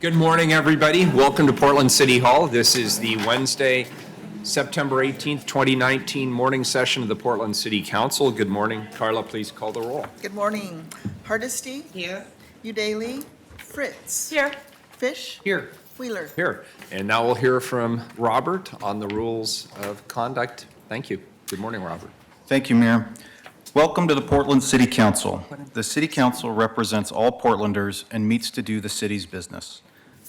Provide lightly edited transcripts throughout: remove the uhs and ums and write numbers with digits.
Good morning, everybody. Welcome to Portland City Hall. This is the Wednesday, September 18th, 2019 morning session of the Portland City Council. Good morning. Carla, please call the roll. Good morning. Hardesty? Here. Udaly? Fritz? Here. Fish? Here. Wheeler? Here. And now we'll hear from Robert on the rules of conduct. Thank you. Good morning, Robert. Thank you, Mayor. Welcome to the Portland City Council. The City Council represents all Portlanders and meets to do the city's business.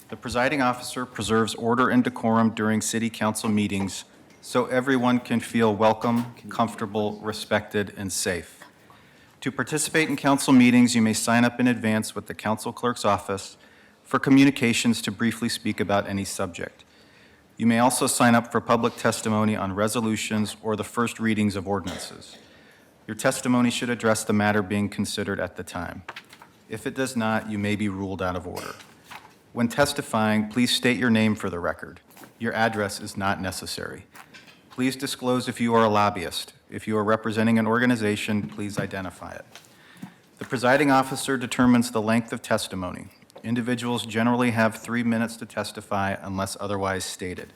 The presiding officer preserves order and decorum during City Council meetings so everyone can feel welcome, comfortable, respected, and safe. To participate in council meetings, you may sign up in advance with the council clerk's office for communications to briefly speak about any subject. You may also sign up for public testimony on resolutions or the first readings of ordinances. Your testimony should address the matter being considered at the time. If it does not, you may be ruled out of order. When testifying, please state your name for the record. Your address is not necessary. Please disclose if you are a lobbyist. If you are representing an organization, please identify it. The presiding officer determines the length of testimony. Individuals generally have 3 minutes to testify unless otherwise stated.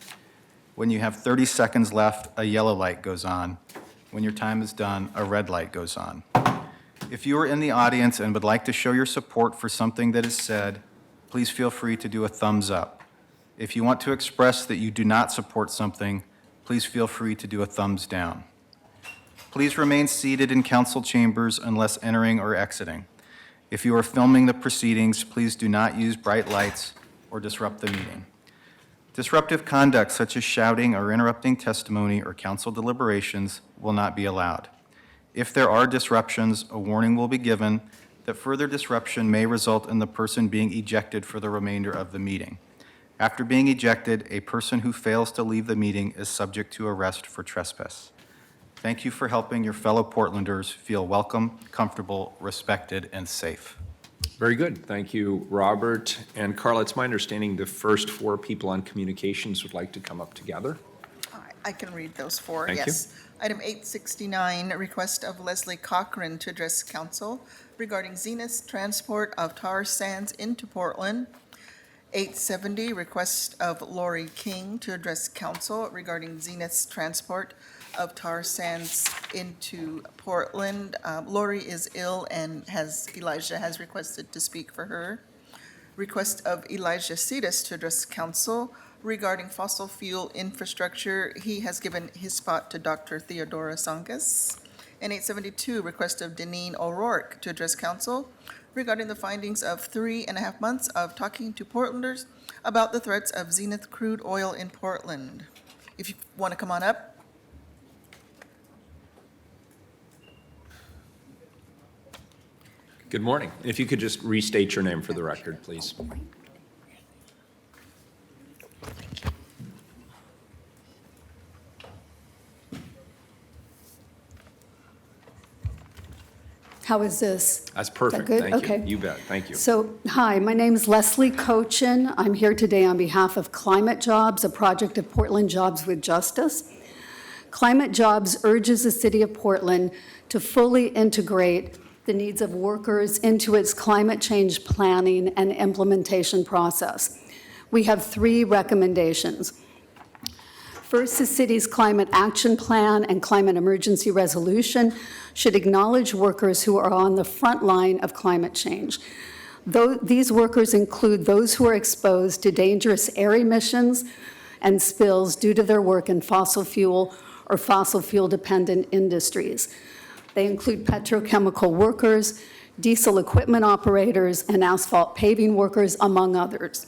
When you have 30 seconds left, a yellow light goes on. When your time is done, a red light goes on. If you are in the audience and would like to show your support for something that is said, please feel free to do a thumbs up. If you want to express that you do not support something, please feel free to do a thumbs down. Please remain seated in council chambers unless entering or exiting. If you are filming the proceedings, please do not use bright lights or disrupt the meeting. Disruptive conduct such as shouting or interrupting testimony or council deliberations will not be allowed. If there are disruptions, a warning will be given that further disruption may result in the person being ejected for the remainder of the meeting. After being ejected, a person who fails to leave the meeting is subject to arrest for trespass. Thank you for helping your fellow Portlanders feel welcome, comfortable, respected, and safe. Very good. Thank you, Robert. And Carla, it's my understanding the first 4 people on communications would like to come up together. I can read those 4, Thank yes. Item 869, request of Leslie Cochran to address council regarding Zenith's transport of tar sands into Portland. 870, request of Lori King to address council regarding Zenith's transport of tar sands into Portland. Lori is ill and Elijah has requested to speak for her. Request of Elijah Cetus to address council regarding fossil fuel infrastructure. He has given his spot to Dr. Theodora Sankas. And 872, request of Deneen O'Rourke to address council regarding the findings of 3.5 months of talking to Portlanders about the threats of Zenith crude oil in Portland. If you want to come on up. Good morning. If you could just restate your name for the record, please. How is this? That's perfect. good? Thank you. Okay. You bet. Thank you. So, hi, my name is Leslie Cochin. I'm here today on behalf of Climate Jobs, a project of Portland Jobs with Justice. Climate Jobs urges the City of Portland to fully integrate the needs of workers into its climate change planning and implementation process. We have 3 recommendations. First, the city's climate action plan and climate emergency resolution should acknowledge workers who are on the front line of climate change. These workers include those who are exposed to dangerous air emissions and spills due to their work in fossil fuel or fossil fuel-dependent industries. They include petrochemical workers, diesel equipment operators, and asphalt paving workers, among others.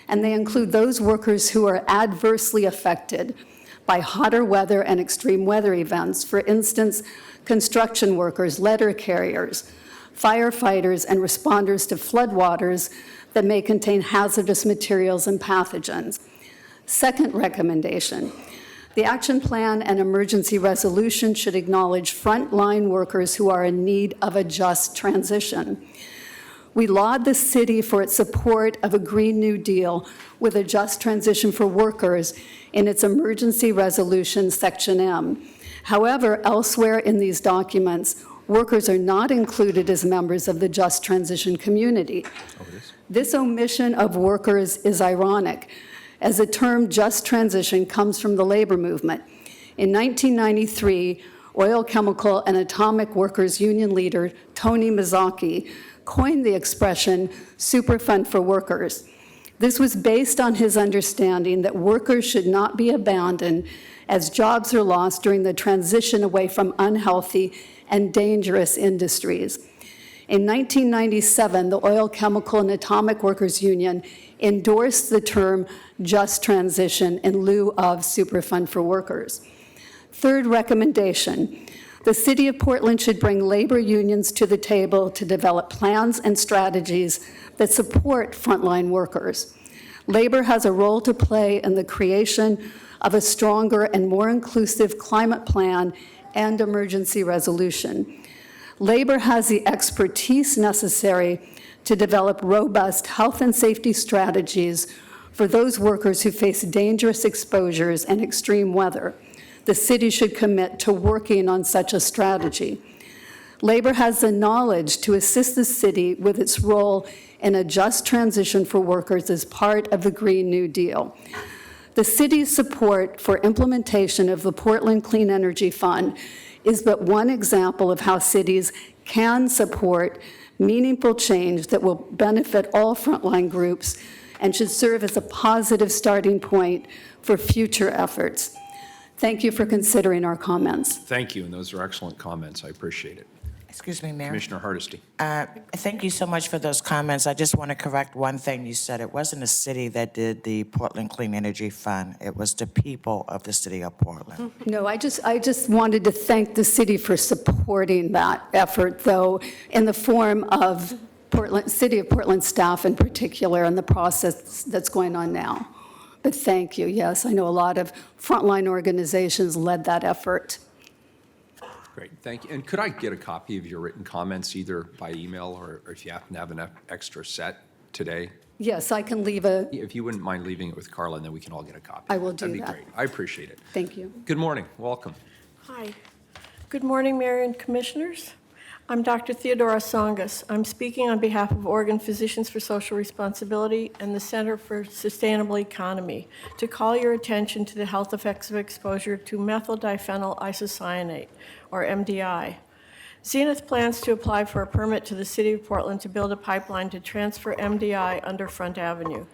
And they include those workers who are adversely affected by hotter weather and extreme weather events. For instance, construction workers, letter carriers, firefighters, and responders to floodwaters that may contain hazardous materials and pathogens. Second recommendation, the action plan and emergency resolution should acknowledge frontline workers who are in need of a just transition. We laud the city for its support of a Green New Deal with a just transition for workers in its emergency resolution, Section M. However, elsewhere in these documents, workers are not included as members of the just transition community. This omission of workers is ironic, as the term just transition comes from the labor movement. In 1993, oil, chemical, and atomic workers union leader Tony Mazzocchi coined the expression Superfund for workers. This was based on his understanding that workers should not be abandoned as jobs are lost during the transition away from unhealthy and dangerous industries. In 1997, the Oil, Chemical, and Atomic Workers Union endorsed the term just transition in lieu of Superfund for workers. Third recommendation, the City of Portland should bring labor unions to the table to develop plans and strategies that support frontline workers. Labor has a role to play in the creation of a stronger and more inclusive climate plan and emergency resolution. Labor has the expertise necessary to develop robust health and safety strategies for those workers who face dangerous exposures and extreme weather. The city should commit to working on such a strategy. Labor has the knowledge to assist the city with its role in a just transition for workers as part of the Green New Deal. The city's support for implementation of the Portland Clean Energy Fund is but one example of how cities can support meaningful change that will benefit all frontline groups and should serve as a positive starting point for future efforts. Thank you for considering our comments. Thank you, and those are excellent comments. I appreciate it. Excuse me, Mayor. Commissioner Hardesty. Thank you so much for those comments. I just want to correct one thing you said. It wasn't the city that did the Portland Clean Energy Fund. It was the people of the city of Portland. No, I just wanted to thank the city for supporting that effort, though, in the form of City of Portland staff in particular, and the process that's going on now. But thank you. Yes, I know a lot of frontline organizations led that effort. Great, thank you. And could I get a copy of your written comments, either by email or if you happen to have an extra set today? Yes, I can leave a, If you wouldn't mind leaving it with Carla, and then we can all get a copy. I will do That'd be that. great. I appreciate it. thank you. Good morning, welcome. Hi. Good morning, Mayor and Commissioners. I'm Dr. Theodora Songas. I'm speaking on behalf of Oregon Physicians for Social Responsibility and the Center for Sustainable Economy to call your attention to the health effects of exposure to methyl diphenyl isocyanate, or MDI. Zenith plans to apply for a permit to the City of Portland to build a pipeline to transfer MDI under Front Avenue.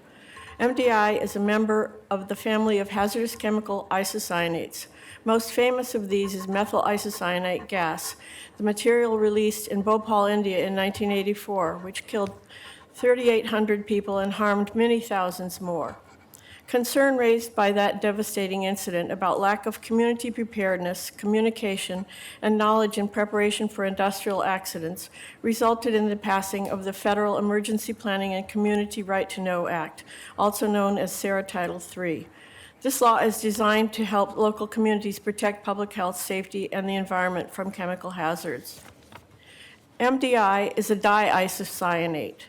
MDI is a member of the family of hazardous chemical isocyanates. Most famous of these is methyl isocyanate gas, the material released in Bhopal, India in 1984, which killed 3,800 people and harmed many thousands more. Concern raised by that devastating incident about lack of community preparedness, communication, and knowledge in preparation for industrial accidents resulted in the passing of the Federal Emergency Planning and Community Right to Know Act, also known as SARA Title III. This law is designed to help local communities protect public health, safety, and the environment from chemical hazards. MDI is a diisocyanate.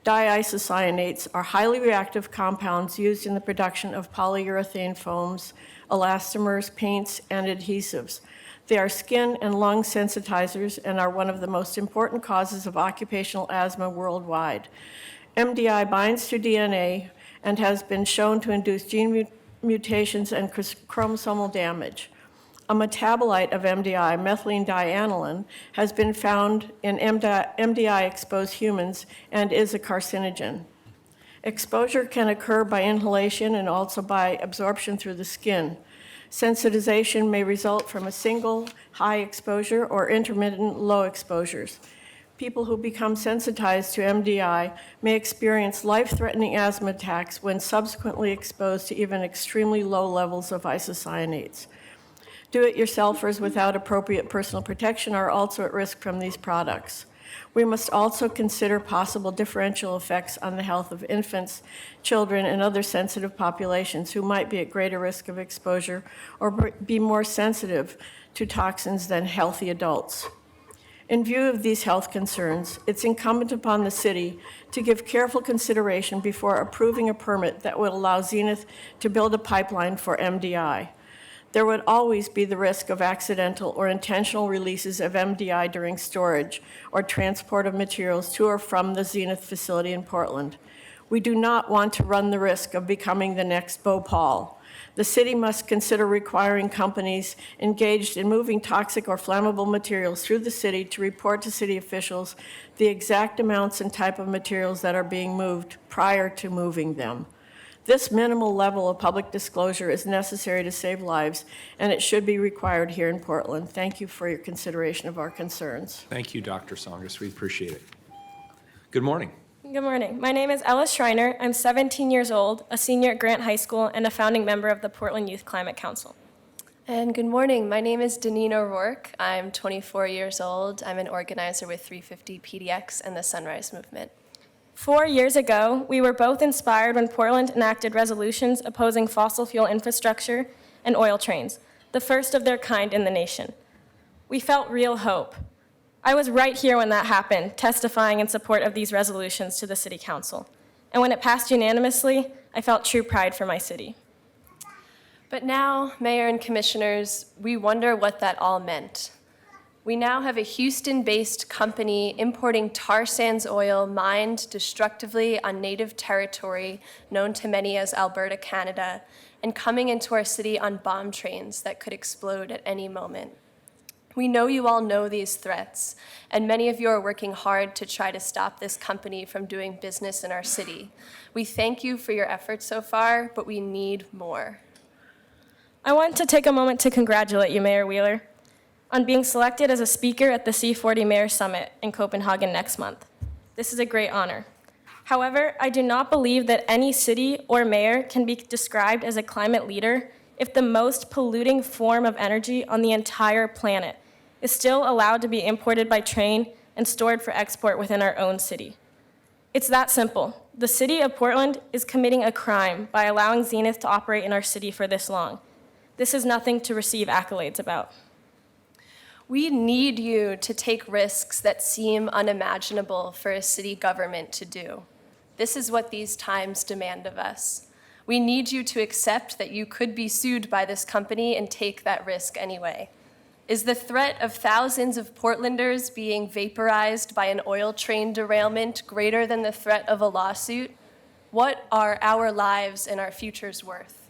Diisocyanates are highly reactive compounds used in the production of polyurethane foams, elastomers, paints, and adhesives. They are skin and lung sensitizers and are one of the most important causes of occupational asthma worldwide. MDI binds to DNA and has been shown to induce gene mutations and chromosomal damage. A metabolite of MDI, methylene dianiline, has been found in MDI-exposed humans and is a carcinogen. Exposure can occur by inhalation and also by absorption through the skin. Sensitization may result from a single high exposure or intermittent low exposures. People who become sensitized to MDI may experience life-threatening asthma attacks when subsequently exposed to even extremely low levels of isocyanates. Do-it-yourselfers without appropriate personal protection are also at risk from these products. We must also consider possible differential effects on the health of infants, children, and other sensitive populations who might be at greater risk of exposure or be more sensitive to toxins than healthy adults. In view of these health concerns, it's incumbent upon the city to give careful consideration before approving a permit that would allow Zenith to build a pipeline for MDI. There would always be the risk of accidental or intentional releases of MDI during storage or transport of materials to or from the Zenith facility in Portland. We do not want to run the risk of becoming the next Bhopal. The city must consider requiring companies engaged in moving toxic or flammable materials through the city to report to city officials the exact amounts and type of materials that are being moved prior to moving them. This minimal level of public disclosure is necessary to save lives, and it should be required here in Portland. Thank you for your consideration of our concerns. Thank you, Dr. Songus. We appreciate it. Good morning. Good morning. My name is Ella Schreiner. I'm 17 years old, a senior at Grant High School, and a founding member of the Portland Youth Climate Council. And good morning. My name is Deneen O'Rourke. I'm 24 years old. I'm an organizer with 350 PDX and the Sunrise Movement. 4 years ago, we were both inspired when Portland enacted resolutions opposing fossil fuel infrastructure and oil trains, the first of their kind in the nation. We felt real hope. I was right here when that happened, testifying in support of these resolutions to the City Council. And when it passed unanimously, I felt true pride for my city. But now, Mayor and Commissioners, we wonder what that all meant. We now have a Houston-based company importing tar sands oil mined destructively on native territory known to many as Alberta, Canada, and coming into our city on bomb trains that could explode at any moment. We know you all know these threats, and many of you are working hard to try to stop this company from doing business in our city. We thank you for your efforts so far, but we need more. I want to take a moment to congratulate you, Mayor Wheeler, on being selected as a speaker at the C40 Mayor Summit in Copenhagen next month. This is a great honor. However, I do not believe that any city or mayor can be described as a climate leader if the most polluting form of energy on the entire planet is still allowed to be imported by train and stored for export within our own city. It's that simple. The city of Portland is committing a crime by allowing Zenith to operate in our city for this long. This is nothing to receive accolades about. We need you to take risks that seem unimaginable for a city government to do. This is what these times demand of us. We need you to accept that you could be sued by this company and take that risk anyway. Is the threat of thousands of Portlanders being vaporized by an oil train derailment greater than the threat of a lawsuit? What are our lives and our futures worth?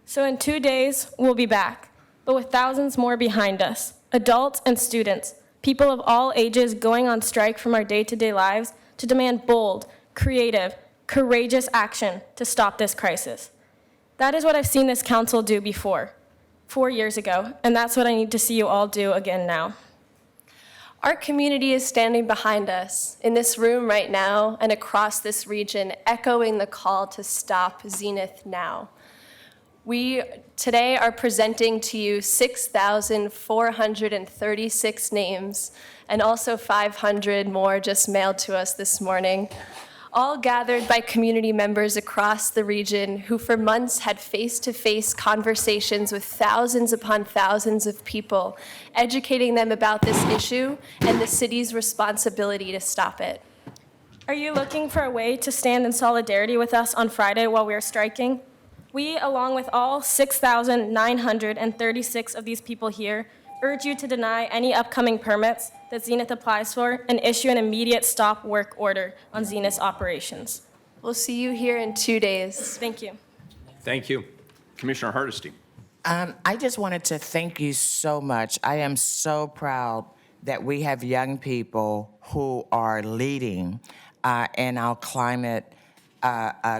So in 2 days, we'll be back, but with thousands more behind us, adults and students, people of all ages going on strike from our day-to-day lives to demand bold, creative, courageous action to stop this crisis. That is what I've seen this council do before, 4 years ago, and that's what I need to see you all do again now. Our community is standing behind us in this room right now and across this region, echoing the call to stop Zenith now. We today are presenting to you 6,436 names and also 500 more just mailed to us this morning, all gathered by community members across the region who for months had face-to-face conversations with thousands upon thousands of people, educating them about this issue and the city's responsibility to stop it. Are you looking for a way to stand in solidarity with us on Friday while we are striking? We, along with all 6,936 of these people here, urge you to deny any upcoming permits that Zenith applies for and issue an immediate stop work order on Zenith's operations. We'll see you here in 2 days. Thank you. Thank you. Commissioner Hardesty. I just wanted to thank you so much. I am so proud that we have young people who are leading in our climate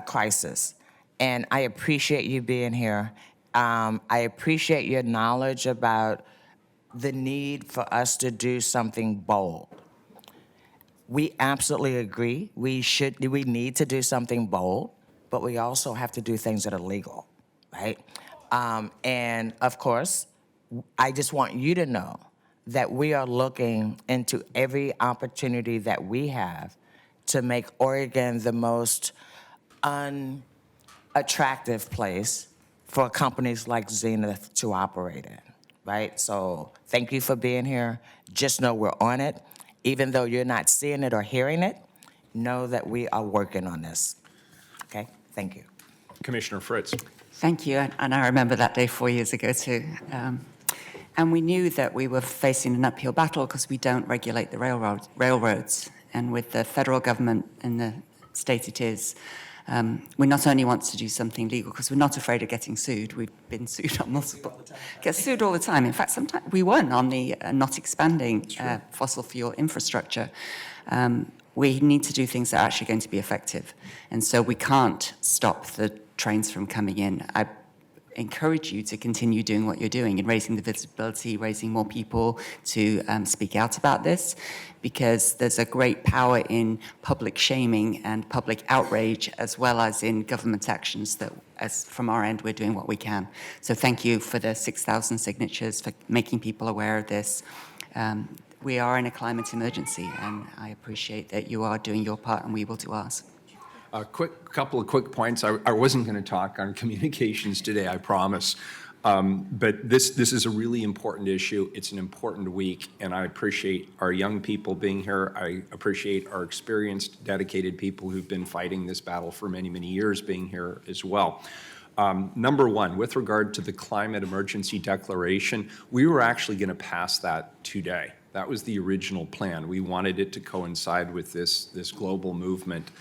crisis. And I appreciate you being here. I appreciate your knowledge about the need for us to do something bold. We absolutely agree. We need to do something bold, but we also have to do things that are legal, right? And of course, I just want you to know that we are looking into every opportunity that we have to make Oregon the most unattractive place for companies like Zenith to operate in, right? So thank you for being here. Just know we're on it. Even though you're not seeing it or hearing it, know that we are working on this, okay? Thank you. Commissioner Fritz. Thank you, and I remember that day 4 years ago too. And we knew that we were facing an uphill battle because we don't regulate the railroads. And with the federal government and the state it is, We not only want to do something legal, because we're not afraid of getting sued. We've been sued on multiple, get sued all the time. In fact, sometimes we won on the not expanding fossil fuel infrastructure. We need to do things that are actually going to be effective. And so we can't stop the trains from coming in. I encourage you to continue doing what you're doing and raising the visibility, raising more people to speak out about this, because there's a great power in public shaming and public outrage, as well as in government actions that, as from our end, we're doing what we can. So thank you for the 6,000 signatures, for making people aware of this. We are in a climate emergency, and I appreciate that you are doing your part, and we will do ours. A couple of quick points. I wasn't going to talk on communications today, I promise. But this is a really important issue. It's an important week, and I appreciate our young people being here. I appreciate our experienced, dedicated people who've been fighting this battle for many, many years being here as well. Number one, with regard to the climate emergency declaration, we were actually going to pass that today. That was the original plan. We wanted it to coincide with this global movement.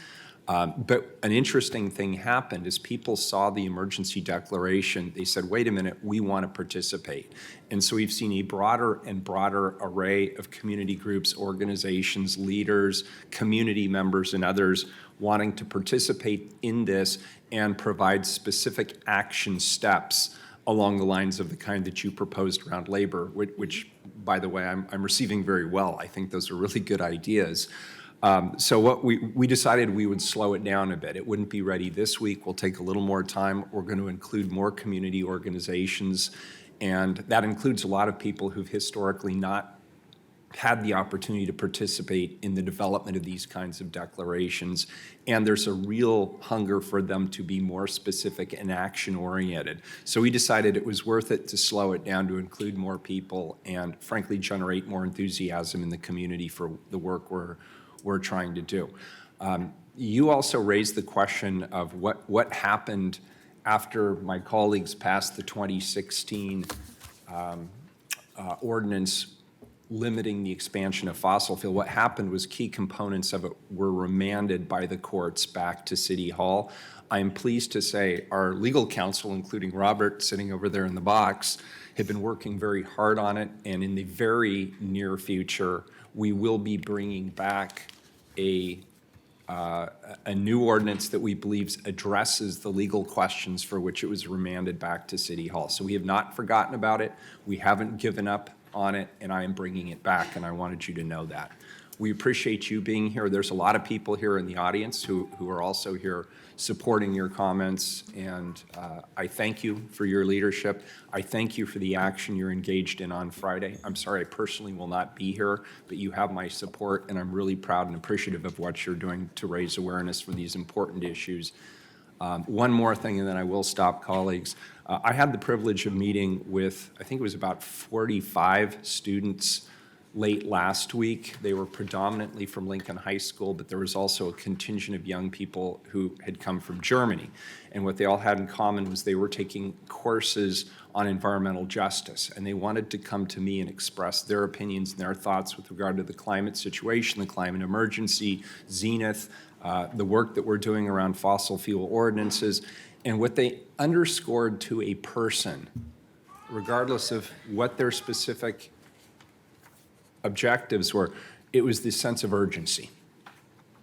But an interesting thing happened as people saw the emergency declaration. They said, wait a minute, we want to participate. And so we've seen a broader and broader array of community groups, organizations, leaders, community members, and others wanting to participate in this and provide specific action steps along the lines of the kind that you proposed around labor, which by the way, I'm receiving very well. I think those are really good ideas. So what we decided we would slow it down a bit. It wouldn't be ready this week. We'll take a little more time. We're going to include more community organizations, and that includes a lot of people who've historically not had the opportunity to participate in the development of these kinds of declarations. And there's a real hunger for them to be more specific and action-oriented. So we decided it was worth it to slow it down to include more people and, frankly, generate more enthusiasm in the community for the work we're trying to do. You also raised the question of what happened after my colleagues passed the 2016 ordinance limiting the expansion of fossil fuel. What happened was key components of it were remanded by the courts back to City Hall. I am pleased to say our legal counsel, including Robert sitting over there in the box, have been working very hard on it, and in the very near future, we will be bringing back a new ordinance that we believe addresses the legal questions for which it was remanded back to City Hall. So we have not forgotten about it. We haven't given up on it, and I am bringing it back, and I wanted you to know that. We appreciate you being here. There's a lot of people here in the audience who are also here supporting your comments, and I thank you for your leadership. I thank you for the action you're engaged in on Friday. I'm sorry I personally will not be here, but you have my support, and I'm really proud and appreciative of what you're doing to raise awareness for these important issues. One more thing, and then I will stop, colleagues. I had the privilege of meeting with, I think it was about 45 students late last week. They were predominantly from Lincoln High School, but there was also a contingent of young people who had come from Germany. And what they all had in common was they were taking courses on environmental justice, and they wanted to come to me and express their opinions and their thoughts with regard to the climate situation, the climate emergency, Zenith, the work that we're doing around fossil fuel ordinances. And what they underscored to a person, regardless of what their specific objectives were, it was this sense of urgency,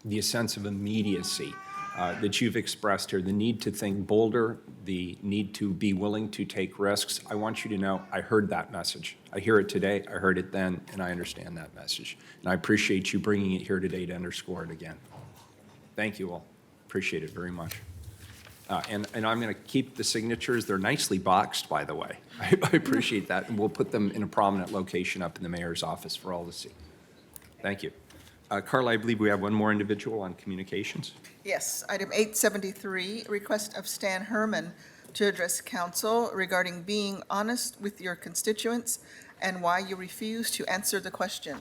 the sense of immediacy that you've expressed here, the need to think bolder, the need to be willing to take risks. I want you to know I heard that message. I hear it today, I heard it then, and I understand that message. And I appreciate you bringing it here today to underscore it again. Thank you all. Appreciate it very much. And I'm going to keep the signatures. They're nicely boxed, by the way. I appreciate that, and we'll put them in a prominent location up in the mayor's office for all to see. Thank you. Carla, I believe we have one more individual on communications. Yes, item 873, request of Stan Herman to address council regarding being honest with your constituents and why you refuse to answer the question.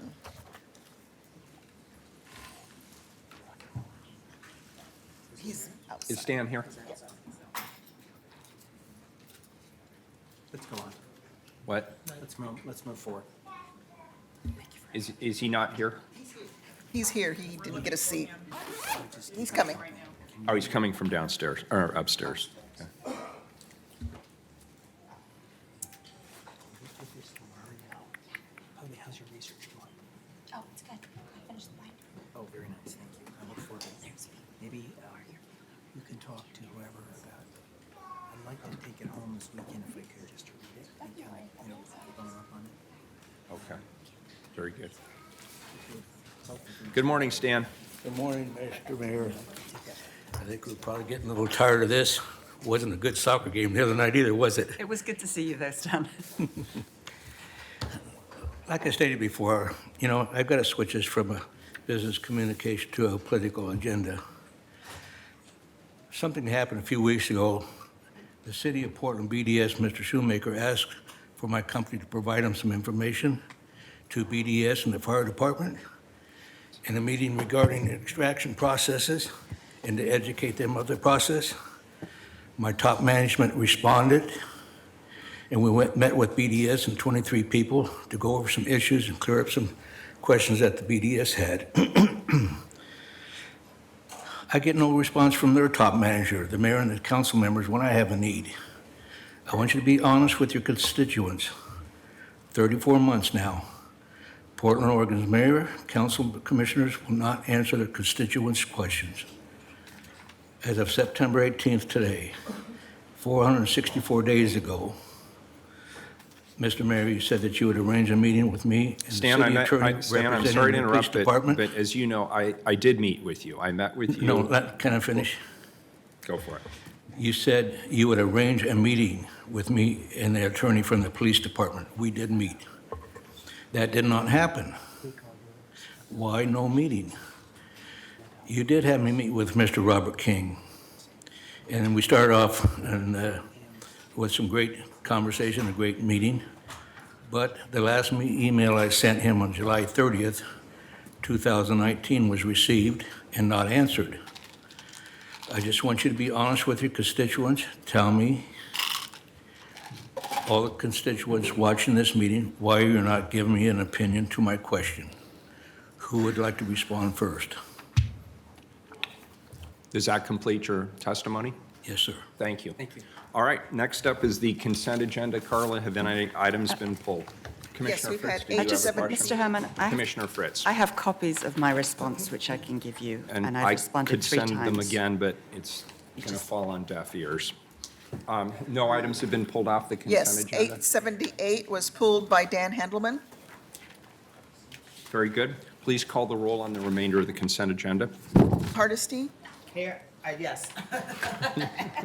He's outside. Is Stan here? Let's go on. What? Let's move forward. Is he not here? He's here, he didn't get a seat. He's coming. Oh, he's coming from downstairs, or upstairs. Okay. How's your research going? Oh, it's good. I finished the binder. Oh, very nice, thank you. I look forward to it. Maybe you can talk to whoever about, I'd like to take it home this weekend if I could, just to read it. And kind of, follow up on it. Okay, very good. Good morning, Stan. Good morning, Mr. Mayor. I think we're probably getting a little tired of this. Wasn't a good soccer game the other night either, was it? It was good to see you there, Stan. Like I stated before, I've got to switch this from a business communication to a political agenda. Something happened a few weeks ago. The City of Portland BDS, Mr. Shoemaker, asked for my company to provide him some information to BDS and the fire department in a meeting regarding the extraction processes and to educate them of the process. My top management responded, and we met with BDS and 23 people to go over some issues and clear up some questions that the BDS had. I get no response from their top manager, the mayor and the council members, when I have a need. I want you to be honest with your constituents. 34 months now. Portland, Oregon's mayor, council commissioners will not answer their constituents' questions. As of September 18th today, 464 days ago, Mr. Mayor, you said that you would arrange a meeting with me and the Stan, city attorney Stan, I'm representing sorry to the police interrupt, department. but as you know, I did meet with you. I met with you. No, can I finish? Go for it. You said you would arrange a meeting with me and the attorney from the police department. We did meet. That did not happen. Why no meeting? You did have me meet with Mr. Robert King. And we started off with some great conversation, a great meeting. But the last email I sent him on July 30th, 2019 was received and not answered. I just want you to be honest with your constituents. Tell me, all the constituents watching this meeting, why you're not giving me an opinion to my question. Who would like to respond first? Does that complete your testimony? Yes, sir. Thank you. Thank you. All right, next up is the consent agenda. Carla, have any items been pulled? Commissioner we've had Fritz, did you have a 87 question? Mr. Herman, Commissioner Fritz. I have copies of my response, which I can give you, and I've I responded could 3 send times. them again, but it's going to fall on deaf ears. No items have been pulled off the consent Yes, agenda? 878 was pulled by Dan Handelman. Very good. Please call the roll on the remainder of the consent agenda. Hardesty, Here, yes.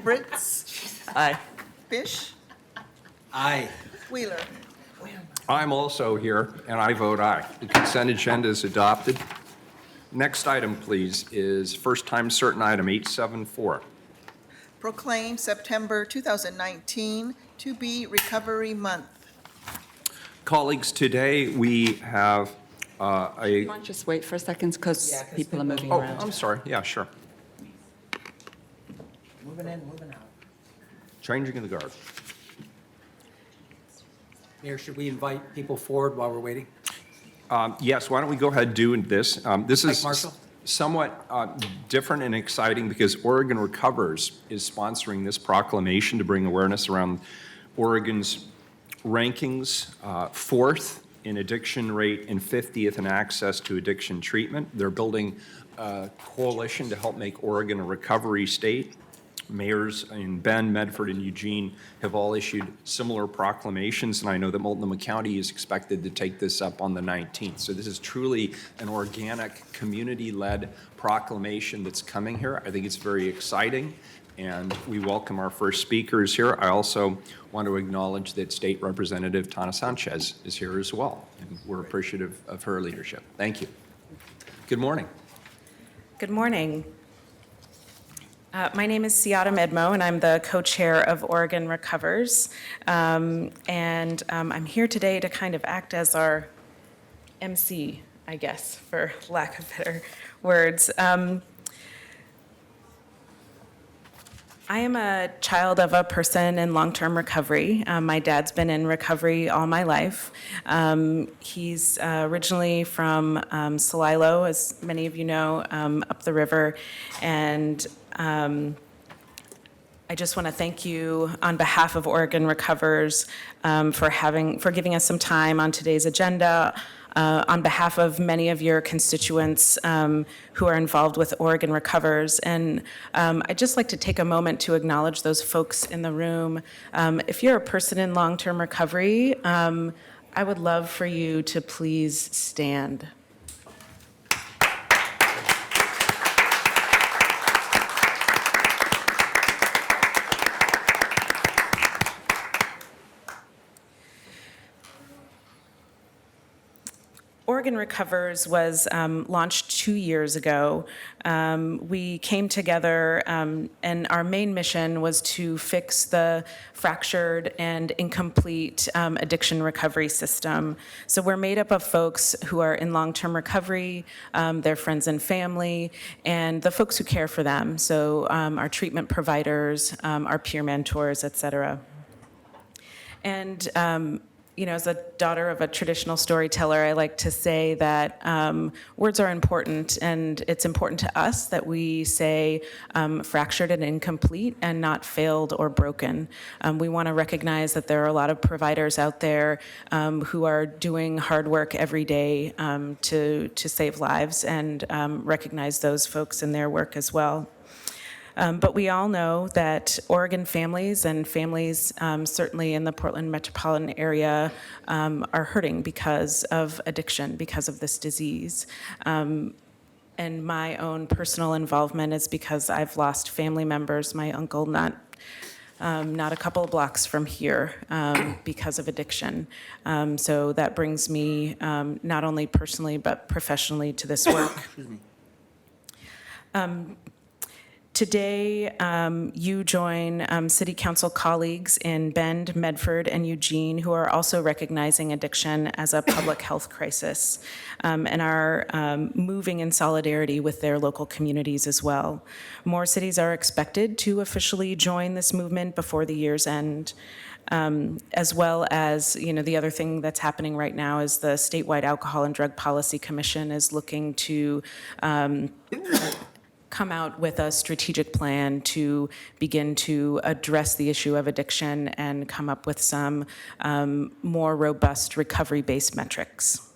Brits, Aye. Fish, Aye. Wheeler. I'm also here, and I vote aye. The consent agenda is adopted. Next item, please, is first-time certain item 874. Proclaim September 2019 to be Recovery Month. Colleagues, today we have a... Might just wait for a second because people are moving Oh, around. I'm sorry. Yeah, sure. Moving in, moving out. Changing of the guard. Mayor, should we invite people forward while we're waiting? Yes, why don't we go ahead and do this? This Mike is Marshall? somewhat different and exciting because Oregon Recovers is sponsoring this proclamation to bring awareness around Oregon's rankings, 4th in addiction rate and 50th in access to addiction treatment. They're building a coalition to help make Oregon a recovery state. Mayors in Bend, Medford, and Eugene have all issued similar proclamations, and I know that Multnomah County is expected to take this up on the 19th. So this is truly an organic, community-led proclamation that's coming here. I think it's very exciting, and we welcome our first speakers here. I also want to acknowledge that State Representative Tana Sanchez is here as well, and we're appreciative of her leadership. Thank you. Good morning. Good morning. My name is Siada Medmo, and I'm the co-chair of Oregon Recovers. I'm here today to kind of act as our MC, I guess, for lack of better words. I am a child of a person in long-term recovery. My dad's been in recovery all my life. He's originally from Celilo, as many of you know, up the river. And I just want to thank you on behalf of Oregon Recovers for giving us some time on today's agenda. On behalf of many of your constituents who are involved with Oregon Recovers. And I'd just like to take a moment to acknowledge those folks in the room. If you're a person in long-term recovery, I would love for you to please stand. Oregon Recovers was launched 2 years ago. We came together, and our main mission was to fix the fractured and incomplete addiction recovery system. So we're made up of folks who are in long-term recovery, their friends and family, and the folks who care for them. So our treatment providers, our peer mentors, et cetera. And as a daughter of a traditional storyteller, I like to say that words are important, and it's important to us that we say fractured and incomplete and not failed or broken. We want to recognize that there are a lot of providers out there who are doing hard work every day to save lives, and recognize those folks in their work as well. But we all know that Oregon families and families certainly in the Portland metropolitan area are hurting because of addiction, because of this disease. And my own personal involvement is because I've lost family members, my uncle not a couple of blocks from here because of addiction. So that brings me not only personally but professionally to this work. Excuse me. Today, you join City Council colleagues in Bend, Medford, and Eugene who are also recognizing addiction as a public health crisis and are moving in solidarity with their local communities as well. More cities are expected to officially join this movement before the year's end. As well as, the other thing that's happening right now is the statewide Alcohol and Drug Policy Commission is looking to come out with a strategic plan to begin to address the issue of addiction and come up with some more robust recovery-based metrics.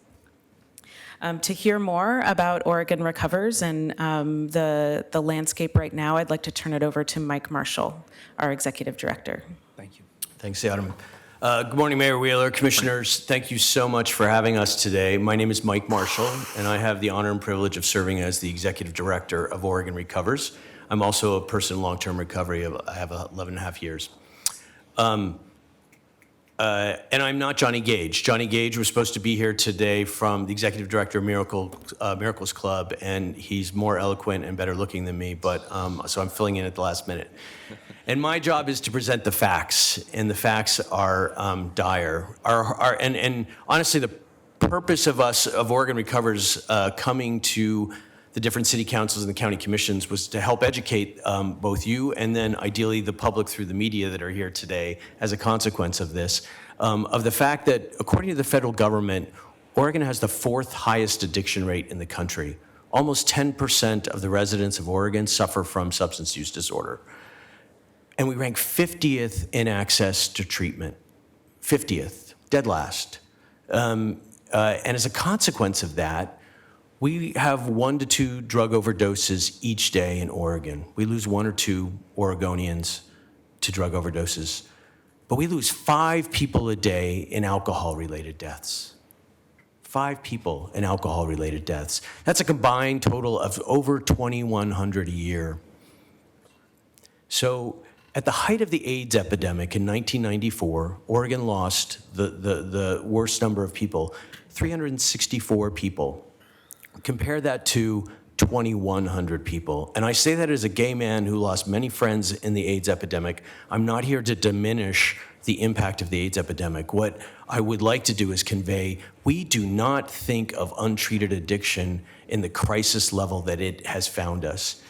To hear more about Oregon Recovers and the landscape right now, I'd like to turn it over to Mike Marshall, our Executive Director. Thank you. Thanks, Adam. Good morning, Mayor Wheeler, Commissioners. Thank you so much for having us today. My name is Mike Marshall, and I have the honor and privilege of serving as the Executive Director of Oregon Recovers. I'm also a person in long-term recovery. I have 11 and a half years. And I'm not Johnny Gage. Johnny Gage was supposed to be here today from the Executive Director of Miracles Club, and he's more eloquent and better looking than me, but so I'm filling in at the last minute. And my job is to present the facts, and the facts are dire. And honestly, the purpose of Oregon Recovers coming to the different city councils and the county commissions was to help educate both you and then ideally the public through the media that are here today as a consequence of this, of the fact that according to the federal government, Oregon has the 4th highest addiction rate in the country. Almost 10% of the residents of Oregon suffer from substance use disorder. And we rank 50th in access to treatment. 50th, dead last. And as a consequence of that, we have 1 to 2 drug overdoses each day in Oregon. We lose 1 or 2 Oregonians to drug overdoses. But we lose 5 people a day in alcohol-related deaths. 5 people in alcohol-related deaths. That's a combined total of over 2,100 a year. So, at the height of the AIDS epidemic in 1994, Oregon lost the worst number of people, 364 people. Compare that to 2,100 people. And I say that as a gay man who lost many friends in the AIDS epidemic. I'm not here to diminish the impact of the AIDS epidemic. What I would like to do is convey, we do not think of untreated addiction in the crisis level that it has found us.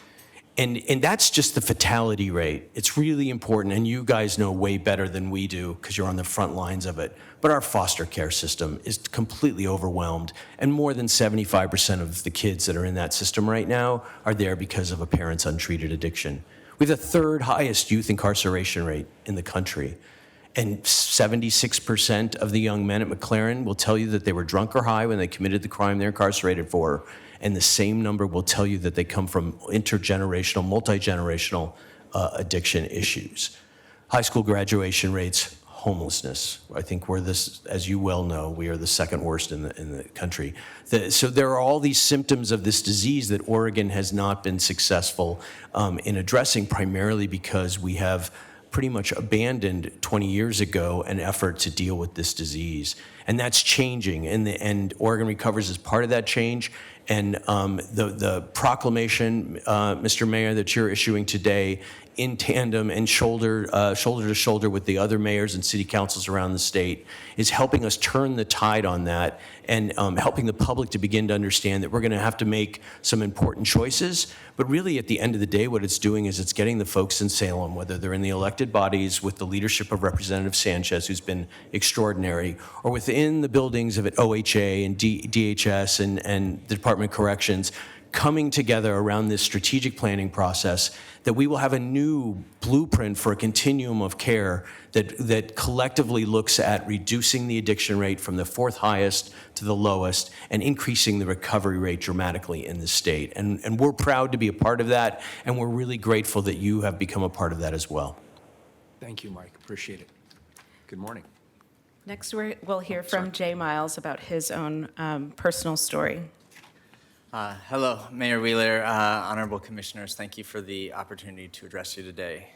And that's just the fatality rate. It's really important, and you guys know way better than we do because you're on the front lines of it. But our foster care system is completely overwhelmed, and more than 75% of the kids that are in that system right now are there because of a parent's untreated addiction. We have the third highest youth incarceration rate in the country. And 76% of the young men at McLaren will tell you that they were drunk or high when they committed the crime they're incarcerated for. And the same number will tell you that they come from intergenerational, multi-generational addiction issues. High school graduation rates, homelessness. I think we're this, as you well know, we are the second worst in the country. So there are all these symptoms of this disease that Oregon has not been successful in addressing, primarily because we have pretty much abandoned 20 years ago an effort to deal with this disease. And that's changing, and Oregon Recovers is part of that change. And the proclamation, Mr. Mayor, that you're issuing today in tandem and shoulder to shoulder with the other mayors and city councils around the state is helping us turn the tide on that and helping the public to begin to understand that we're going to have to make some important choices. But really, at the end of the day, what it's doing is it's getting the folks in Salem, whether they're in the elected bodies with the leadership of Representative Sanchez, who's been extraordinary, or within the buildings of OHA and DHS and the Department of Corrections, coming together around this strategic planning process, that we will have a new blueprint for a continuum of care that collectively looks at reducing the addiction rate from the fourth highest to the lowest and increasing the recovery rate dramatically in the state. And we're proud to be a part of that, and we're really grateful that you have become a part of that as well. Thank you, Mike. Appreciate it. Good morning. Next, we'll hear from Jay Miles about his own personal story. Hello, Mayor Wheeler, honorable commissioners. Thank you for the opportunity to address you today.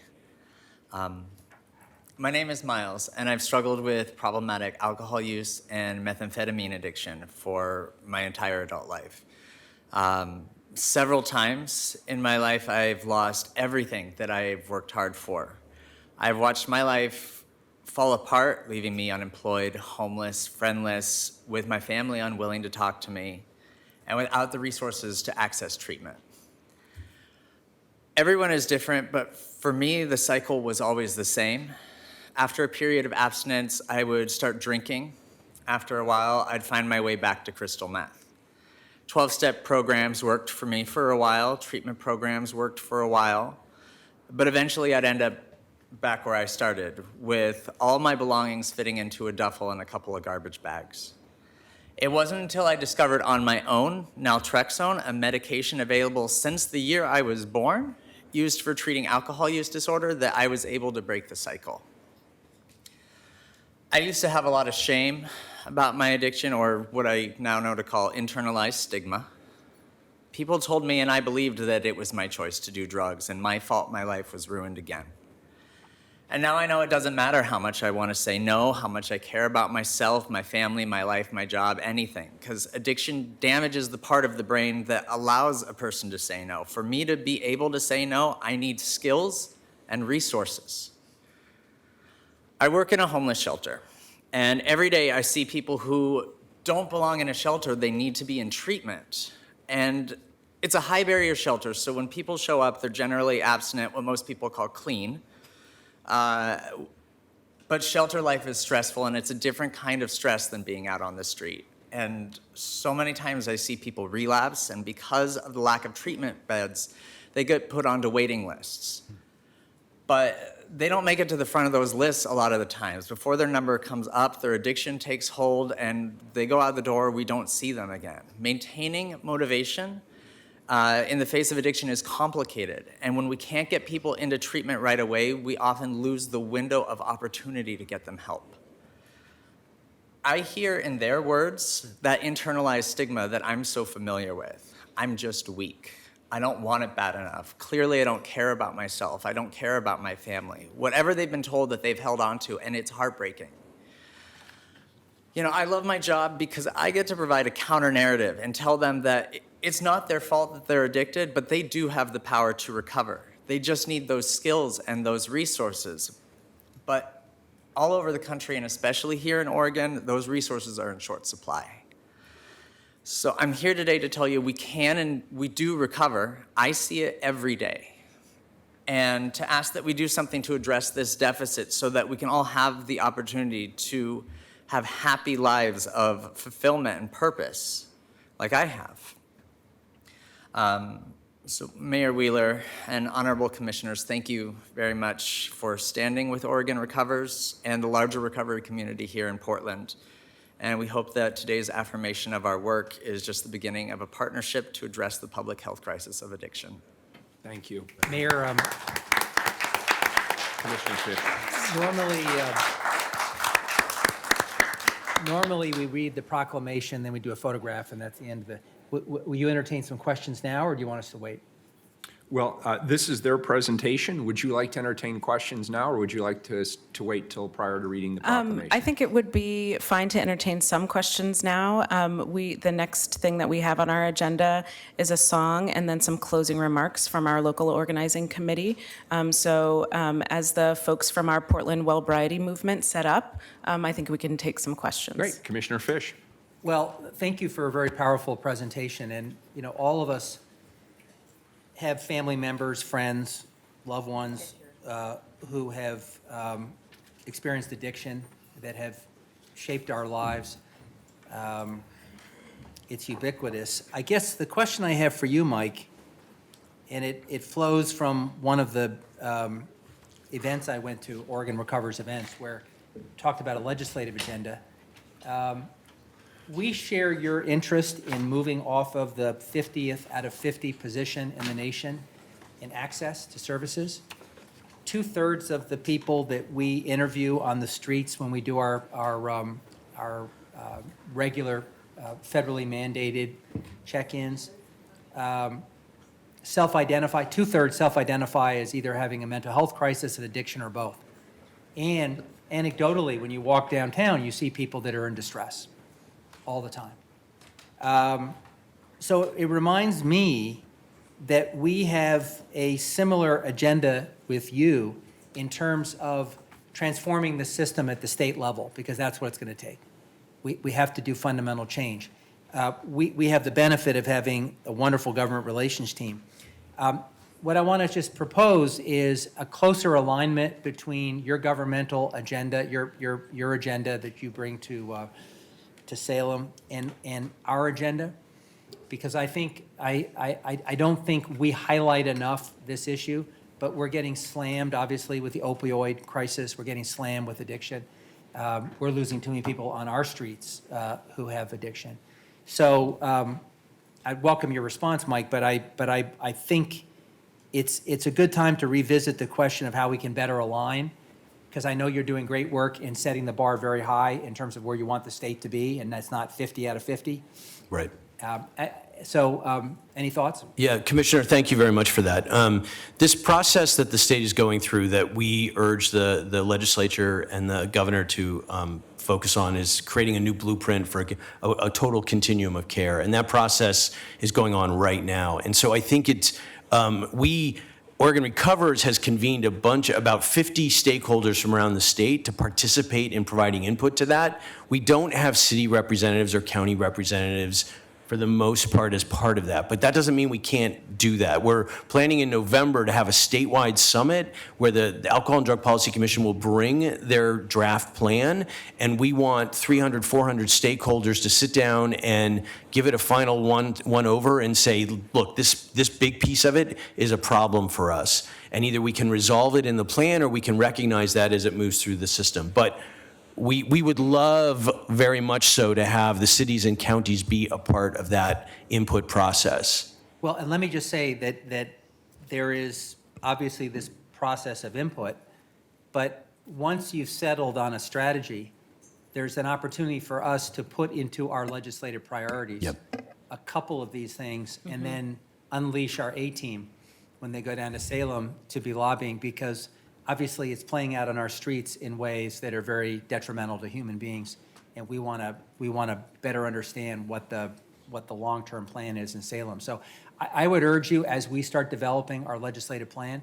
My name is Miles, and I've struggled with problematic alcohol use and methamphetamine addiction for my entire adult life. Several times in my life, I've lost everything that I've worked hard for. I've watched my life fall apart, leaving me unemployed, homeless, friendless, with my family unwilling to talk to me, and without the resources to access treatment. Everyone is different, but for me, the cycle was always the same. After a period of abstinence, I would start drinking. After a while, I'd find my way back to crystal meth. 12-step programs worked for me for a while. Treatment programs worked for a while. But eventually, I'd end up back where I started, with all my belongings fitting into a duffel and a couple of garbage bags. It wasn't until I discovered on my own naltrexone, a medication available since the year I was born, used for treating alcohol use disorder, that I was able to break the cycle. I used to have a lot of shame about my addiction, or what I now know to call internalized stigma. People told me, and I believed, that it was my choice to do drugs, and my fault my life was ruined again. And now I know it doesn't matter how much I want to say no, how much I care about myself, my family, my life, my job, anything, because addiction damages the part of the brain that allows a person to say no. For me to be able to say no, I need skills and resources. I work in a homeless shelter, and every day I see people who don't belong in a shelter. They need to be in treatment. And it's a high barrier shelter, so when people show up, they're generally abstinent, what most people call clean. But shelter life is stressful, and it's a different kind of stress than being out on the street. And so many times I see people relapse, and because of the lack of treatment beds, they get put onto waiting lists. But they don't make it to the front of those lists a lot of the times. Before their number comes up, their addiction takes hold, and they go out the door, we don't see them again. Maintaining motivation in the face of addiction is complicated. And when we can't get people into treatment right away, we often lose the window of opportunity to get them help. I hear in their words that internalized stigma that I'm so familiar with. I'm just weak. I don't want it bad enough. Clearly, I don't care about myself. I don't care about my family. Whatever they've been told that they've held on to, and it's heartbreaking. You know, I love my job because I get to provide a counter narrative and tell them that it's not their fault that they're addicted, but they do have the power to recover. They just need those skills and those resources. But all over the country, and especially here in Oregon, those resources are in short supply. So I'm here today to tell you we can and we do recover. I see it every day. and to ask that we do something to address this deficit so that we can all have the opportunity to have happy lives of fulfillment and purpose, like I have. So Mayor Wheeler and honorable commissioners, thank you very much for standing with Oregon Recovers and the larger recovery community here in Portland. And we hope that today's affirmation of our work is just the beginning of a partnership to address the public health crisis of addiction. Thank you. Mayor, Commissioner Fish. normally we read the proclamation, then we do a photograph, and that's the end of it. Will you entertain some questions now, or do you want us to wait? Well, this is their presentation. Would you like to entertain questions now, or would you like to wait till prior to reading the proclamation? I think it would be fine to entertain some questions now. The next thing that we have on our agenda is a song and then some closing remarks from our local organizing committee. As the folks from our Portland Wellbriety movement set up, I think we can take some questions. Great. Commissioner Fish. Well, thank you for a very powerful presentation, and all of us have family members, friends, loved ones who have experienced addiction that have shaped our lives. It's ubiquitous. I guess the question I have for you, Mike, and it flows from one of the events I went to, Oregon Recovers events, where we talked about a legislative agenda. We share your interest in moving off of the 50th out of 50 position in the nation in access to services. 2/3 of the people that we interview on the streets when we do our regular federally mandated check-ins self-identify, 2/3 self-identify as either having a mental health crisis, an addiction, or both. And anecdotally, when you walk downtown, you see people that are in distress all the time. So it reminds me that we have a similar agenda with you in terms of transforming the system at the state level, because that's what it's going to take. We have to do fundamental change. We have the benefit of having a wonderful government relations team. What I want to just propose is a closer alignment between your governmental agenda, your agenda that you bring to Salem, and our agenda, because I don't think we highlight enough this issue, but we're getting slammed, obviously, with the opioid crisis. We're getting slammed with addiction. We're losing too many people on our streets who have addiction. So I'd welcome your response, Mike, but I think it's a good time to revisit the question of how we can better align, because I know you're doing great work in setting the bar very high in terms of where you want the state to be, and that's not 50 out of 50. Right. Any thoughts? Yeah, Commissioner, thank you very much for that. This process that the state is going through that we urge the legislature and the governor to focus on is creating a new blueprint for a total continuum of care. And that process is going on right now. And so I think Oregon Recovers has convened about 50 stakeholders from around the state to participate in providing input to that. We don't have city representatives or county representatives for the most part as part of that, but that doesn't mean we can't do that. We're planning in November to have a statewide summit where the Alcohol and Drug Policy Commission will bring their draft plan, and we want 300, 400 stakeholders to sit down and give it a final one over and say, look, this big piece of it is a problem for us, and either we can resolve it in the plan or we can recognize that as it moves through the system. But we would love very much so to have the cities and counties be a part of that input process. Well, and let me just say that there is obviously this process of input, but once you've settled on a strategy, there's an opportunity for us to put into our legislative priorities a couple of these things, and then unleash our A-team when they go down to Salem to be lobbying, because obviously it's playing out on our streets in ways that are very detrimental to human beings, and we want to better understand what the long-term plan is in Salem. So I would urge you, as we start developing our legislative plan,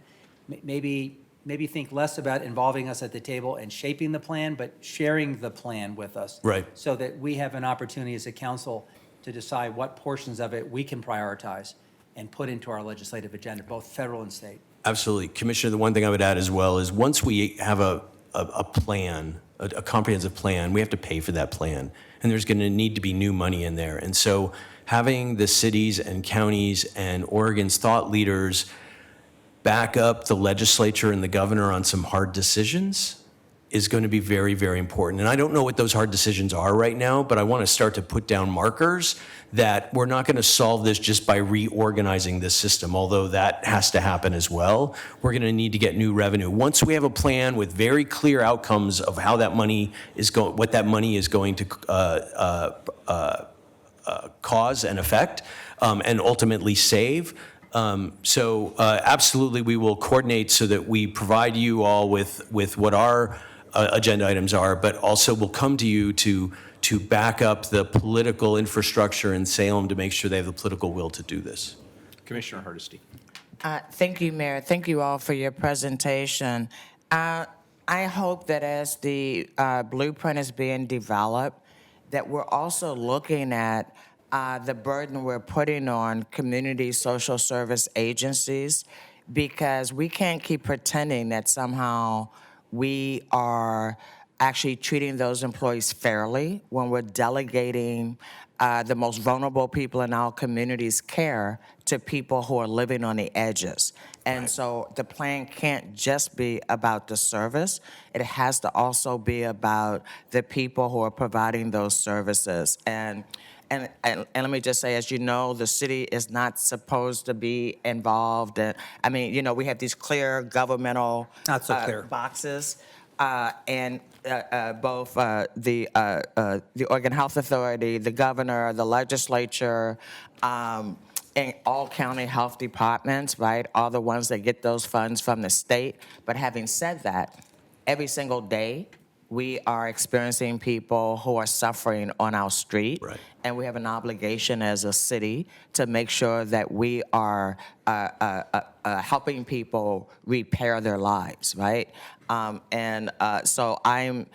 maybe think less about involving us at the table and shaping the plan, but sharing the plan with us. Right. So that we have an opportunity as a council to decide what portions of it we can prioritize and put into our legislative agenda, both federal and state. Absolutely. Commissioner, the one thing I would add as well is once we have a plan, a comprehensive plan, we have to pay for that plan. And there's going to need to be new money in there. And so having the cities and counties and Oregon's thought leaders back up the legislature and the governor on some hard decisions is going to be very, very important. And I don't know what those hard decisions are right now, but I want to start to put down markers that we're not going to solve this just by reorganizing this system, although that has to happen as well. We're going to need to get new revenue. Once we have a plan with very clear outcomes of how that money is going, what that money is going to cause and affect, and ultimately save. Absolutely, we will coordinate so that we provide you all with what our agenda items are, but also we'll come to you to back up the political infrastructure in Salem to make sure they have the political will to do this. Commissioner Hardesty. Thank you, Mayor. Thank you all for your presentation. I hope that as the blueprint is being developed, that we're also looking at the burden we're putting on community social service agencies, because we can't keep pretending that somehow we are actually treating those employees fairly when we're delegating the most vulnerable people in our community's care to people who are living on the edges. And so the plan can't just be about the service. It has to also be about the people who are providing those services. And let me just say, as you know, the city is not supposed to be involved. I mean, you know, we have these clear governmental Not so clear. boxes, and both the Oregon Health Authority, the governor, the legislature, and all county health departments, right, are the ones that get those funds from the state. But having said that, every single day, we are experiencing people who are suffering on our street. Right. And we have an obligation as a city to make sure that we are helping people repair their lives, right? So I'm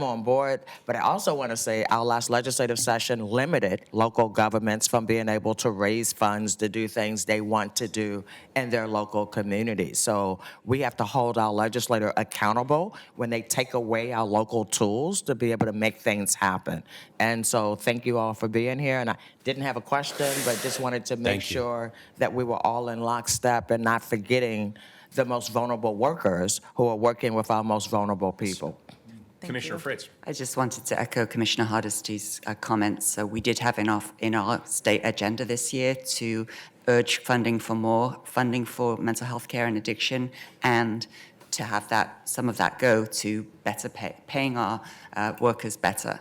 on board, but I also want to say our last legislative session limited local governments from being able to raise funds to do things they want to do in their local communities. So we have to hold our legislator accountable when they take away our local tools to be able to make things happen. And so thank you all for being here. And I didn't have a question, but just wanted to make Thank you. sure that we were all in lockstep and not forgetting the most vulnerable workers who are working with our most vulnerable people. Commissioner Fritz. I just wanted to echo Commissioner Hardesty's comments. So we did have in our state agenda this year to urge funding for more funding for mental health care and addiction, and to have some of that go to better paying our workers better.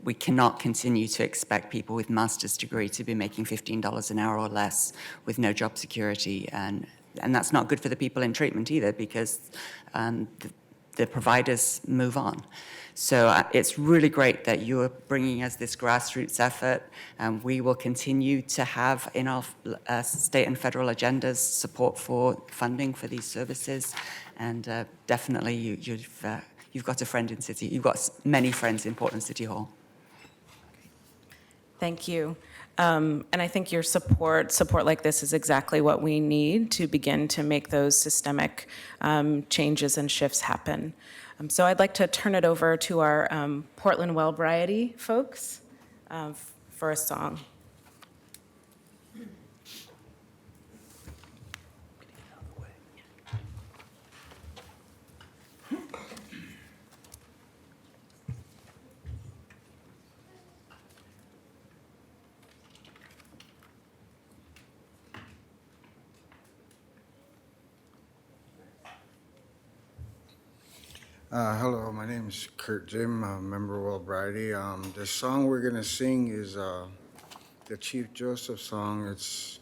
We cannot continue to expect people with master's degree to be making $15 an hour or less with no job security, and that's not good for the people in treatment either, because the providers move on. So it's really great that you are bringing us this grassroots effort, and we will continue to have in our state and federal agendas support for funding for these services. And definitely you've got a friend in City. You've got many friends in Portland City Hall. Thank you. And I think your support like this is exactly what we need to begin to make those systemic changes and shifts happen. So I'd like to turn it over to our Portland Well Variety folks for a song. Hello, my name is Kurt Jim, a member of World Variety. The song we're going to sing is the Chief Joseph song. It's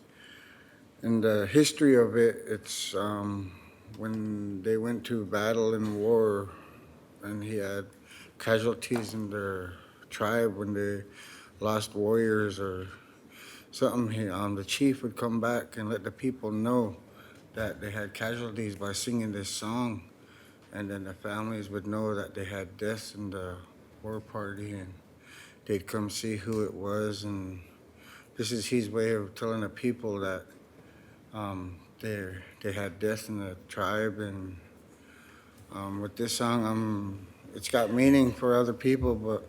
in the history of it. It's when they went to battle in war, and he had casualties in their tribe when they lost warriors or something. The chief would come back and let the people know that they had casualties by singing this song. And then the families would know that they had deaths in the war party, and they'd come see who it was. And this is his way of telling the people that they had death in the tribe, and with this song, it's got meaning for other people, but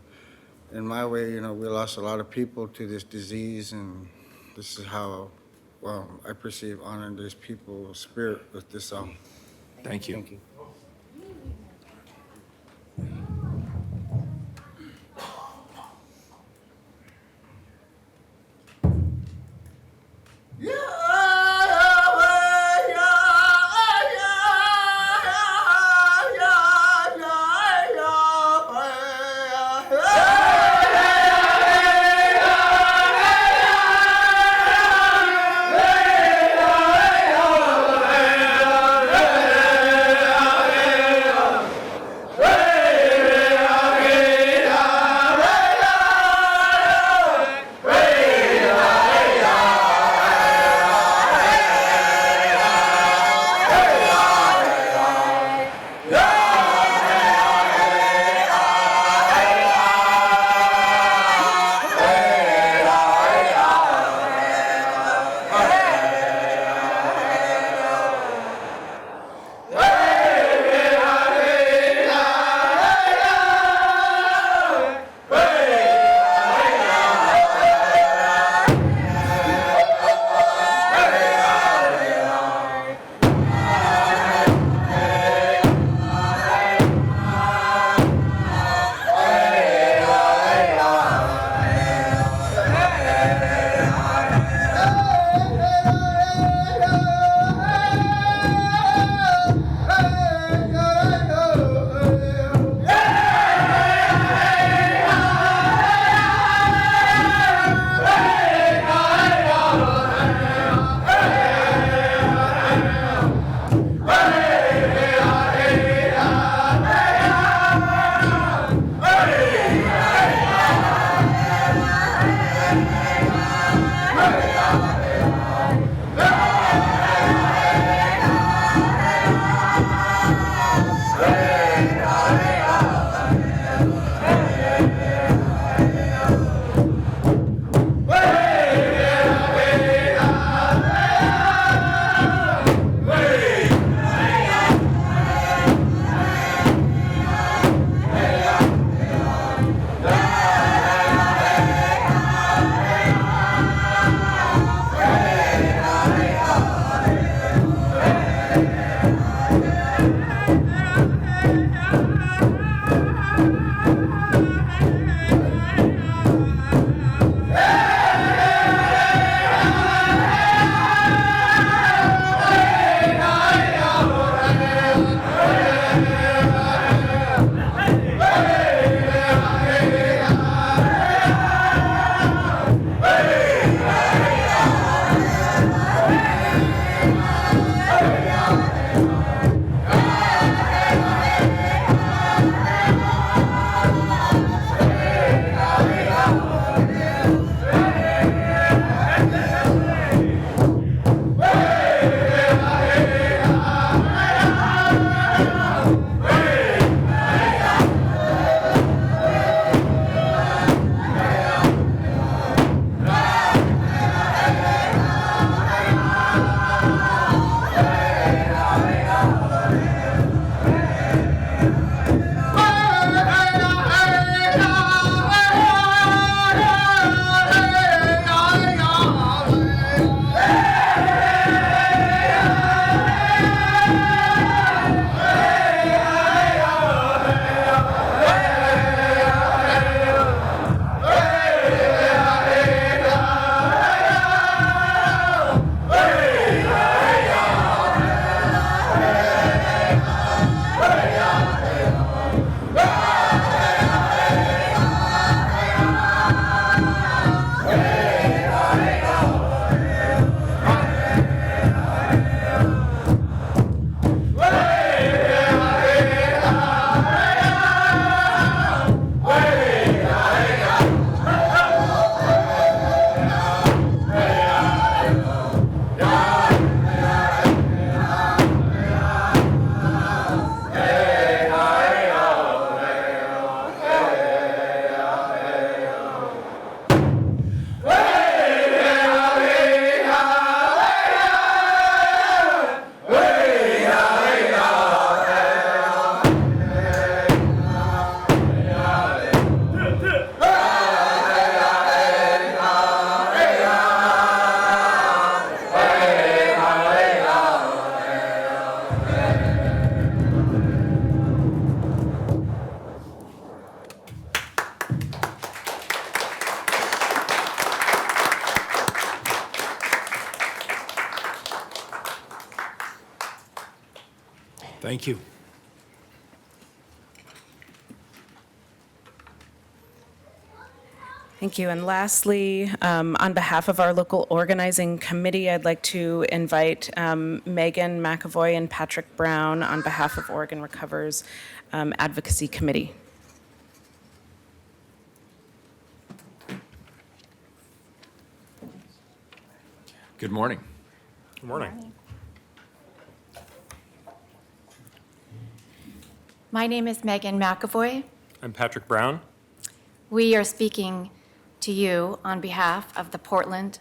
in my way, you know, we lost a lot of people to this disease, and this is how, well, I perceive honoring this people's spirit with this song. Thank you. Thank you. Yeah. Thank you. Thank you. And lastly, on behalf of our local organizing committee, I'd like to invite Megan McAvoy and Patrick Brown on behalf of Oregon Recovers Advocacy Committee. Good morning. Good morning. My name is Megan McAvoy. I'm Patrick Brown. We are speaking to you on behalf of the Portland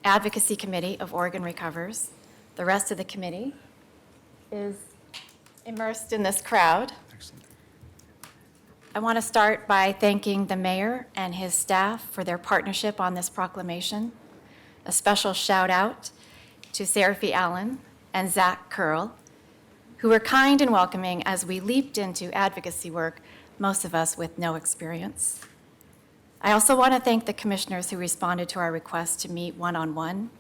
Advocacy Committee of Oregon Recovers. The rest of the committee is immersed in this crowd. I want to start by thanking the mayor and his staff for their partnership on this proclamation. A special shout out to Seraphy Allen and Zach Curl, who were kind and welcoming as we leaped into advocacy work, most of us with no experience. I also want to thank the commissioners who responded to our request to meet one-on-one.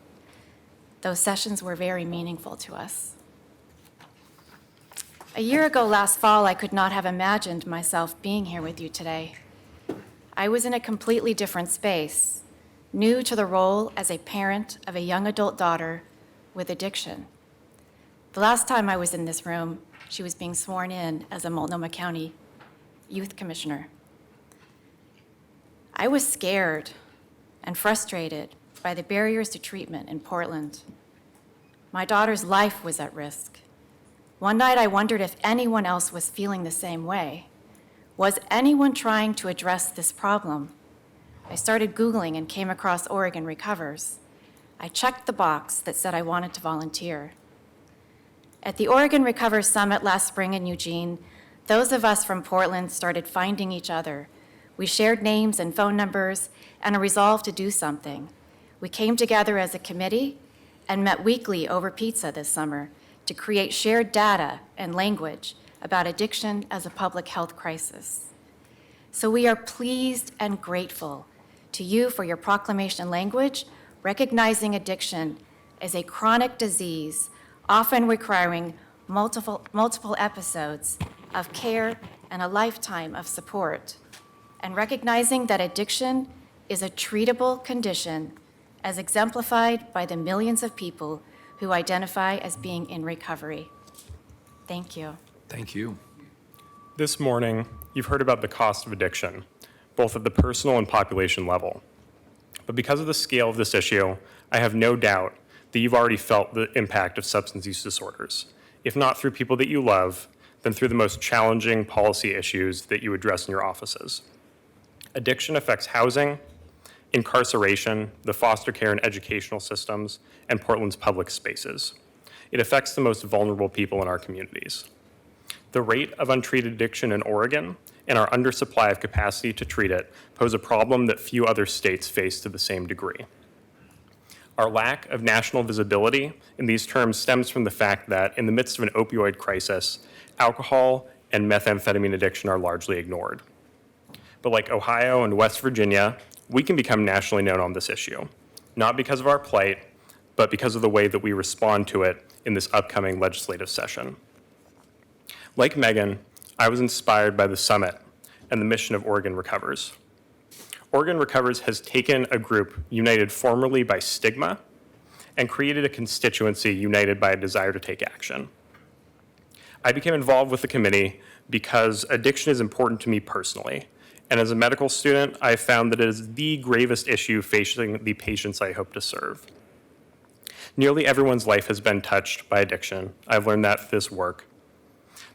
Those sessions were very meaningful to us. A year ago last fall, I could not have imagined myself being here with you today. I was in a completely different space, new to the role as a parent of a young adult daughter with addiction. The last time I was in this room, she was being sworn in as a Multnomah County Youth Commissioner. I was scared and frustrated by the barriers to treatment in Portland. My daughter's life was at risk. One night I wondered if anyone else was feeling the same way. Was anyone trying to address this problem? I started Googling and came across Oregon Recovers. I checked the box that said I wanted to volunteer. At the Oregon Recovers Summit last spring in Eugene, those of us from Portland started finding each other. We shared names and phone numbers and a resolve to do something. We came together as a committee and met weekly over pizza this summer to create shared data and language about addiction as a public health crisis. So we are pleased and grateful to you for your proclamation language, recognizing addiction as a chronic disease, often requiring multiple episodes of care and a lifetime of support, and recognizing that addiction is a treatable condition as exemplified by the millions of people who identify as being in recovery. Thank you. Thank you. This morning, you've heard about the cost of addiction, both at the personal and population level. But because of the scale of this issue, I have no doubt that you've already felt the impact of substance use disorders, if not through people that you love, then through the most challenging policy issues that you address in your offices. Addiction affects housing, incarceration, the foster care and educational systems, and Portland's public spaces. It affects the most vulnerable people in our communities. The rate of untreated addiction in Oregon and our undersupply of capacity to treat it pose a problem that few other states face to the same degree. Our lack of national visibility in these terms stems from the fact that in the midst of an opioid crisis, alcohol and methamphetamine addiction are largely ignored. But like Ohio and West Virginia, we can become nationally known on this issue, not because of our plight, but because of the way that we respond to it in this upcoming legislative session. Like Megan, I was inspired by the summit and the mission of Oregon Recovers. Oregon Recovers has taken a group united formerly by stigma and created a constituency united by a desire to take action. I became involved with the committee because addiction is important to me personally. And as a medical student, I found that it is the gravest issue facing the patients I hope to serve. Nearly everyone's life has been touched by addiction. I've learned that through this work.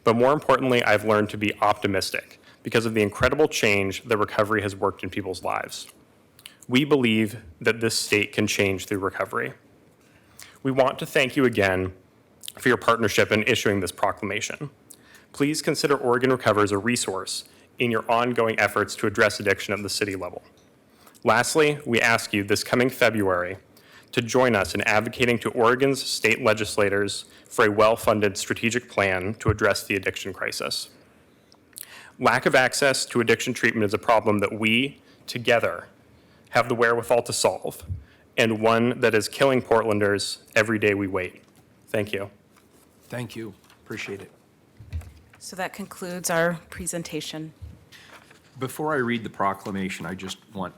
But more importantly, I've learned to be optimistic because of the incredible change that recovery has worked in people's lives. We believe that this state can change through recovery. We want to thank you again for your partnership in issuing this proclamation. Please consider Oregon Recovers a resource in your ongoing efforts to address addiction at the city level. Lastly, we ask you this coming February to join us in advocating to Oregon's state legislators for a well-funded strategic plan to address the addiction crisis. Lack of access to addiction treatment is a problem that we, together, have the wherewithal to solve, and one that is killing Portlanders every day we wait. Thank you. Thank you. Appreciate it. So that concludes our presentation. Before I read the proclamation, I just want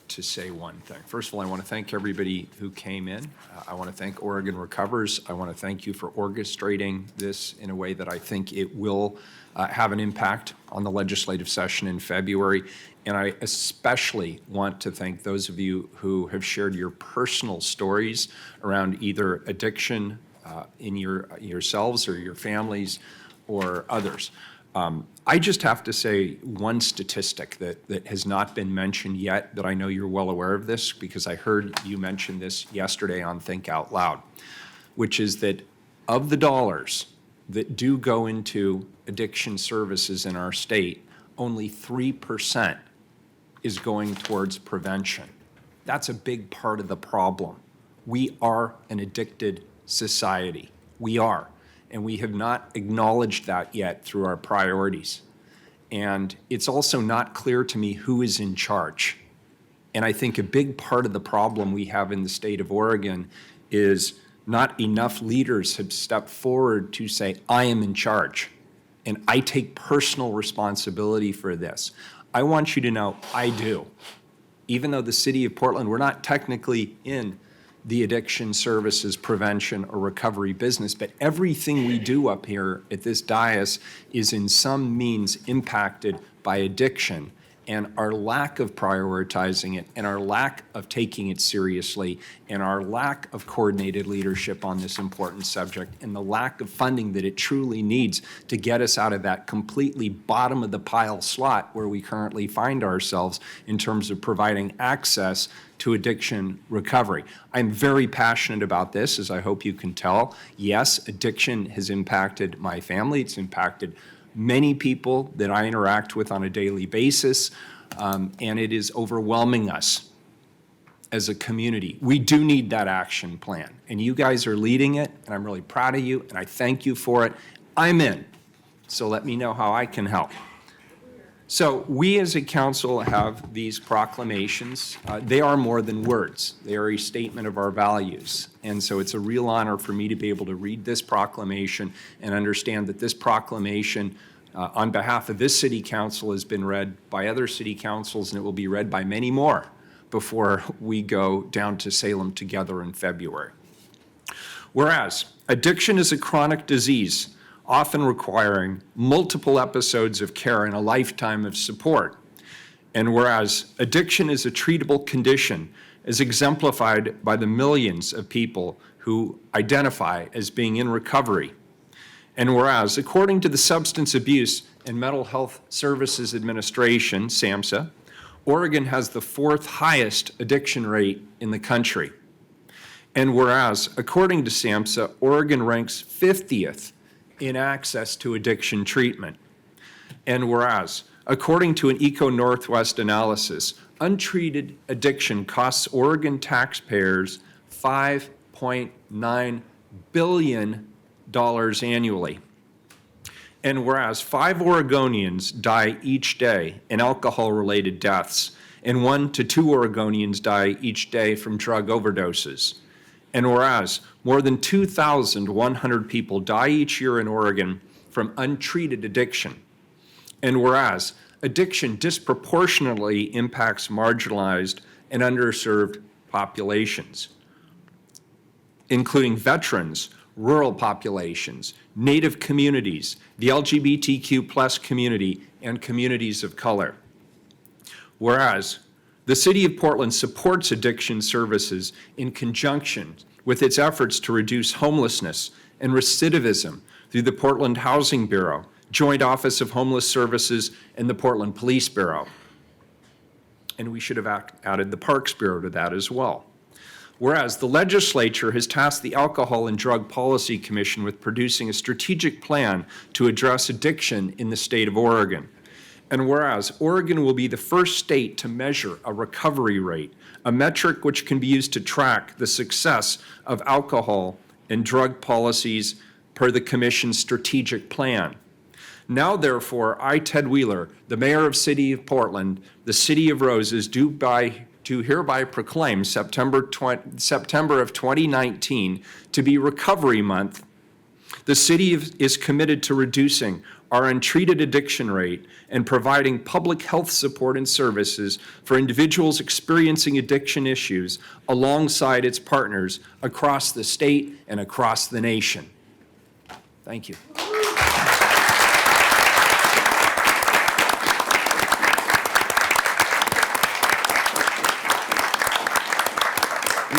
to say one thing. First of all, I want to thank everybody who came in. I want to thank Oregon Recovers. I want to thank you for orchestrating this in a way that I think it will have an impact on the legislative session in February. And I especially want to thank those of you who have shared your personal stories around either addiction in yourselves or your families or others. I just have to say one statistic that has not been mentioned yet, that I know you're well aware of this because I heard you mention this yesterday on Think Out Loud, which is that of the dollars that do go into addiction services in our state, only 3% is going towards prevention. That's a big part of the problem. We are an addicted society. We are. And we have not acknowledged that yet through our priorities. And it's also not clear to me who is in charge. And I think a big part of the problem we have in the state of Oregon is not enough leaders have stepped forward to say, I am in charge, and I take personal responsibility for this. I want you to know I do. Even though the city of Portland, we're not technically in the addiction services prevention or recovery business, but everything we do up here at this dais is in some means impacted by addiction, and our lack of prioritizing it and our lack of taking it seriously and our lack of coordinated leadership on this important subject and the lack of funding that it truly needs to get us out of that completely bottom of the pile slot where we currently find ourselves in terms of providing access to addiction recovery. I'm very passionate about this, as I hope you can tell. Yes, addiction has impacted my family. It's impacted many people that I interact with on a daily basis, and it is overwhelming us as a community. We do need that action plan, and you guys are leading it, and I'm really proud of you, and I thank you for it. I'm in, so let me know how I can help. So we as a council have these proclamations. They are more than words. They are a statement of our values. And so it's a real honor for me to be able to read this proclamation and understand that this proclamation on behalf of this city council has been read by other city councils, and it will be read by many more before we go down to Salem together in February. Whereas addiction is a chronic disease often requiring multiple episodes of care and a lifetime of support. And whereas addiction is a treatable condition, as exemplified by the millions of people who identify as being in recovery. And whereas, according to the Substance Abuse and Mental Health Services Administration, SAMHSA, Oregon has the 4th highest addiction rate in the country. And whereas, according to SAMHSA, Oregon ranks 50th in access to addiction treatment. And whereas, according to an Eco Northwest analysis, untreated addiction costs Oregon taxpayers $5.9 billion annually. And whereas 5 Oregonians die each day in alcohol-related deaths, and 1 to 2 Oregonians die each day from drug overdoses. And whereas more than 2,100 people die each year in Oregon from untreated addiction. And whereas addiction disproportionately impacts marginalized and underserved populations, including veterans, rural populations, Native communities, the LGBTQ+ community, and communities of color. Whereas the City of Portland supports addiction services in conjunction with its efforts to reduce homelessness and recidivism through the Portland Housing Bureau, Joint Office of Homeless Services, and the Portland Police Bureau. And we should have added the Parks Bureau to that as well. Whereas the legislature has tasked the Alcohol and Drug Policy Commission with producing a strategic plan to address addiction in the state of Oregon. And whereas Oregon will be the first state to measure a recovery rate, a metric which can be used to track the success of alcohol and drug policies per the Commission's strategic plan. Now, therefore, I, Ted Wheeler, the Mayor of City of Portland, the City of Roses, do hereby proclaim September of 2019 to be Recovery Month The city is committed to reducing our untreated addiction rate and providing public health support and services for individuals experiencing addiction issues alongside its partners across the state and across the nation. Thank you. We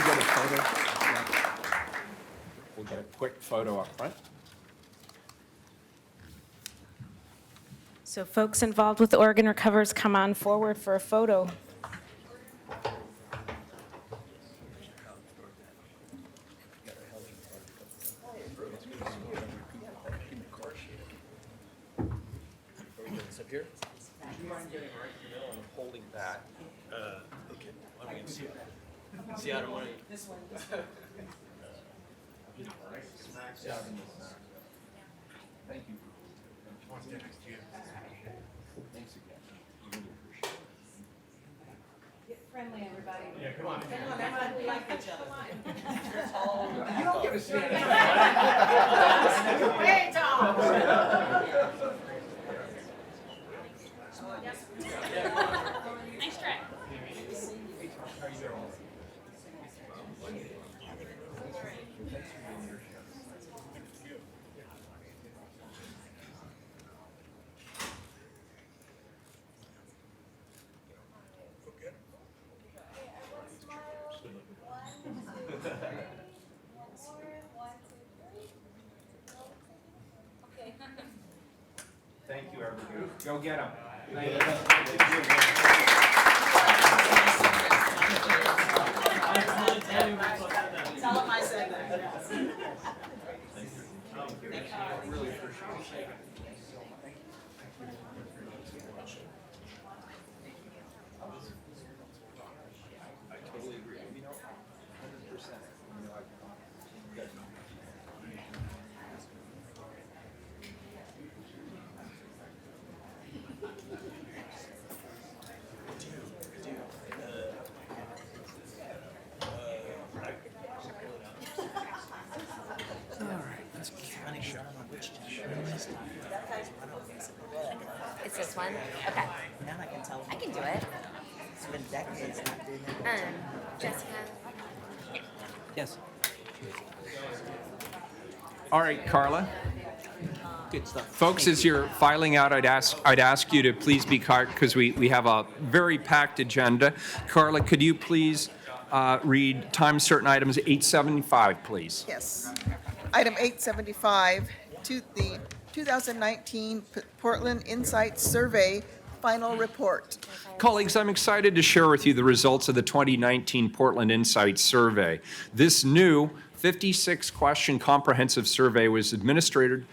get a photo. We'll get a quick photo up front. So folks involved with Oregon Recovers, come on forward for a photo. Up here? Do you mind getting right in the middle and holding that? Okay. Let me see it. See, I don't want to. This one. Thank you. Thanks again. Really appreciate it. Get friendly, everybody. Yeah, come on. Come on, everybody, we like each other. You're tall. You don't get a seat. Way tall. Nice try. Thank you, everybody. Go get them. Tell them I said that. Really appreciate it. I totally agree. You know, 100%. You know, It's this one? Okay. Now I can tell. I can do it. It's been decades not doing that. Jessica. Yes. all right, Carla. Good stuff. Folks, as you're filing out, I'd ask you to please be quiet because we have a very packed agenda. Carla, could you please read time certain items 875, please? Yes. Item 875, the 2019 Portland Insight Survey Final Report. Colleagues, I'm excited to share with you the results of the 2019 Portland Insights Survey. This new 56-question comprehensive survey was administered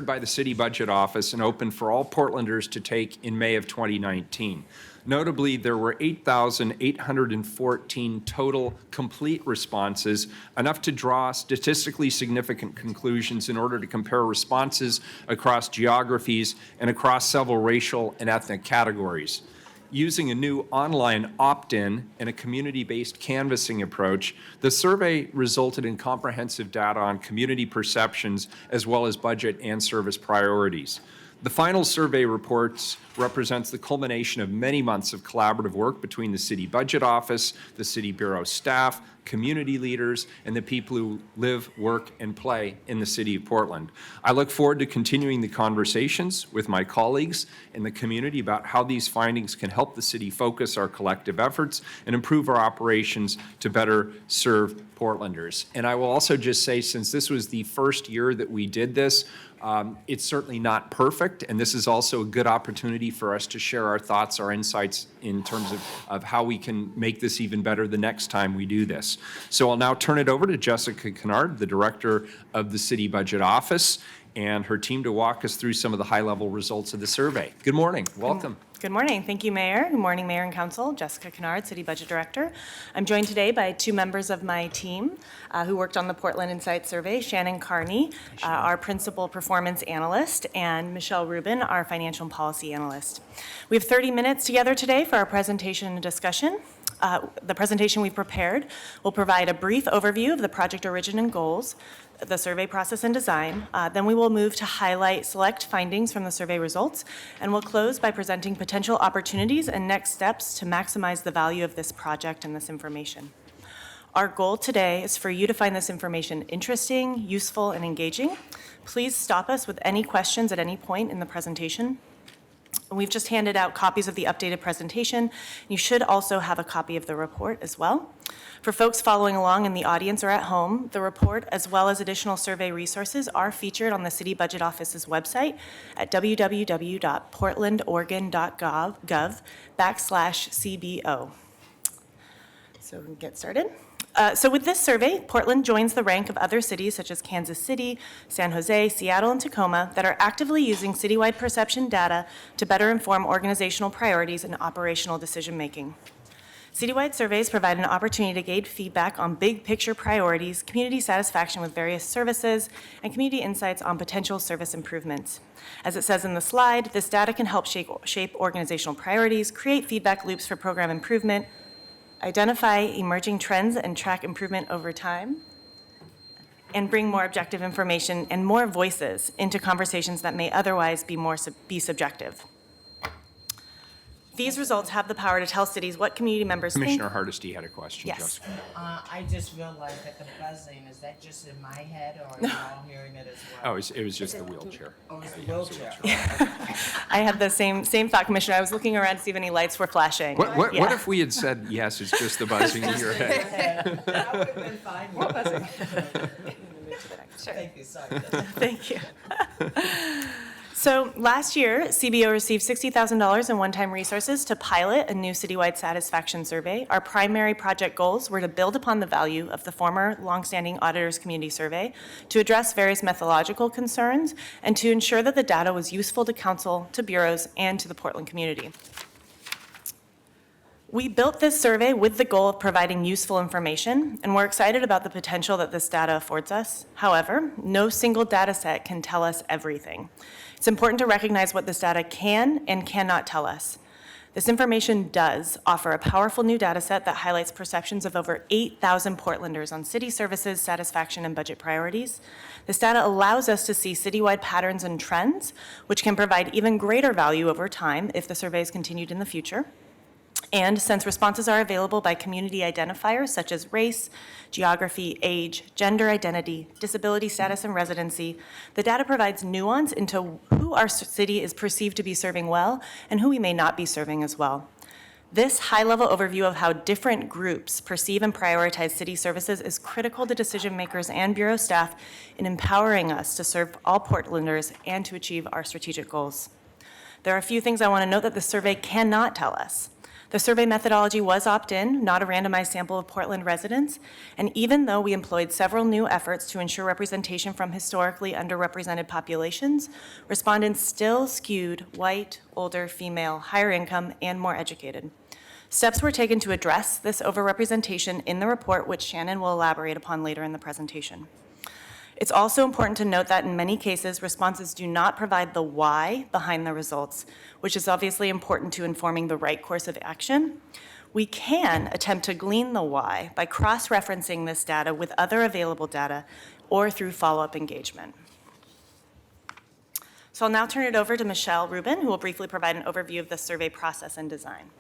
by the City Budget Office and open for all Portlanders to take in May of 2019. Notably, there were 8,814 total complete responses, enough to draw statistically significant conclusions in order to compare responses across geographies and across several racial and ethnic categories. Using a new online opt-in and a community-based canvassing approach, the survey resulted in comprehensive data on community perceptions as well as budget and service priorities. The final survey reports represents the culmination of many months of collaborative work between the City Budget Office, the City Bureau staff, community leaders, and the people who live, work, and play in the City of Portland. I look forward to continuing the conversations with my colleagues in the community about how these findings can help the city focus our collective efforts and improve our operations to better serve Portlanders. And I will also just say, since this was the first year that we did this, it's certainly not perfect, and this is also a good opportunity for us to share our thoughts, our insights in terms of how we can make this even better the next time we do this. So I'll now turn it over to Jessica Kennard, the Director of the City Budget Office, and her team to walk us through some of the high-level results of the survey. Good morning. Welcome. Good morning. Thank you, Mayor. Good morning, Mayor and Council. Jessica Kennard, City Budget Director. I'm joined today by two members of my team who worked on the Portland Insight Survey, Shannon Carney, our Principal Performance Analyst, and Michelle Rubin, our Financial and Policy Analyst. We have 30 minutes together today for our presentation and discussion. The presentation we prepared will provide a brief overview of the project origin and goals, the survey process and design. Then we will move to highlight select findings from the survey results, and we'll close by presenting potential opportunities and next steps to maximize the value of this project and this information. Our goal today is for you to find this information interesting, useful, and engaging. Please stop us with any questions at any point in the presentation. We've just handed out copies of the updated presentation. You should also have a copy of the report as well. For folks following along in the audience or at home, the report, as well as additional survey resources, are featured on the City Budget Office's website at www.portlandoregon.gov/CBO. So we can get started. So with this survey, Portland joins the rank of other cities such as Kansas City, San Jose, Seattle, and Tacoma that are actively using citywide perception data to better inform organizational priorities and operational decision-making. Citywide surveys provide an opportunity to gain feedback on big picture priorities, community satisfaction with various services, and community insights on potential service improvements. As it says in the slide, this data can help shape organizational priorities, create feedback loops for program improvement, identify emerging trends and track improvement over time, and bring more objective information and more voices into conversations that may otherwise be subjective. These results have the power to tell cities what community members think. Commissioner Hardesty had a question. Yes. Jessica. I just realized that the buzzing, is that just in my head or are you all hearing it as well? Oh, it was just the wheelchair. Oh, it's the Yeah, it was wheelchair. I had the same thought, Commissioner. I was looking around to see if any lights were flashing. What Yeah. if we had said, yes, it's just the buzzing in your head? That would have been fine. More buzzing. Sure. Thank you, sorry. Thank you. So last year, CBO received $60,000 in one-time resources to pilot a new citywide satisfaction survey. Our primary project goals were to build upon the value of the former longstanding auditor's community survey, to address various methodological concerns, and to ensure that the data was useful to council, to bureaus, and to the Portland community. We built this survey with the goal of providing useful information, and we're excited about the potential that this data affords us. However, no single data set can tell us everything. It's important to recognize what this data can and cannot tell us. This information does offer a powerful new data set that highlights perceptions of over 8,000 Portlanders on city services, satisfaction, and budget priorities. This data allows us to see citywide patterns and trends, which can provide even greater value over time if the survey is continued in the future. And since responses are available by community identifiers such as race, geography, age, gender identity, disability status, and residency, the data provides nuance into who our city is perceived to be serving well and who we may not be serving as well. This high-level overview of how different groups perceive and prioritize city services is critical to decision makers and bureau staff in empowering us to serve all Portlanders and to achieve our strategic goals. There are a few things I want to note that the survey cannot tell us. The survey methodology was opt-in, not a randomized sample of Portland residents, and even though we employed several new efforts to ensure representation from historically underrepresented populations, respondents still skewed white, older, female, higher income, and more educated. Steps were taken to address this overrepresentation in the report, which Shannon will elaborate upon later in the presentation. It's also important to note that in many cases, responses do not provide the why behind the results, which is obviously important to informing the right course of action. We can attempt to glean the why by cross-referencing this data with other available data or through follow-up engagement. So I'll now turn it over to Michelle Rubin, who will briefly provide an overview of the survey process and design.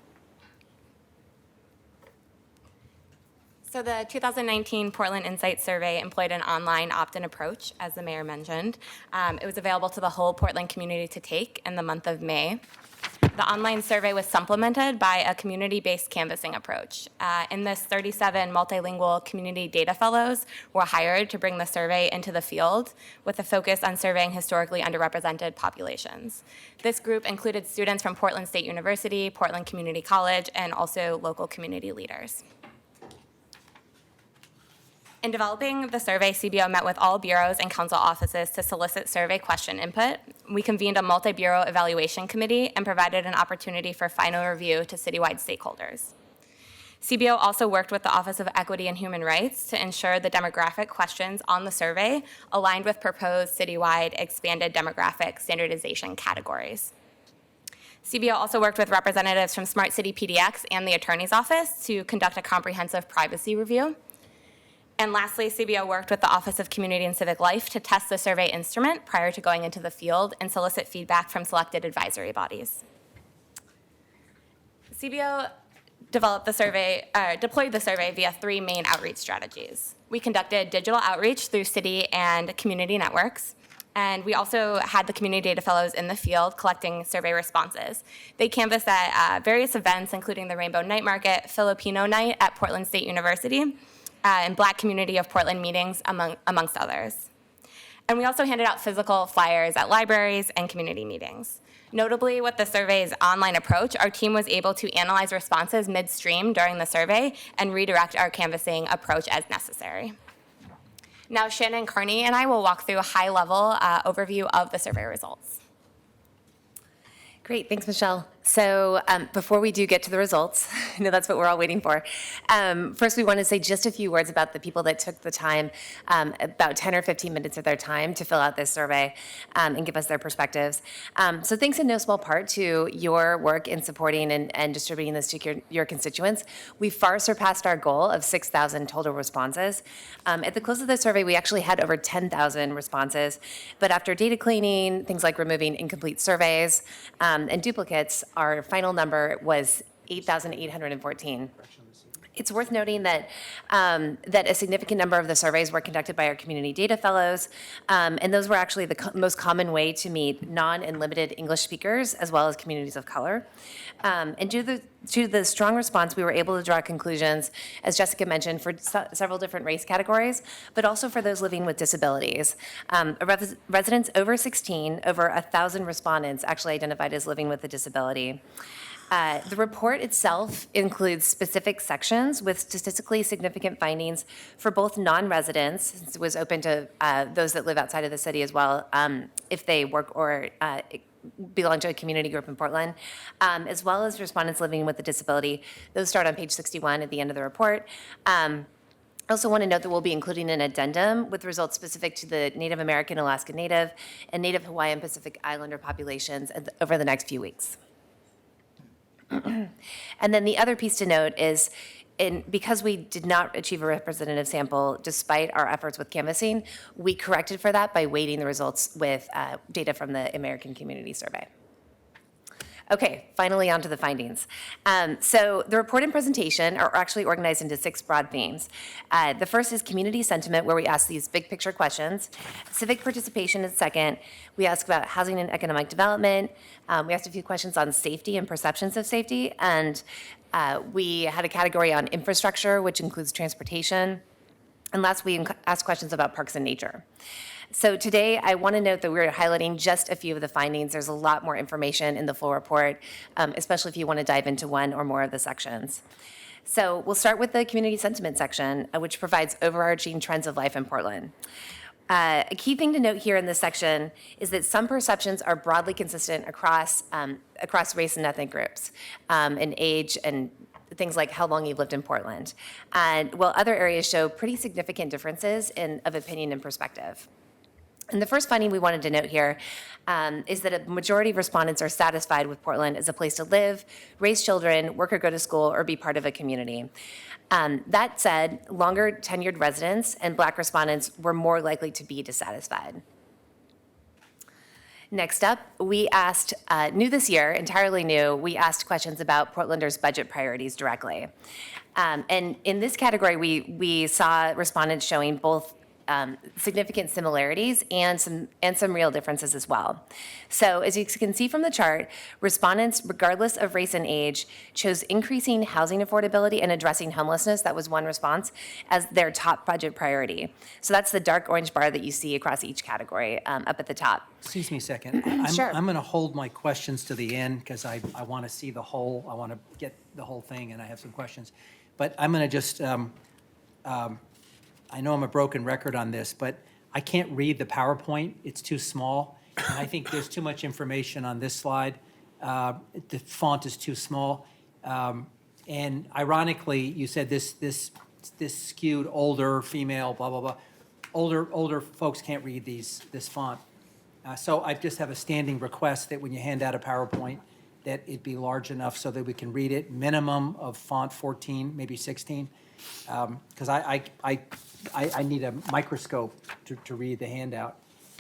So the 2019 Portland Insight Survey employed an online opt-in approach, as the mayor mentioned. It was available to the whole Portland community to take in the month of May. The online survey was supplemented by a community-based canvassing approach. In this, 37 multilingual community data fellows were hired to bring the survey into the field with a focus on surveying historically underrepresented populations. This group included students from Portland State University, Portland Community College, and also local community leaders. In developing the survey, CBO met with all bureaus and council offices to solicit survey question input. We convened a multi-bureau evaluation committee and provided an opportunity for final review to citywide stakeholders. CBO also worked with the Office of Equity and Human Rights to ensure the demographic questions on the survey aligned with proposed citywide expanded demographic standardization categories. CBO also worked with representatives from Smart City PDX and the Attorney's Office to conduct a comprehensive privacy review. And lastly, CBO worked with the Office of Community and Civic Life to test the survey instrument prior to going into the field and solicit feedback from selected advisory bodies. CBO deployed the survey via 3 main outreach strategies. We conducted digital outreach through city and community networks, and we also had the community data fellows in the field collecting survey responses. They canvassed at various events, including the Rainbow Night Market, Filipino Night at Portland State University, and Black Community of Portland meetings, amongst others. And we also handed out physical flyers at libraries and community meetings. Notably, with the survey's online approach, our team was able to analyze responses midstream during the survey and redirect our canvassing approach as necessary. Now, Shannon Carney and I will walk through a high-level overview of the survey results. Great, thanks, Michelle. So before we do get to the results, I know that's what we're all waiting for. First, we want to say just a few words about the people that took the time, about 10 or 15 minutes of their time to fill out this survey and give us their perspectives. So thanks in no small part to your work in supporting and distributing this to your constituents. We far surpassed our goal of 6,000 total responses. At the close of the survey, we actually had over 10,000 responses, but after data cleaning, things like removing incomplete surveys and duplicates, our final number was 8,814. It's worth noting that that a significant number of the surveys were conducted by our community data fellows, and those were actually the most common way to meet non and limited English speakers, as well as communities of color. And due to the strong response, we were able to draw conclusions, as Jessica mentioned, for several different race categories, but also for those living with disabilities. Residents over 16, over 1,000 respondents actually identified as living with a disability. The report itself includes specific sections with statistically significant findings for both non-residents, since it was open to those that live outside of the city as well, if they work or belong to a community group in Portland, as well as respondents living with a disability. Those start on page 61 at the end of the report. I also want to note that we'll be including an addendum with results specific to the Native American, Alaska Native, and Native Hawaiian Pacific Islander populations over the next few weeks. And then the other piece to note is, because we did not achieve a representative sample despite our efforts with canvassing, we corrected for that by weighting the results with data from the American Community Survey. Okay, finally on to the findings. So the report and presentation are actually organized into 6 broad themes. The first is community sentiment, where we ask these big picture questions. Civic participation is second. We ask about housing and economic development. We asked a few questions on safety and perceptions of safety. And we had a category on infrastructure, which includes transportation. And last, we asked questions about parks and nature. So today, I want to note that we're highlighting just a few of the findings. There's a lot more information in the full report, especially if you want to dive into one or more of the sections. So we'll start with the community sentiment section, which provides overarching trends of life in Portland. A key thing to note here in this section is that some perceptions are broadly consistent across race and ethnic groups, and age and things like how long you've lived in Portland, and while other areas show pretty significant differences of opinion and perspective. And the first finding we wanted to note here is that a majority of respondents are satisfied with Portland as a place to live, raise children, work or go to school, or be part of a community. That said, longer tenured residents and Black respondents were more likely to be dissatisfied. Next up, we asked, new this year, entirely new, we asked questions about Portlanders' budget priorities directly. And in this category, we saw respondents showing both significant similarities and some real differences as well. So as you can see from the chart, respondents, regardless of race and age, chose increasing housing affordability and addressing homelessness, that was one response, as their top budget priority. So that's the dark orange bar that you see across each category up at the top. Excuse me a second. Sure. I'm going to hold my questions to the end because I want to see the whole, I want to get the whole thing, and I have some questions. But I'm going to just, I know I'm a broken record on this, but I can't read the PowerPoint. It's too small. And I think there's too much information on this slide. The font is too small. And ironically, you said this skewed older female, blah, blah, blah. Older folks can't read this font. So I just have a standing request that when you hand out a PowerPoint, that it be large enough so that we can read it, minimum of font 14, maybe 16. Because I need a microscope to read the handout.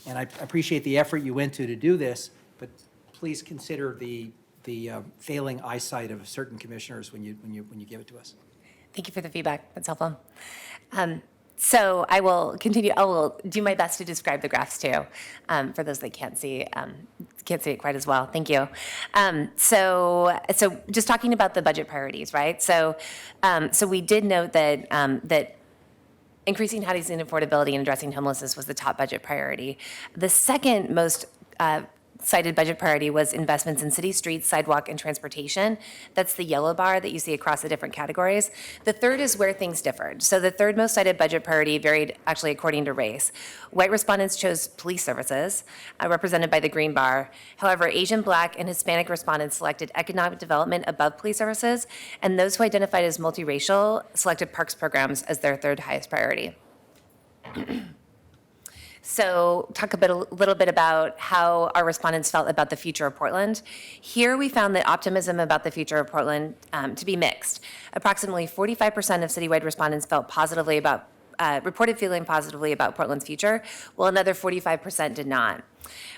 And I appreciate the effort you went to do this, but please consider the failing eyesight of certain commissioners when you give it to us. Thank you for the feedback. That's helpful. So I will continue. I will do my best to describe the graphs too, for those that can't see it quite as well. Thank you. So just talking about the budget priorities, right? So we did note that that increasing housing affordability and addressing homelessness was the top budget priority. The second most cited budget priority was investments in city streets, sidewalk, and transportation. That's the yellow bar that you see across the different categories. The third is where things differed. So the third most cited budget priority varied actually according to race. White respondents chose police services, represented by the green bar. However, Asian, Black, and Hispanic respondents selected economic development above police services, and those who identified as multiracial selected parks programs as their third highest priority. So talk a little bit about how our respondents felt about the future of Portland. Here we found that optimism about the future of Portland to be mixed. Approximately 45% of citywide respondents felt positively about, reported feeling positively about Portland's future, while another 45% did not.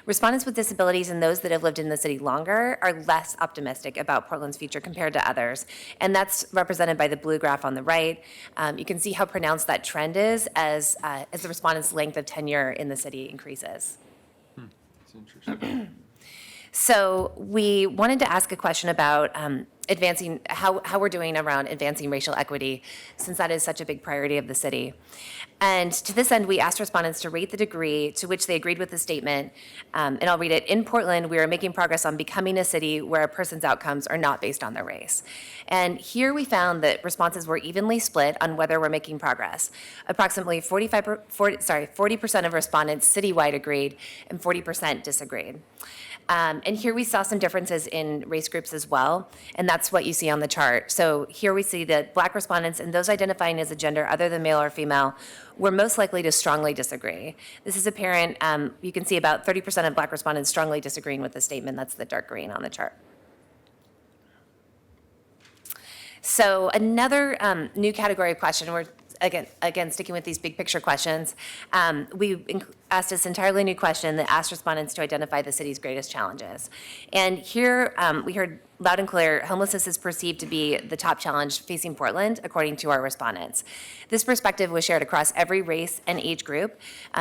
Respondents with disabilities and those that have lived in the city longer are less optimistic about Portland's future compared to others, and that's represented by the blue graph on the right. You can see how pronounced that trend is as the respondents' length of tenure in the city increases. That's interesting. So we wanted to ask a question about advancing, how we're doing around advancing racial equity, since that is such a big priority of the city. And to this end, we asked respondents to rate the degree to which they agreed with the statement, and I'll read it. In Portland, we are making progress on becoming a city where a person's outcomes are not based on their race. And here we found that responses were evenly split on whether we're making progress. Approximately 40% of respondents citywide agreed, and 40% disagreed. And here we saw some differences in race groups as well, and that's what you see on the chart. So here we see that Black respondents and those identifying as a gender other than male or female were most likely to strongly disagree. This is apparent. You can see about 30% of Black respondents strongly disagreeing with the statement. That's the dark green on the chart. So another new category of question, we're again sticking with these big picture questions, we asked this entirely new question that asked respondents to identify the city's greatest challenges. And here we heard loud and clear, homelessness is perceived to be the top challenge facing Portland, according to our respondents. This perspective was shared across every race and age group.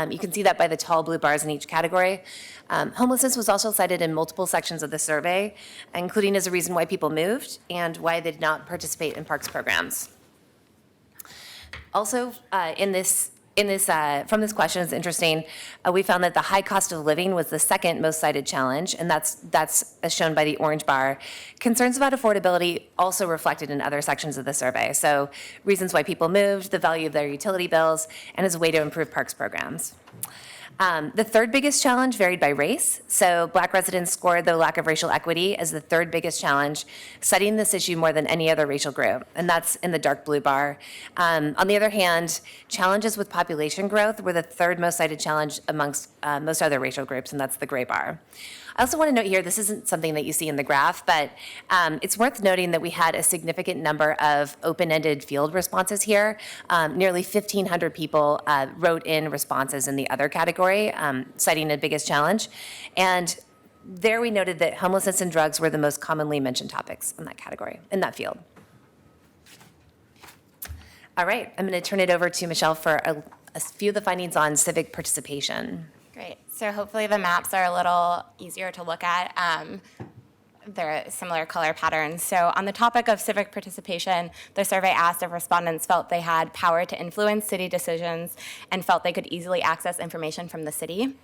You can see that by the tall blue bars in each category. Homelessness was also cited in multiple sections of the survey, including as a reason why people moved and why they did not participate in parks programs. Also, from this question, it's interesting, we found that the high cost of living was the second most cited challenge, and that's as shown by the orange bar. Concerns about affordability also reflected in other sections of the survey. So reasons why people moved, the value of their utility bills, and as a way to improve parks programs. The third biggest challenge varied by race. So Black residents scored the lack of racial equity as the third biggest challenge, citing this issue more than any other racial group, and that's in the dark blue bar. On the other hand, challenges with population growth were the third most cited challenge amongst most other racial groups, and that's the gray bar. I also want to note here, this isn't something that you see in the graph, but it's worth noting that we had a significant number of open-ended field responses here. Nearly 1,500 people wrote in responses in the other category, citing the biggest challenge. And there we noted that homelessness and drugs were the most commonly mentioned topics in that category, in that field. All right, I'm going to turn it over to Michelle for a few of the findings on civic participation. Great. So hopefully the maps are a little easier to look at. They're similar color patterns. So on the topic of civic participation, the survey asked if respondents felt they had power to influence city decisions and felt they could easily access information from the city.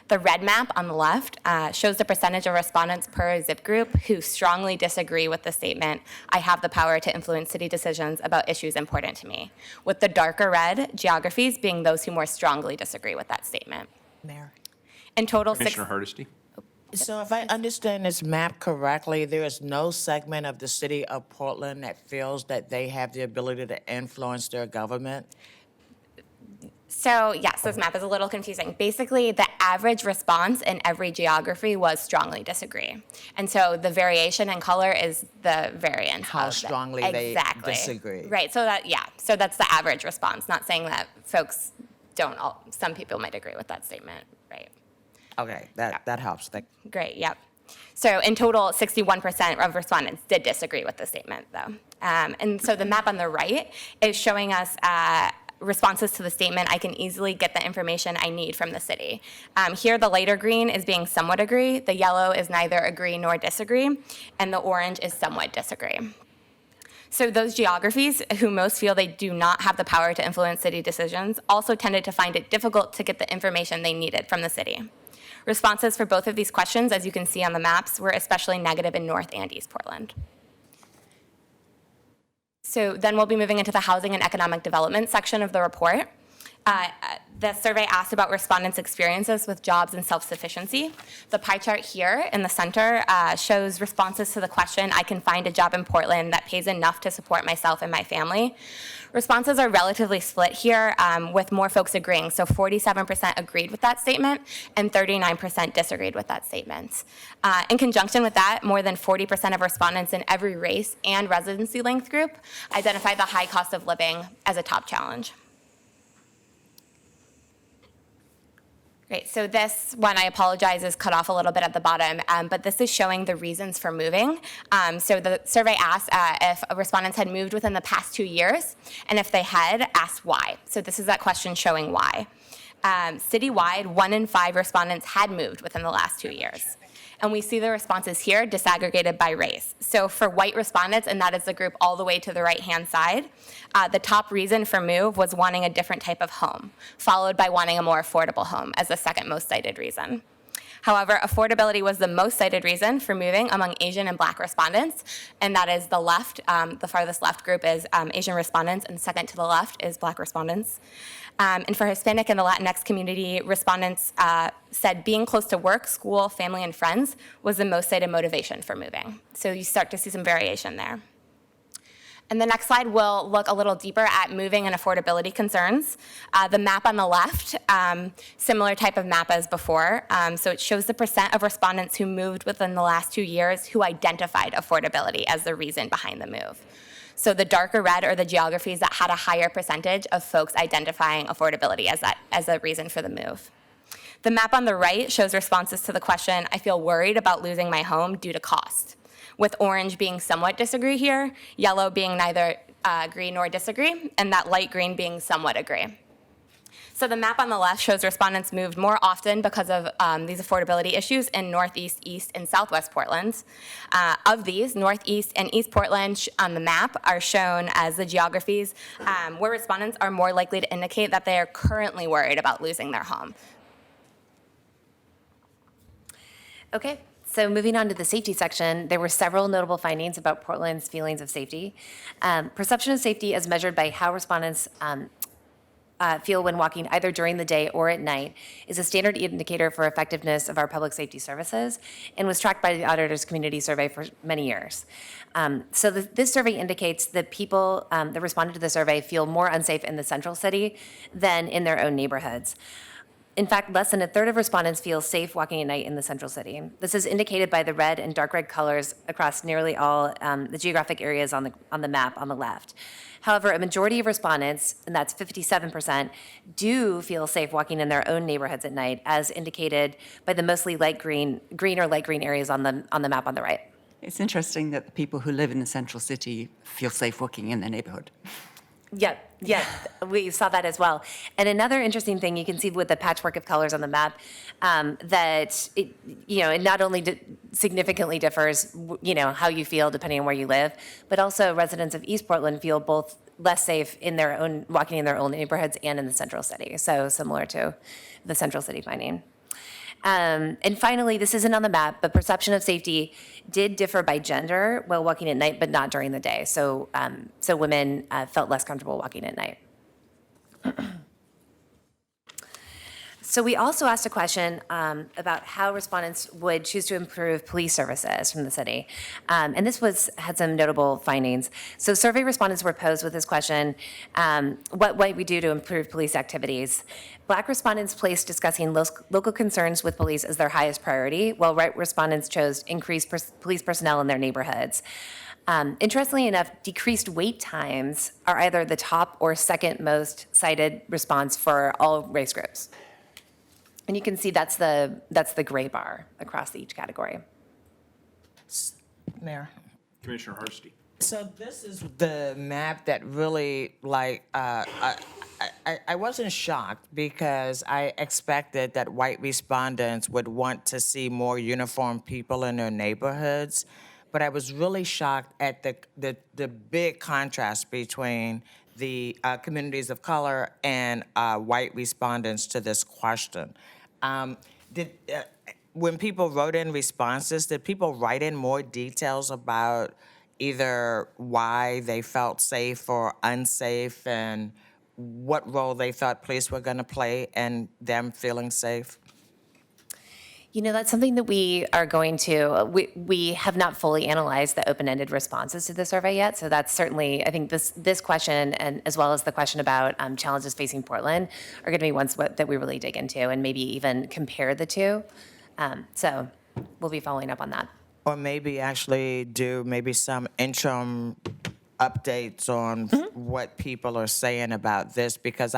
The red map on the left shows the percentage of respondents per zip group who strongly disagree with the statement, I have the power to influence city decisions about issues important to me, with the darker red geographies being those who more strongly disagree with that statement. Mayor. In total, Commissioner Hardesty? So if I understand this map correctly, there is no segment of the city of Portland that feels that they have the ability to influence their government? So yes, this map is a little confusing. Basically, the average response in every geography was strongly disagree. And so the variation in color is the variance. How of strongly they exactly. disagree. Right, so that's the average response, not saying that folks don't all, some people might agree with that statement, right? Okay, that helps. Great, yep. So in total, 61% of respondents did disagree with the statement, though. And so the map on the right is showing us responses to the statement. I can easily get the information I need from the city. Here, the lighter green is being somewhat agree, the yellow is neither agree nor disagree, and the orange is somewhat disagree. So those geographies who most feel they do not have the power to influence city decisions also tended to find it difficult to get the information they needed from the city. Responses for both of these questions, as you can see on the maps, were especially negative in North and East Portland. So then we'll be moving into the housing and economic development section of the report. The survey asked about respondents' experiences with jobs and self-sufficiency. The pie chart here in the center shows responses to the question, I can find a job in Portland that pays enough to support myself and my family. Responses are relatively split here, with more folks agreeing. So 47% agreed with that statement and 39% disagreed with that statement. In conjunction with that, more than 40% of respondents in every race and residency length group identified the high cost of living as a top challenge. Great, so this one, I apologize, is cut off a little bit at the bottom, but this is showing the reasons for moving. So the survey asked if respondents had moved within the past 2 years, and if they had, asked why. So this is that question showing why. Citywide, 1 in 5 respondents had moved within the last 2 years. And we see the responses here disaggregated by race. So for white respondents, and that is the group all the way to the right-hand side, the top reason for move was wanting a different type of home, followed by wanting a more affordable home as the second most cited reason. However, affordability was the most cited reason for moving among Asian and Black respondents, and that is the left, the farthest left group is Asian respondents, and second to the left is Black respondents. And for Hispanic and the Latinx community, respondents said being close to work, school, family, and friends was the most cited motivation for moving. So you start to see some variation there. And the next slide will look a little deeper at moving and affordability concerns. The map on the left, similar type of map as before. So it shows the percent of respondents who moved within the last 2 years who identified affordability as the reason behind the move. So the darker red are the geographies that had a higher percentage of folks identifying affordability as a reason for the move. The map on the right shows responses to the question, I feel worried about losing my home due to cost, with orange being somewhat disagree here, yellow being neither agree nor disagree, and that light green being somewhat agree. So the map on the left shows respondents moved more often because of these affordability issues in Northeast, East, and Southwest Portland. Of these, Northeast and East Portland on the map are shown as the geographies where respondents are more likely to indicate that they are currently worried about losing their home. Okay, so moving on to the safety section, there were several notable findings about Portland's feelings of safety. Perception of safety as measured by how respondents feel when walking either during the day or at night is a standard indicator for effectiveness of our public safety services and was tracked by the Auditor's Community Survey for many years. So this survey indicates that people that responded to the survey feel more unsafe in the central city than in their own neighborhoods. In fact, less than a third of respondents feel safe walking at night in the central city. This is indicated by the red and dark red colors across nearly all the geographic areas on the map on the left. However, a majority of respondents, and that's 57%, do feel safe walking in their own neighborhoods at night, as indicated by the mostly light green or light green areas on the map on the right. It's interesting that the people who live in the central city feel safe walking in their neighborhood. Yeah, we saw that as well. And another interesting thing you can see with the patchwork of colors on the map, that it not only significantly differs, how you feel depending on where you live, but also residents of East Portland feel both less safe in their own walking in their own neighborhoods and in the central city. So similar to the central city finding. And finally, this isn't on the map, but perception of safety did differ by gender while walking at night, but not during the day. So women felt less comfortable walking at night. So we also asked a question about how respondents would choose to improve police services from the city. And this had some notable findings. So survey respondents were posed with this question, what might we do to improve police activities? Black respondents placed discussing local concerns with police as their highest priority, while white respondents chose increased police personnel in their neighborhoods. Interestingly enough, decreased wait times are either the top or second most cited response for all race groups. And you can see that's the gray bar across each category. Mayor. Commissioner Hursti. So this is the map that really, I wasn't shocked because I expected that white respondents would want to see more uniformed people in their neighborhoods, but I was really shocked at the big contrast between the communities of color and white respondents to this question. When people wrote in responses, did people write in more details about either why they felt safe or unsafe and what role they thought police were going to play in them feeling safe? You know, that's something that we are going to, we have not fully analyzed the open-ended responses to the survey yet. So that's certainly, I think this question, and as well as the question about challenges facing Portland, are going to be ones that we really dig into and maybe even compare the two. So we'll be following up on that. Or maybe actually do maybe some interim updates on what people are saying about this, because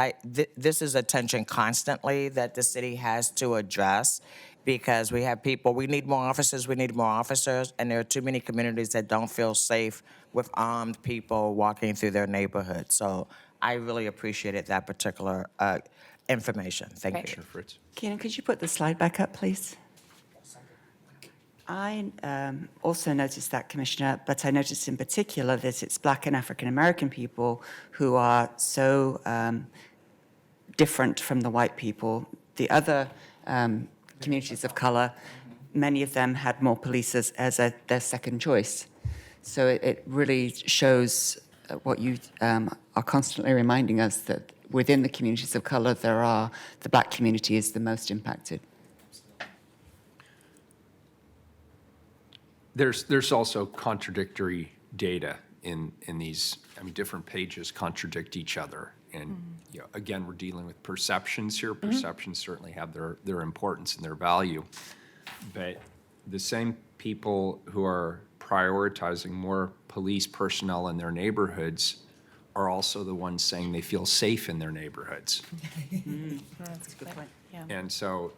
this is a tension constantly that the city has to address, because we have people, we need more officers, and there are too many communities that don't feel safe with armed people walking through their neighborhood. So I really appreciated that particular information. Thank you. Commissioner Fritz. Keenan, could you put the slide back up, please? I also noticed that, Commissioner, but I noticed in particular that it's Black and African American people who are so different from the white people. The other communities of color, many of them had more police as their second choice. So it really shows what you are constantly reminding us, that within the communities of color, the Black community is the most impacted. There's also contradictory data in these. I mean, different pages contradict each other. And again, we're dealing with perceptions here. Perceptions certainly have their importance and their value. But the same people who are prioritizing more police personnel in their neighborhoods are also the ones saying they feel safe in their neighborhoods. That's a good point. Yeah. And so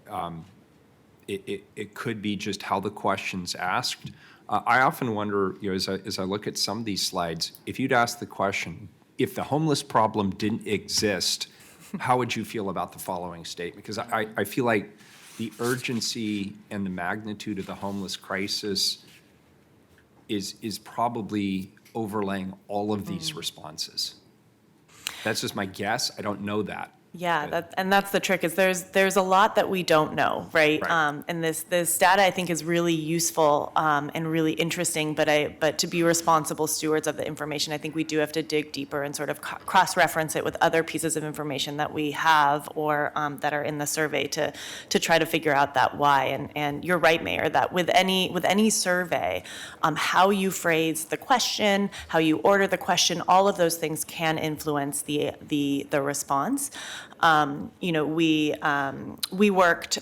it could be just how the question's asked. I often wonder, as I look at some of these slides, if you'd ask the question, if the homeless problem didn't exist, how would you feel about the following statement? Because I feel like the urgency and the magnitude of the homeless crisis is probably overlaying all of these responses. That's just my guess. I don't know that. Yeah, that's the trick, is there's a lot that we don't know, right? And this data, I think, is really useful and really interesting, but to be responsible stewards of the information, I think we do have to dig deeper and sort of cross-reference it with other pieces of information that we have or that are in the survey to try to figure out that why. And you're right, Mayor, that with any survey, how you phrase the question, how you order the question, all of those things can influence the response. We worked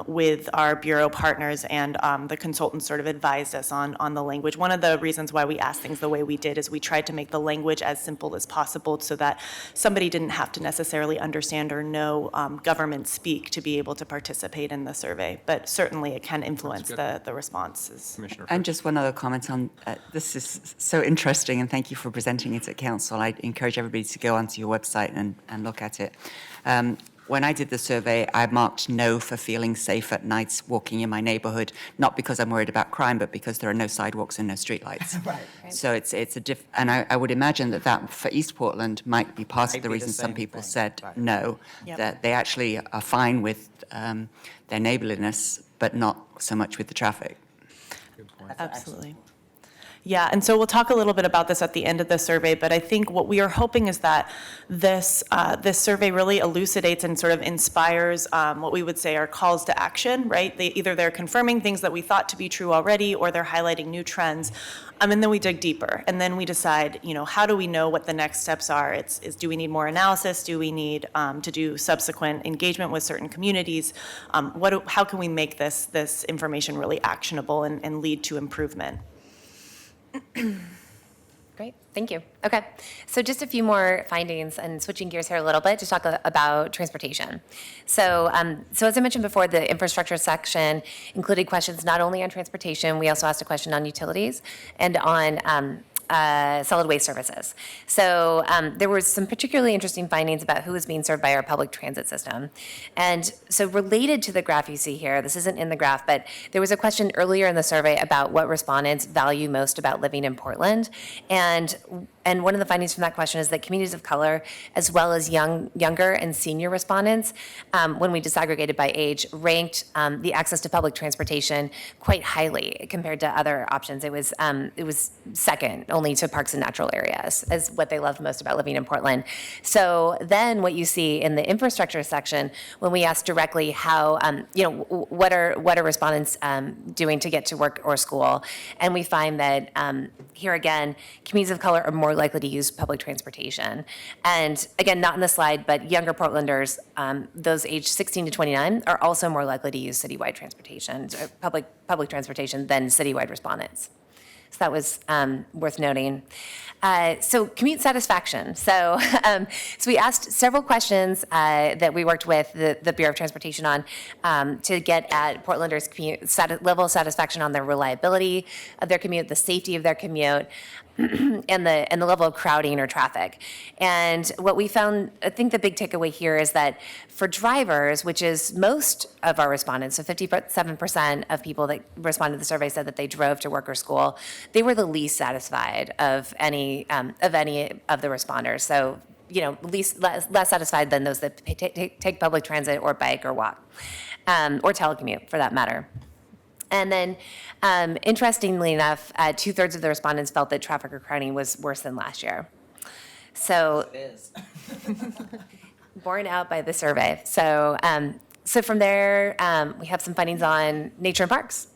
with our bureau partners, and the consultants sort of advised us on the language. One of the reasons why we asked things the way we did is we tried to make the language as simple as possible so that somebody didn't have to necessarily understand or know government speak to be able to participate in the survey. But certainly it can influence the responses. Commissioner And just one other comment on this is so interesting, and thank you for presenting it at council. I encourage everybody to go onto your website and look at it. When I did the survey, I marked no for feeling safe at nights walking in my neighborhood, not because I'm worried about crime, but because there are no sidewalks and no streetlights. Right. So it's and I would imagine that for East Portland might be part of the reason some people said no, that they actually are fine with their neighborliness, but not so much with the traffic. Absolutely. Yeah, and so we'll talk a little bit about this at the end of the survey, but I think what we are hoping is that this survey really elucidates and sort of inspires what we would say are calls to action, right? Either they're confirming things that we thought to be true already, or they're highlighting new trends. And then we dig deeper, and then we decide, how do we know what the next steps are? Is do we need more analysis? Do we need to do subsequent engagement with certain communities? How can we make this information really actionable and lead to improvement? Great, thank you. Okay, so just a few more findings and switching gears here a little bit to talk about transportation. So as I mentioned before, the infrastructure section included questions not only on transportation, we also asked a question on utilities and on solid waste services. So there were some particularly interesting findings about who is being served by our public transit system. And so related to the graph you see here, this isn't in the graph, but there was a question earlier in the survey about what respondents value most about living in Portland. And one of the findings from that question is that communities of color, as well as younger and senior respondents, when we disaggregated by age, ranked the access to public transportation quite highly compared to other options. It was second only to parks and natural areas as what they loved most about living in Portland. So then what you see in the infrastructure section, when we asked directly how, what are respondents doing to get to work or school, and we find that here again, communities of color are more likely to use public transportation. And again, not in the slide, but younger Portlanders, those aged 16 to 29, are also more likely to use citywide transportation, public transportation than citywide respondents. So that was worth noting. So commute satisfaction. So we asked several questions that we worked with the Bureau of Transportation on to get at Portlanders' commute level of satisfaction on their reliability of their commute, the safety of their commute, and the level of crowding or traffic. And what we found, I think the big takeaway here is that for drivers, which is most of our respondents, so 57% of people that responded to the survey said that they drove to work or school, they were the least satisfied of any of the responders. So, less satisfied than those that take public transit or bike or walk, or telecommute for that matter. And then, interestingly enough, 2/3 of the respondents felt that traffic or crowding was worse than last year. So, it is. Borne out by the survey. So from there, we have some findings on nature and parks.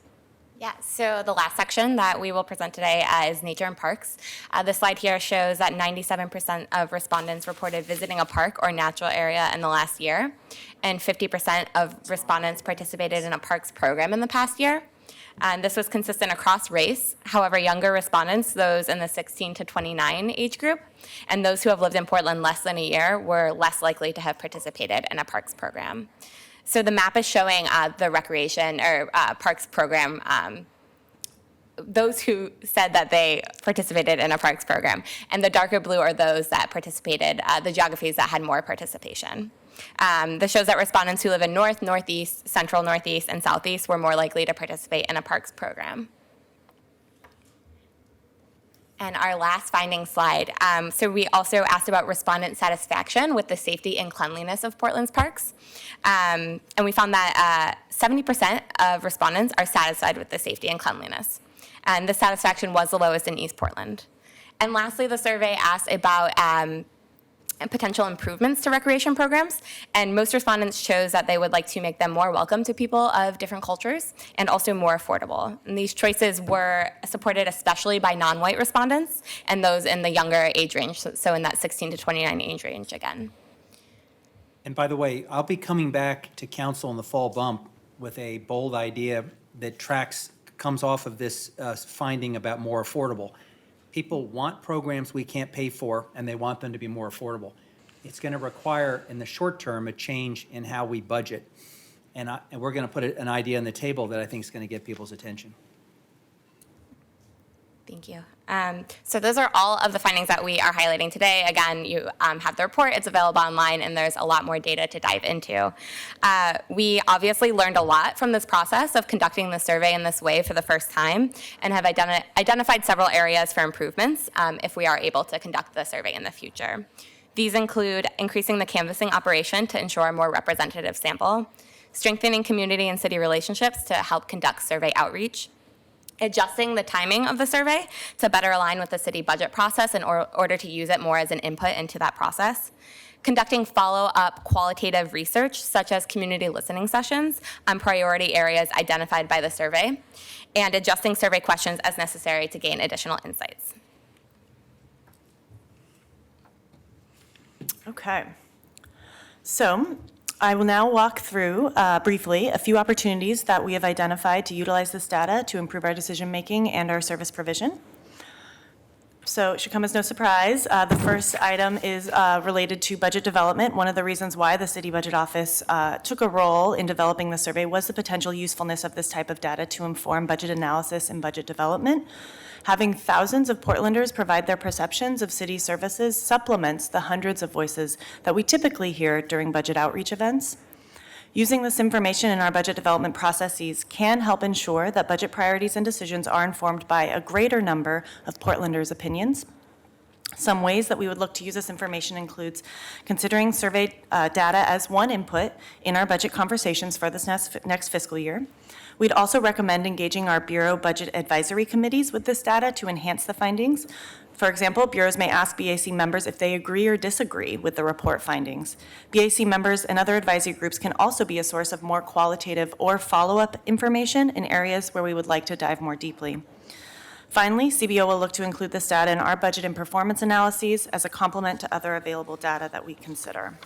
Yeah, so the last section that we will present today is nature and parks. The slide here shows that 97% of respondents reported visiting a park or natural area in the last year, and 50% of respondents participated in a parks program in the past year. And this was consistent across race. However, younger respondents, those in the 16 to 29 age group, and those who have lived in Portland less than a year were less likely to have participated in a parks program. So the map is showing the recreation or parks program, those who said that they participated in a parks program. And the darker blue are those that participated, the geographies that had more participation. This shows that respondents who live in North, Northeast, Central Northeast, and Southeast were more likely to participate in a parks program. And our last finding slide. So we also asked about respondent satisfaction with the safety and cleanliness of Portland's parks. And we found that 70% of respondents are satisfied with the safety and cleanliness. And the satisfaction was the lowest in East Portland. And lastly, the survey asked about potential improvements to recreation programs, and most respondents chose that they would like to make them more welcome to people of different cultures and also more affordable. And these choices were supported especially by non-white respondents and those in the younger age range, so in that 16 to 29 age range again. And by the way, I'll be coming back to council in the fall bump with a bold idea that comes off of this finding about more affordable. People want programs we can't pay for, and they want them to be more affordable. It's going to require, in the short term, a change in how we budget. And we're going to put an idea on the table that I think is going to get people's attention. Thank you. So those are all of the findings that we are highlighting today. Again, you have the report. It's available online, and there's a lot more data to dive into. We obviously learned a lot from this process of conducting the survey in this way for the first time, and have identified several areas for improvements if we are able to conduct the survey in the future. These include increasing the canvassing operation to ensure a more representative sample, strengthening community and city relationships to help conduct survey outreach, adjusting the timing of the survey to better align with the city budget process in order to use it more as an input into that process, conducting follow-up qualitative research, such as community listening sessions on priority areas identified by the survey, and adjusting survey questions as necessary to gain additional insights. Okay. So I will now walk through briefly a few opportunities that we have identified to utilize this data to improve our decision-making and our service provision. So it should come as no surprise. The first item is related to budget development. One of the reasons why the City Budget Office took a role in developing the survey was the potential usefulness of this type of data to inform budget analysis and budget development. Having thousands of Portlanders provide their perceptions of city services supplements the hundreds of voices that we typically hear during budget outreach events. Using this information in our budget development processes can help ensure that budget priorities and decisions are informed by a greater number of Portlanders' opinions. Some ways that we would look to use this information includes considering survey data as one input in our budget conversations for this next fiscal year. We'd also recommend engaging our Bureau budget advisory committees with this data to enhance the findings. For example, bureaus may ask BAC members if they agree or disagree with the report findings. BAC members and other advisory groups can also be a source of more qualitative or follow-up information in areas where we would like to dive more deeply. Finally, CBO will look to include this data in our budget and performance analyses as a complement to other available data that we consider.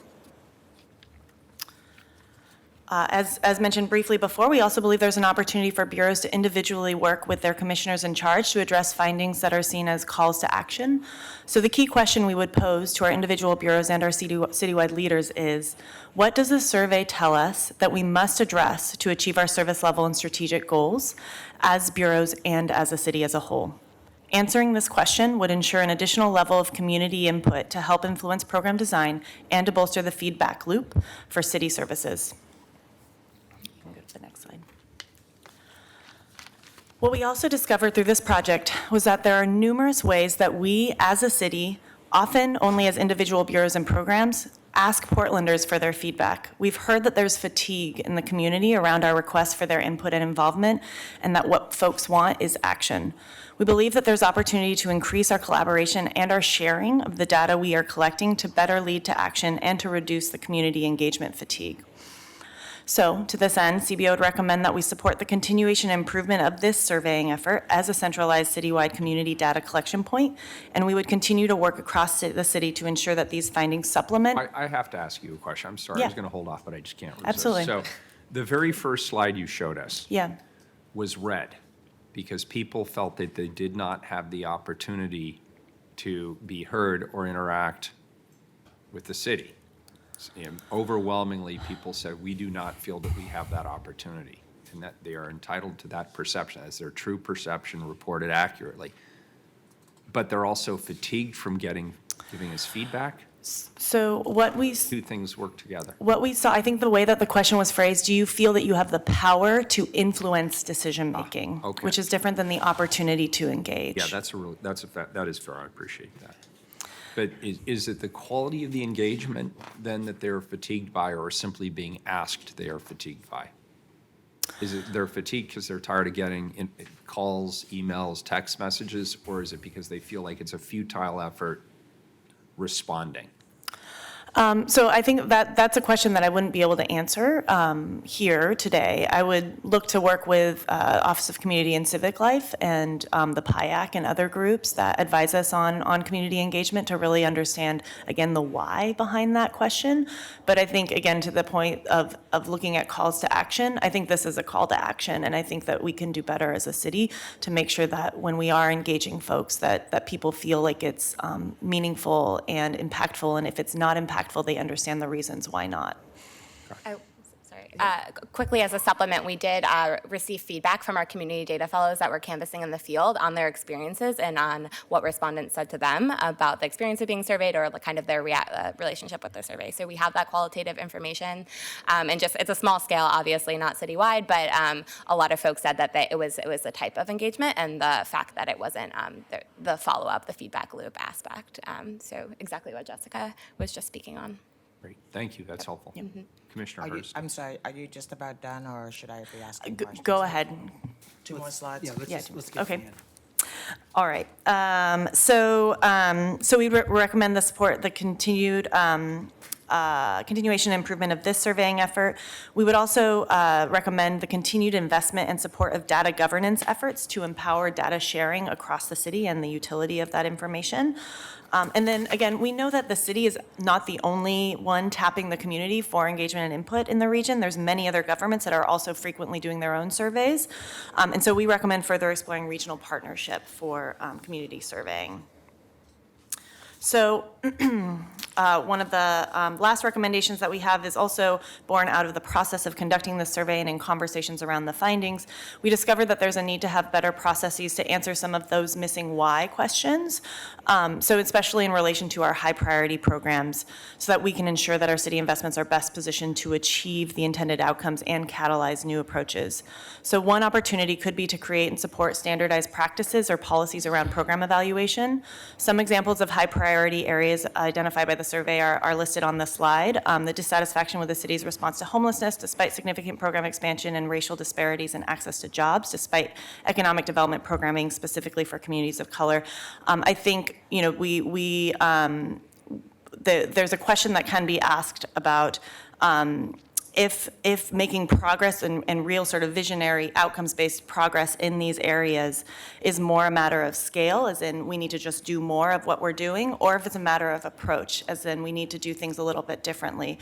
As mentioned briefly before, we also believe there's an opportunity for bureaus to individually work with their commissioners in charge to address findings that are seen as calls to action. So the key question we would pose to our individual bureaus and our citywide leaders is, what does the survey tell us that we must address to achieve our service level and strategic goals as bureaus and as a city as a whole? Answering this question would ensure an additional level of community input to help influence program design and to bolster the feedback loop for city services. The next slide. What we also discovered through this project was that there are numerous ways that we as a city, often only as individual bureaus and programs, ask Portlanders for their feedback. We've heard that there's fatigue in the community around our requests for their input and involvement, and that what folks want is action. We believe that there's opportunity to increase our collaboration and our sharing of the data we are collecting to better lead to action and to reduce the community engagement fatigue. So, to this end, CBO would recommend that we support the continuation and improvement of this surveying effort as a centralized citywide community data collection point, and we would continue to work across the city to ensure that these findings supplement. I have to ask you a question. I'm sorry, I Yeah. was going to hold off, but I just can't resist. Absolutely. So the very first slide you showed us was red because people felt that they did not have the opportunity to be heard or interact with the city. And overwhelmingly, people said, we do not feel that we have that opportunity, and that they are entitled to that perception as their true perception reported accurately. But they're also fatigued from giving us feedback. So what we Two things work together. What we saw, I think the way that the question was phrased, do you feel that you have the power to influence decision-making? Okay. Which is different than the opportunity to engage. Yeah, that is fair. I appreciate that. But is it the quality of the engagement then that they're fatigued by, or simply being asked they are fatigued by? Is it they're fatigued because they're tired of getting calls, emails, text messages, or is it because they feel like it's a futile effort responding? So I think that's a question that I wouldn't be able to answer here today. I would look to work with Office of Community and Civic Life and the PIAC and other groups that advise us on community engagement to really understand, again, the why behind that question. But I think, again, to the point of looking at calls to action, I think this is a call to action, and I think that we can do better as a city to make sure that when we are engaging folks, that people feel like it's meaningful and impactful, and if it's not impactful, they understand the reasons why not. Quickly, as a supplement, we did receive feedback from our community data fellows that were canvassing in the field on their experiences and on what respondents said to them about the experience of being surveyed or kind of their relationship with the survey. So we have that qualitative information, and just it's a small scale, obviously not citywide, but a lot of folks said that it was the type of engagement and the fact that it wasn't the follow-up, the feedback loop aspect. So exactly what Jessica was just speaking on. Great, thank you, that's helpful. Commissioner Hurst. I'm sorry, are you just about done, or should I be asking questions? Go ahead. 2 more slides? Yeah, let's get Okay. to the end. All right. So we recommend the continued continuation and improvement of this surveying effort. We would also recommend the continued investment and support of data governance efforts to empower data sharing across the city and the utility of that information. And then again, we know that the city is not the only one tapping the community for engagement and input in the region. There's many other governments that are also frequently doing their own surveys. And so we recommend further exploring regional partnership for community surveying. So one of the last recommendations that we have is also born out of the process of conducting this survey and in conversations around the findings. We discovered that there's a need to have better processes to answer some of those missing why questions. So especially in relation to our high priority programs, so that we can ensure that our city investments are best positioned to achieve the intended outcomes and catalyze new approaches. So one opportunity could be to create and support standardized practices or policies around program evaluation. Some examples of high priority areas identified by the survey are listed on the slide. The dissatisfaction with the city's response to homelessness, despite significant program expansion and racial disparities in access to jobs, despite economic development programming specifically for communities of color. I think, you know, there's a question that can be asked about if making progress and real sort of visionary outcomes-based progress in these areas is more a matter of scale, as in we need to just do more of what we're doing, or if it's a matter of approach, as in we need to do things a little bit differently.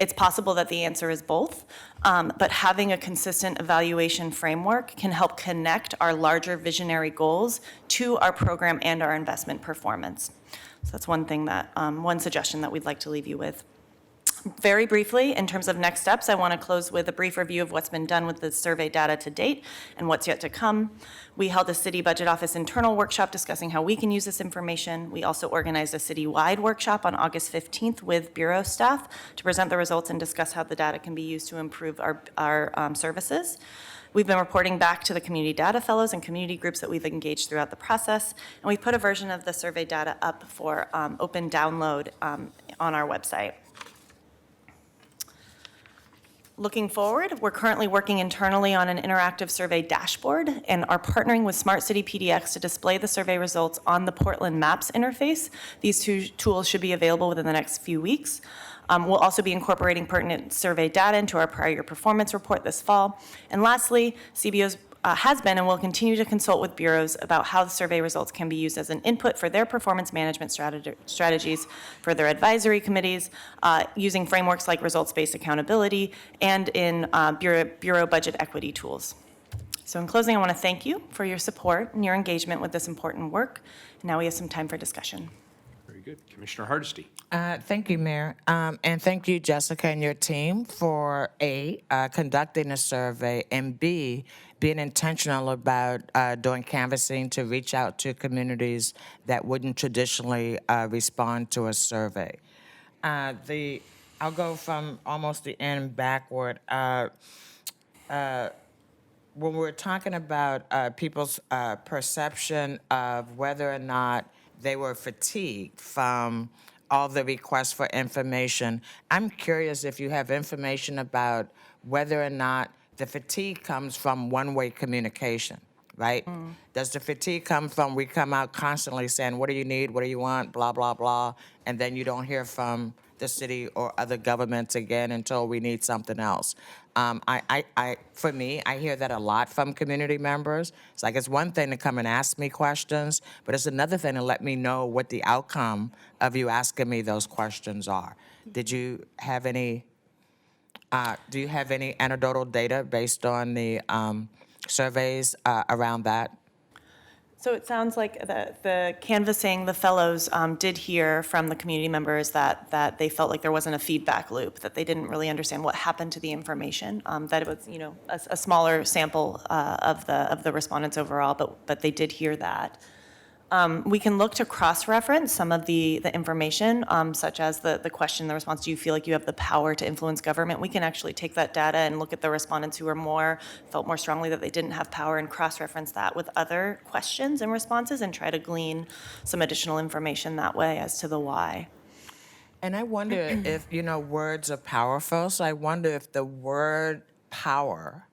It's possible that the answer is both, but having a consistent evaluation framework can help connect our larger visionary goals to our program and our investment performance. So that's one thing that, one suggestion that we'd like to leave you with. Very briefly, in terms of next steps, I want to close with a brief review of what's been done with the survey data to date and what's yet to come. We held a city budget office internal workshop discussing how we can use this information. We also organized a citywide workshop on August 15th with Bureau staff to present the results and discuss how the data can be used to improve our services. We've been reporting back to the community data fellows and community groups that we've engaged throughout the process, and we put a version of the survey data up for open download on our website. Looking forward, we're currently working internally on an interactive survey dashboard and are partnering with Smart City PDX to display the survey results on the Portland Maps interface. These two tools should be available within the next few weeks. We'll also be incorporating pertinent survey data into our prior year performance report this fall. And lastly, CBO's has been and will continue to consult with bureaus about how the survey results can be used as an input for their performance management strategies for their advisory committees, using frameworks like results-based accountability and in bureau budget equity tools. So in closing, I want to thank you for your support and your engagement with this important work. And now we have some time for discussion. Very good. Commissioner Hardesty. Thank you, Mayor. And thank you, Jessica, and your team for A, conducting a survey, and B, being intentional about doing canvassing to reach out to communities that wouldn't traditionally respond to a survey. I'll go from almost the end backward. When we're talking about people's perception of whether or not they were fatigued from all the requests for information, I'm curious if you have information about whether or not the fatigue comes from one-way communication, right? Does the fatigue come from we come out constantly saying, what do you need, what do you want, blah, blah, blah, and then you don't hear from the city or other governments again until we need something else? For me, I hear that a lot from community members. It's like it's one thing to come and ask me questions, but it's another thing to let me know what the outcome of you asking me those questions are. Did you have any, do you have any anecdotal data based on the surveys around that? So it sounds like the canvassing, the fellows did hear from the community members that they felt like there wasn't a feedback loop, that they didn't really understand what happened to the information, that it was, you know, a smaller sample of the respondents overall, but they did hear that. We can look to cross-reference some of the information, such as the question, the response, do you feel like you have the power to influence government? We can actually take that data and look at the respondents who felt more strongly that they didn't have power and cross-reference that with other questions and responses and try to glean some additional information that way as to the why. And I wonder if, words are powerful. So I wonder if the word power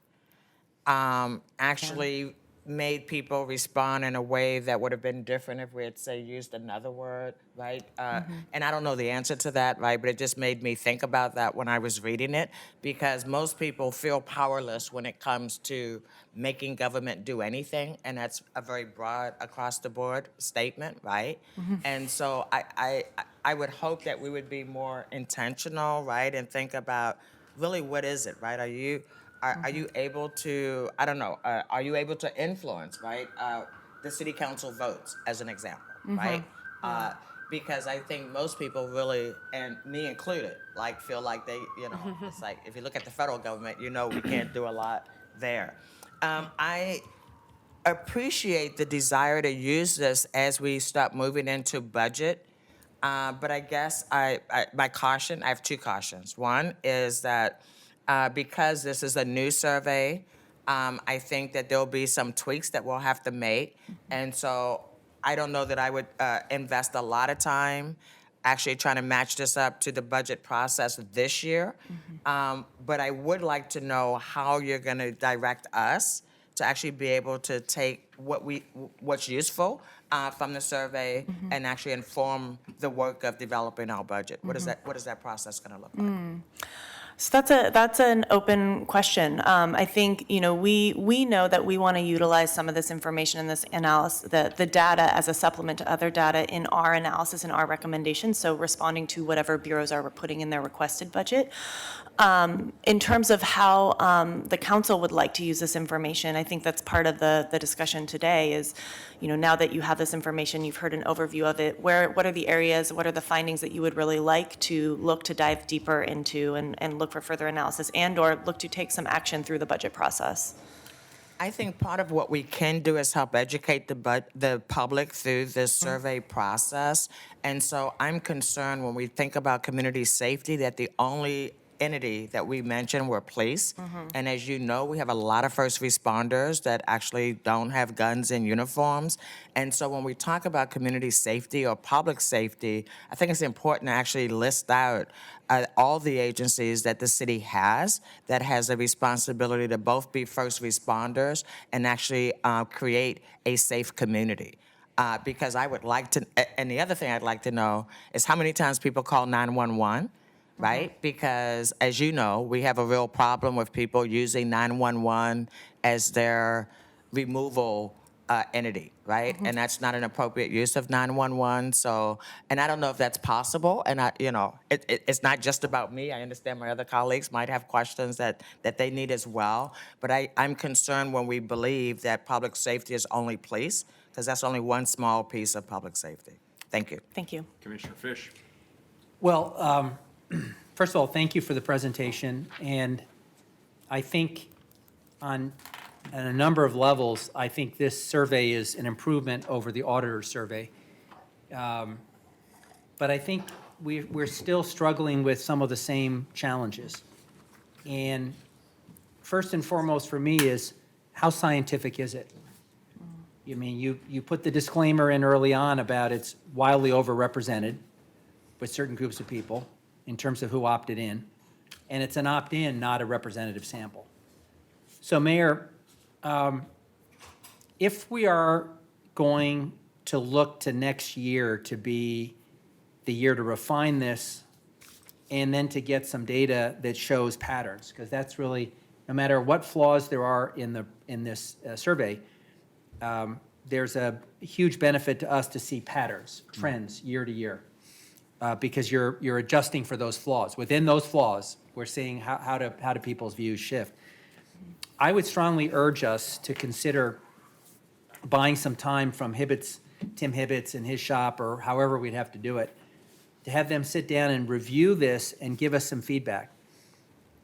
actually made people respond in a way that would have been different if we had, say, used another word, right? And I don't know the answer to that, right? But it just made me think about that when I was reading it, because most people feel powerless when it comes to making government do anything, and that's a very broad, across-the-board statement, right? And so I would hope that we would be more intentional, right, and think about really what is it, right? Are you able to, I don't know, are you able to influence, right? The city council votes, as an example, right? Because I think most people really, and me included, like feel like they, it's like, if you look at the federal government, we can't do a lot there. I appreciate the desire to use this as we start moving into budget. But I guess my caution, I have two cautions. One is that because this is a new survey, I think that there'll be some tweaks that we'll have to make. And so I don't know that I would invest a lot of time actually trying to match this up to the budget process this year. But I would like to know how you're going to direct us to actually be able to take what's useful from the survey and actually inform the work of developing our budget. What is that process going to look like? So that's an open question. I think we know that we want to utilize some of this information and this analysis, the data as a supplement to other data in our analysis and our recommendations. So responding to whatever bureaus are putting in their requested budget. In terms of how the council would like to use this information, I think that's part of the discussion today is, now that you have this information, you've heard an overview of it, what are the areas, what are the findings that you would really like to look to dive deeper into and look for further analysis and or look to take some action through the budget process? I think part of what we can do is help educate the public through this survey process. And so I'm concerned when we think about community safety that the only entity that we mentioned were police. And as you know, we have a lot of first responders that actually don't have guns and uniforms. And so when we talk about community safety or public safety, I think it's important to actually list out all the agencies that the city has that has a responsibility to both be first responders and actually create a safe community. Because I would like to, and the other thing I'd like to know is how many times people call 911, right? Because as you know, we have a real problem with people using 911 as their removal entity, right? And that's not an appropriate use of 911. So, and I don't know if that's possible. And it's not just about me. I understand my other colleagues might have questions that they need as well. But I'm concerned when we believe that public safety is only police, because that's only one small piece of public safety. Thank you. Thank you. Commissioner Fish. Well, first of all, thank you for the presentation. And I think on a number of levels, I think this survey is an improvement over the auditor's survey. But I think we're still struggling with some of the same challenges. And first and foremost for me is, how scientific is it? I mean, you put the disclaimer in early on about it's wildly overrepresented with certain groups of people in terms of who opted in. And it's an opt-in, not a representative sample. So Mayor, if we are going to look to next year to be the year to refine this and then to get some data that shows patterns, because that's really, no matter what flaws there are in this survey, there's a huge benefit to us to see patterns, trends year to year, because you're adjusting for those flaws. Within those flaws, we're seeing how do people's views shift. I would strongly urge us to consider buying some time from Tim Hibbett's and his shop, or however we'd have to do it, to have them sit down and review this and give us some feedback.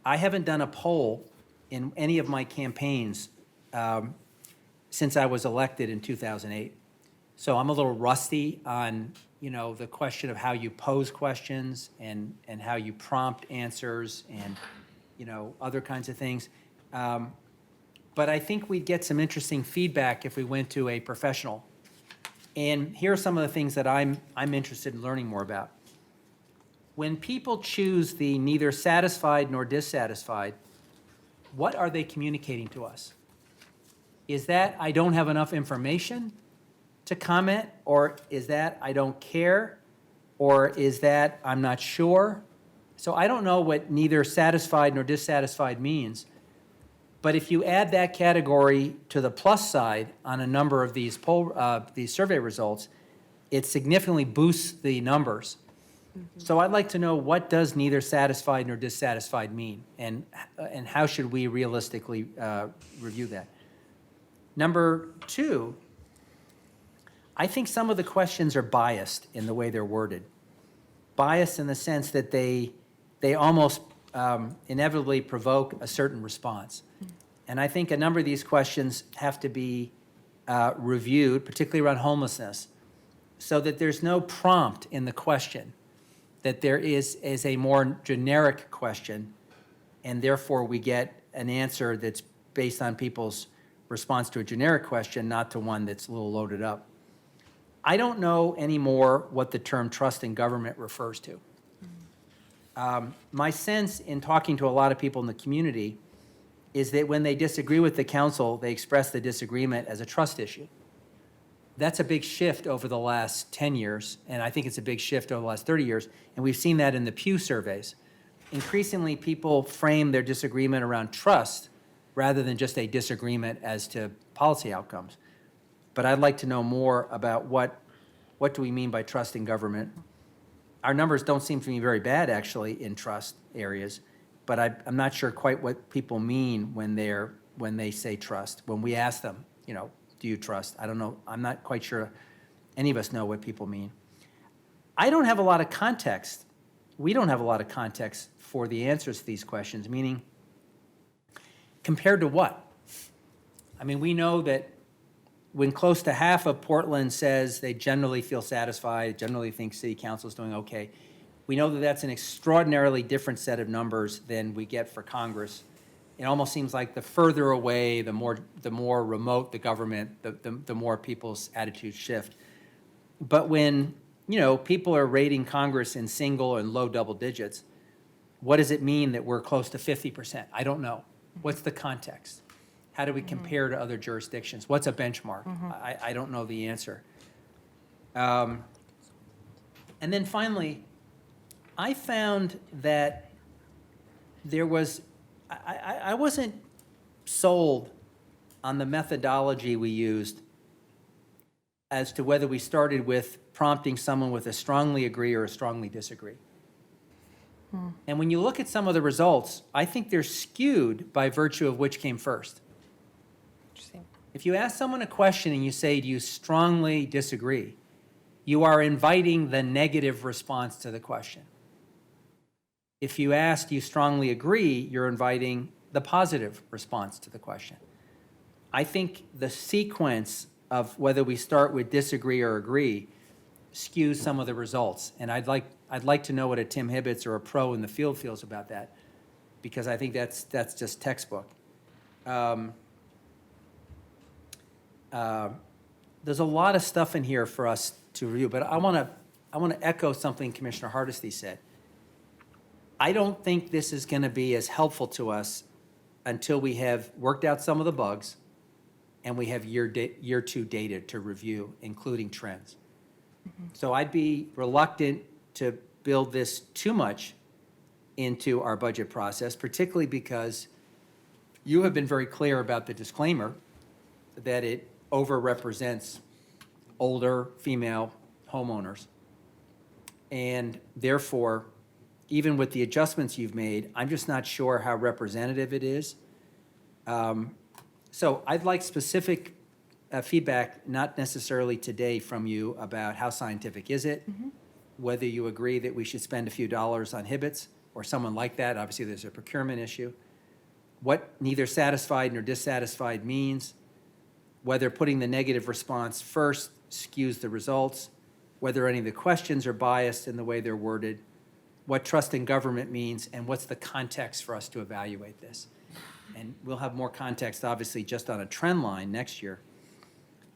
I haven't done a poll in any of my campaigns since I was elected in 2008. So I'm a little rusty on, the question of how you pose questions and how you prompt answers and, other kinds of things. But I think we'd get some interesting feedback if we went to a professional. And here are some of the things that I'm interested in learning more about. when people choose the neither satisfied nor dissatisfied, what are they communicating to us? Is that I don't have enough information to comment, or is that I don't care, or is that I'm not sure? So I don't know what neither satisfied nor dissatisfied means. But if you add that category to the plus side on a number of these these survey results, it significantly boosts the numbers. So I'd like to know, what does neither satisfied nor dissatisfied mean, and how should we realistically review that? Number two, I think some of the questions are biased in the way they're worded. Biased in the sense that they almost inevitably provoke a certain response. And I think a number of these questions have to be reviewed, particularly around homelessness, so that there's no prompt in the question, that there is a more generic question, and therefore we get an answer that's based on people's response to a generic question, not to one that's a little loaded up. I don't know anymore what the term trust in government refers to. My sense in talking to a lot of people in the community is that when they disagree with the council, they express the disagreement as a trust issue. That's a big shift over the last 10 years, and I think it's a big shift over the last 30 years, and we've seen that in the Pew surveys. Increasingly, people frame their disagreement around trust rather than just a disagreement as to policy outcomes. But I'd like to know more about what do we mean by trust in government. Our numbers don't seem to be very bad, actually, in trust areas, but I'm not sure quite what people mean when they say trust. When we ask them, do you trust? I don't know. I'm not quite sure any of us know what people mean. I don't have a lot of context. We don't have a lot of context for the answers to these questions, meaning compared to what? I mean, we know that when close to half of Portland says they generally feel satisfied, generally think city council is doing okay, we know that that's an extraordinarily different set of numbers than we get for Congress. It almost seems like the further away, the more remote the government, the more people's attitudes shift. But when, people are rating Congress in single and low double digits, what does it mean that we're close to 50%? I don't know. What's the context? How do we compare to other jurisdictions? What's a benchmark? I don't know the answer. And then finally, I found that there was, I wasn't sold on the methodology we used as to whether we started with prompting someone with a strongly agree or a strongly disagree. And when you look at some of the results, I think they're skewed by virtue of which came first. If you ask someone a question and you say, do you strongly disagree, you are inviting the negative response to the question. If you ask, do you strongly agree, you're inviting the positive response to the question. I think the sequence of whether we start with disagree or agree skews some of the results. And I'd like to know what a Tim Hibbets or a pro in the field feels about that, because I think that's just textbook. There's a lot of stuff in here for us to review, but I want to echo something Commissioner Hardesty said. I don't think this is going to be as helpful to us until we have worked out some of the bugs and we have year two data to review, including trends. So I'd be reluctant to build this too much into our budget process, particularly because you have been very clear about the disclaimer that it overrepresents older female homeowners. And therefore, even with the adjustments you've made, I'm just not sure how representative it is. So I'd like specific feedback, not necessarily today from you, about how scientific is it, whether you agree that we should spend a few dollars on Hibbets or someone like that. Obviously, there's a procurement issue. What neither satisfied nor dissatisfied means, whether putting the negative response first skews the results, whether any of the questions are biased in the way they're worded, what trust in government means, and what's the context for us to evaluate this. And we'll have more context, obviously, just on a trend line next year.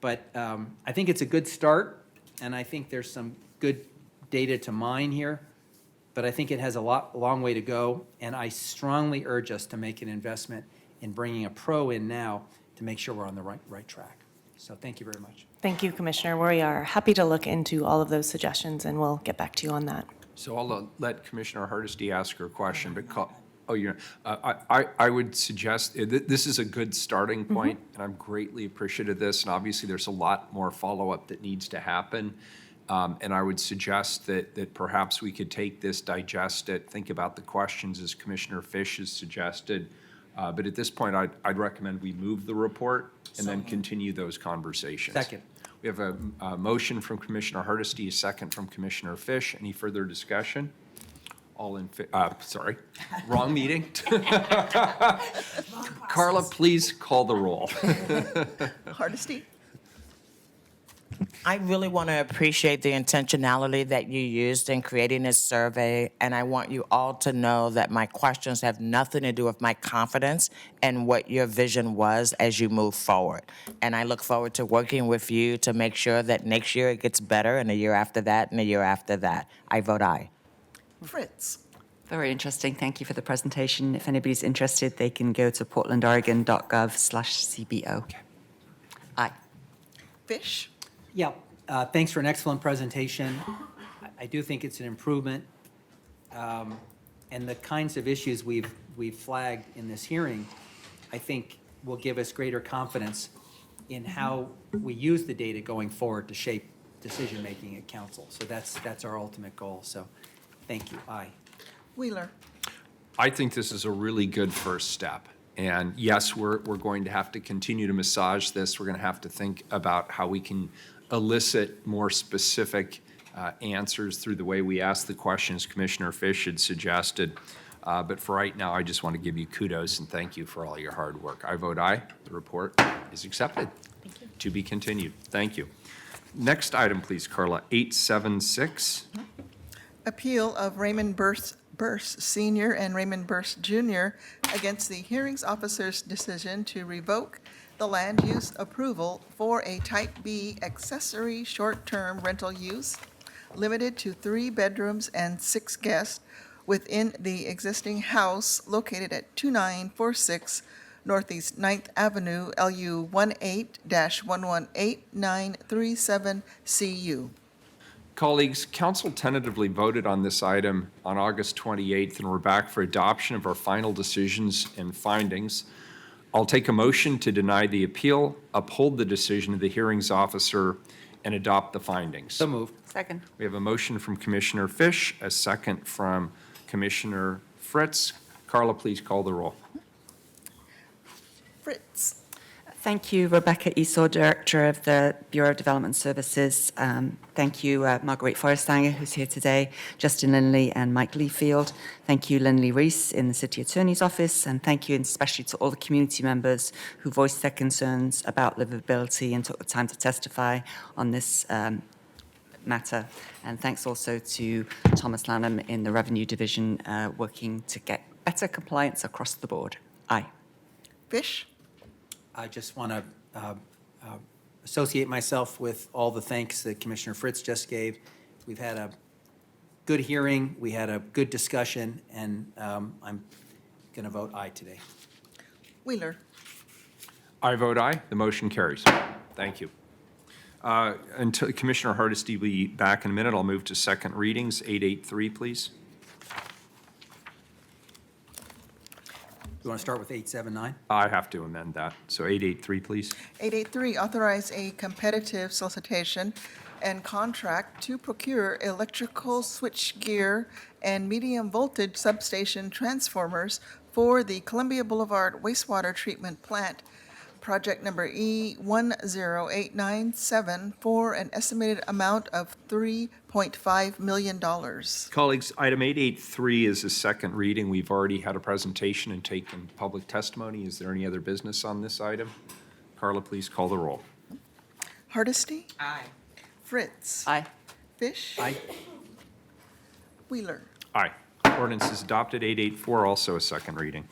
But I think it's a good start, and I think there's some good data to mine here. but I think it has a long way to go, and I strongly urge us to make an investment in bringing a pro in now to make sure we're on the right track. So thank you very much. Thank you, Commissioner. We are happy to look into all of those suggestions, and we'll get back to you on that. So I'll let Commissioner Hardesty ask her question, but I would suggest, this is a good starting point, and I'm greatly appreciative of this, and obviously there's a lot more follow-up that needs to happen. And I would suggest that perhaps we could take this, digest it, think about the questions as Commissioner Fish has suggested. But at this point, I'd recommend we move the report and then continue those conversations. Second. We have a motion from Commissioner Hardesty, a second from Commissioner Fish. Any further discussion? All in, sorry, wrong meeting. Carla, please call the roll. Hardesty? I really want to appreciate the intentionality that you used in creating this survey, and I want you all to know that my questions have nothing to do with my confidence and what your vision was as you move forward. And I look forward to working with you to make sure that next year it gets better, and the year after that, and the year after that. I vote aye. Fritz? Very interesting. Thank you for the presentation. If anybody's interested, they can go to portlandoregon.gov/CBO. Aye. Fish? Yeah, thanks for an excellent presentation. I do think it's an improvement. And the kinds of issues we've flagged in this hearing, I think will give us greater confidence in how we use the data going forward to shape decision-making at council. So that's our ultimate goal. So thank you. Aye. Wheeler? I think this is a really good first step. And yes, we're going to have to continue to massage this. We're going to have to think about how we can elicit more specific answers through the way we ask the questions Commissioner Fish had suggested. But for right now, I just want to give you kudos and thank you for all your hard work. I vote aye. The report is accepted. Thank you. To be continued. Thank you. Next item, please, Carla. 876. Appeal of Raymond Burse Sr. and Raymond Burse Jr. against the hearings officer's decision to revoke the land use approval for a Type B accessory short-term rental use limited to 3 bedrooms and 6 guests within the existing house located at 2946 Northeast 9th Avenue, LU 18-118937CU. Colleagues, council tentatively voted on this item on August 28th, and we're back for adoption of our final decisions and findings. I'll take a motion to deny the appeal, uphold the decision of the hearings officer, and adopt the findings. So moved. Second. We have a motion from Commissioner Fish, a second from Commissioner Fritz. Carla, please call the roll. Fritz? Thank you, Rebecca Esau, Director of the Bureau of Development Services. Thank you, Marguerite Forrestanger, who's here today, Justin Lindley, and Mike Leafield. Thank you, Lindley Reese in the City Attorney's Office, and thank you especially to all the community members who voiced their concerns about livability and took the time to testify on this matter. And thanks also to Thomas Lanham in the Revenue Division, working to get better compliance across the board. Aye. Fish? I just want to associate myself with all the thanks that Commissioner Fritz just gave. We've had a good hearing, we had a good discussion, and I'm going to vote aye today. Wheeler? I vote aye. The motion carries. Thank you. Until Commissioner Hardesty will be back in a minute, I'll move to second readings. 883, please. You want to start with 879? I have to amend that. So 883, please. 883, authorize a competitive solicitation and contract to procure electrical switchgear and medium voltage substation transformers for the Columbia Boulevard wastewater treatment plant, project number E10897, for an estimated amount of $3.5 million. Colleagues, item 883 is a second reading. We've already had a presentation and taken public testimony. Is there any other business on this item? Carla, please call the roll. Hardesty? Aye. Fritz? Aye. Fish? Aye. Wheeler? Aye. Ordinance is adopted. 884, also a second reading.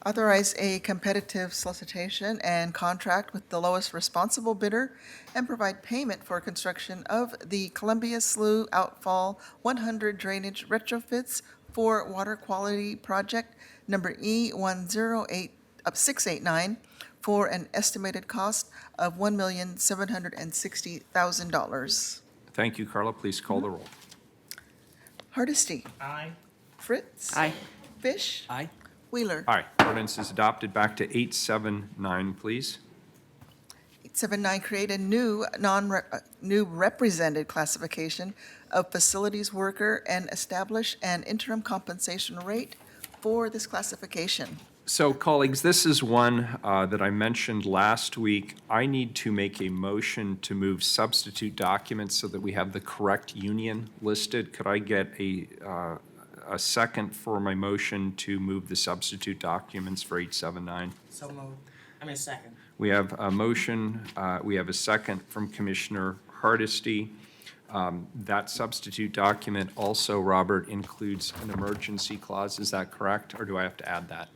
Authorize a competitive solicitation and contract with the lowest responsible bidder and provide payment for construction of the Columbia Slough Outfall 100 drainage retrofits for water quality project number E108689 for an estimated cost of $1,760,000. Thank you, Carla. Please call the roll. Hardesty. Aye. Fritz. Aye. Fish. Aye. Wheeler. Aye. Ordinance is adopted. Back to 879, please. 879, create a new new represented classification of facilities worker and establish an interim compensation rate for this classification. So, colleagues, this is one that I mentioned last week. I need to make a motion to move substitute documents so that we have the correct union listed. Could I get a second for my motion to move the substitute documents for 879? So moved. I mean, second. We have a motion, we have a second from Commissioner Hardesty. That substitute document also, Robert, includes an emergency clause. Is that correct, or do I have to add that?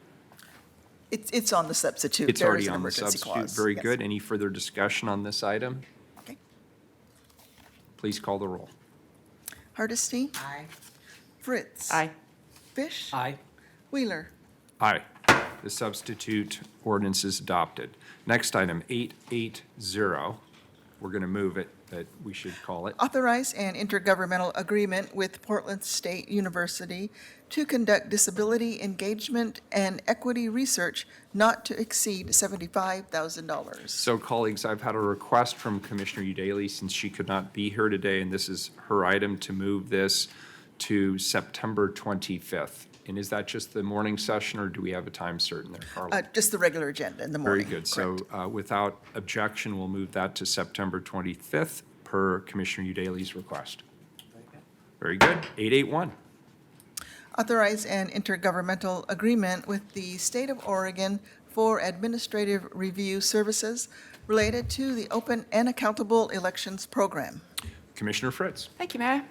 It's on the substitute. It's There already is an on the emergency substitute. clause. Very Yes. good. Any further discussion on this item? Okay. Please call the roll. Hardesty. Aye. Fritz. Aye. Fish. Aye. Wheeler. Aye. The substitute ordinance is adopted. Next item, 880. We're going to move it, but we should call it. Authorize an intergovernmental agreement with Portland State University to conduct disability engagement and equity research not to exceed $75,000. So, colleagues, I've had a request from Commissioner Udaley since she could not be here today, and this is her item to move this to September 25th. And is that just the morning session, or do we have a time certain there, Carla? Just the regular agenda in the morning. Very good. So without objection, we'll move that to September 25th per Commissioner Udaley's request. Very good. 881. Authorize an intergovernmental agreement with the State of Oregon for administrative review services related to the Open and Accountable Elections Program. Commissioner Fritz. Thank you, Mayor.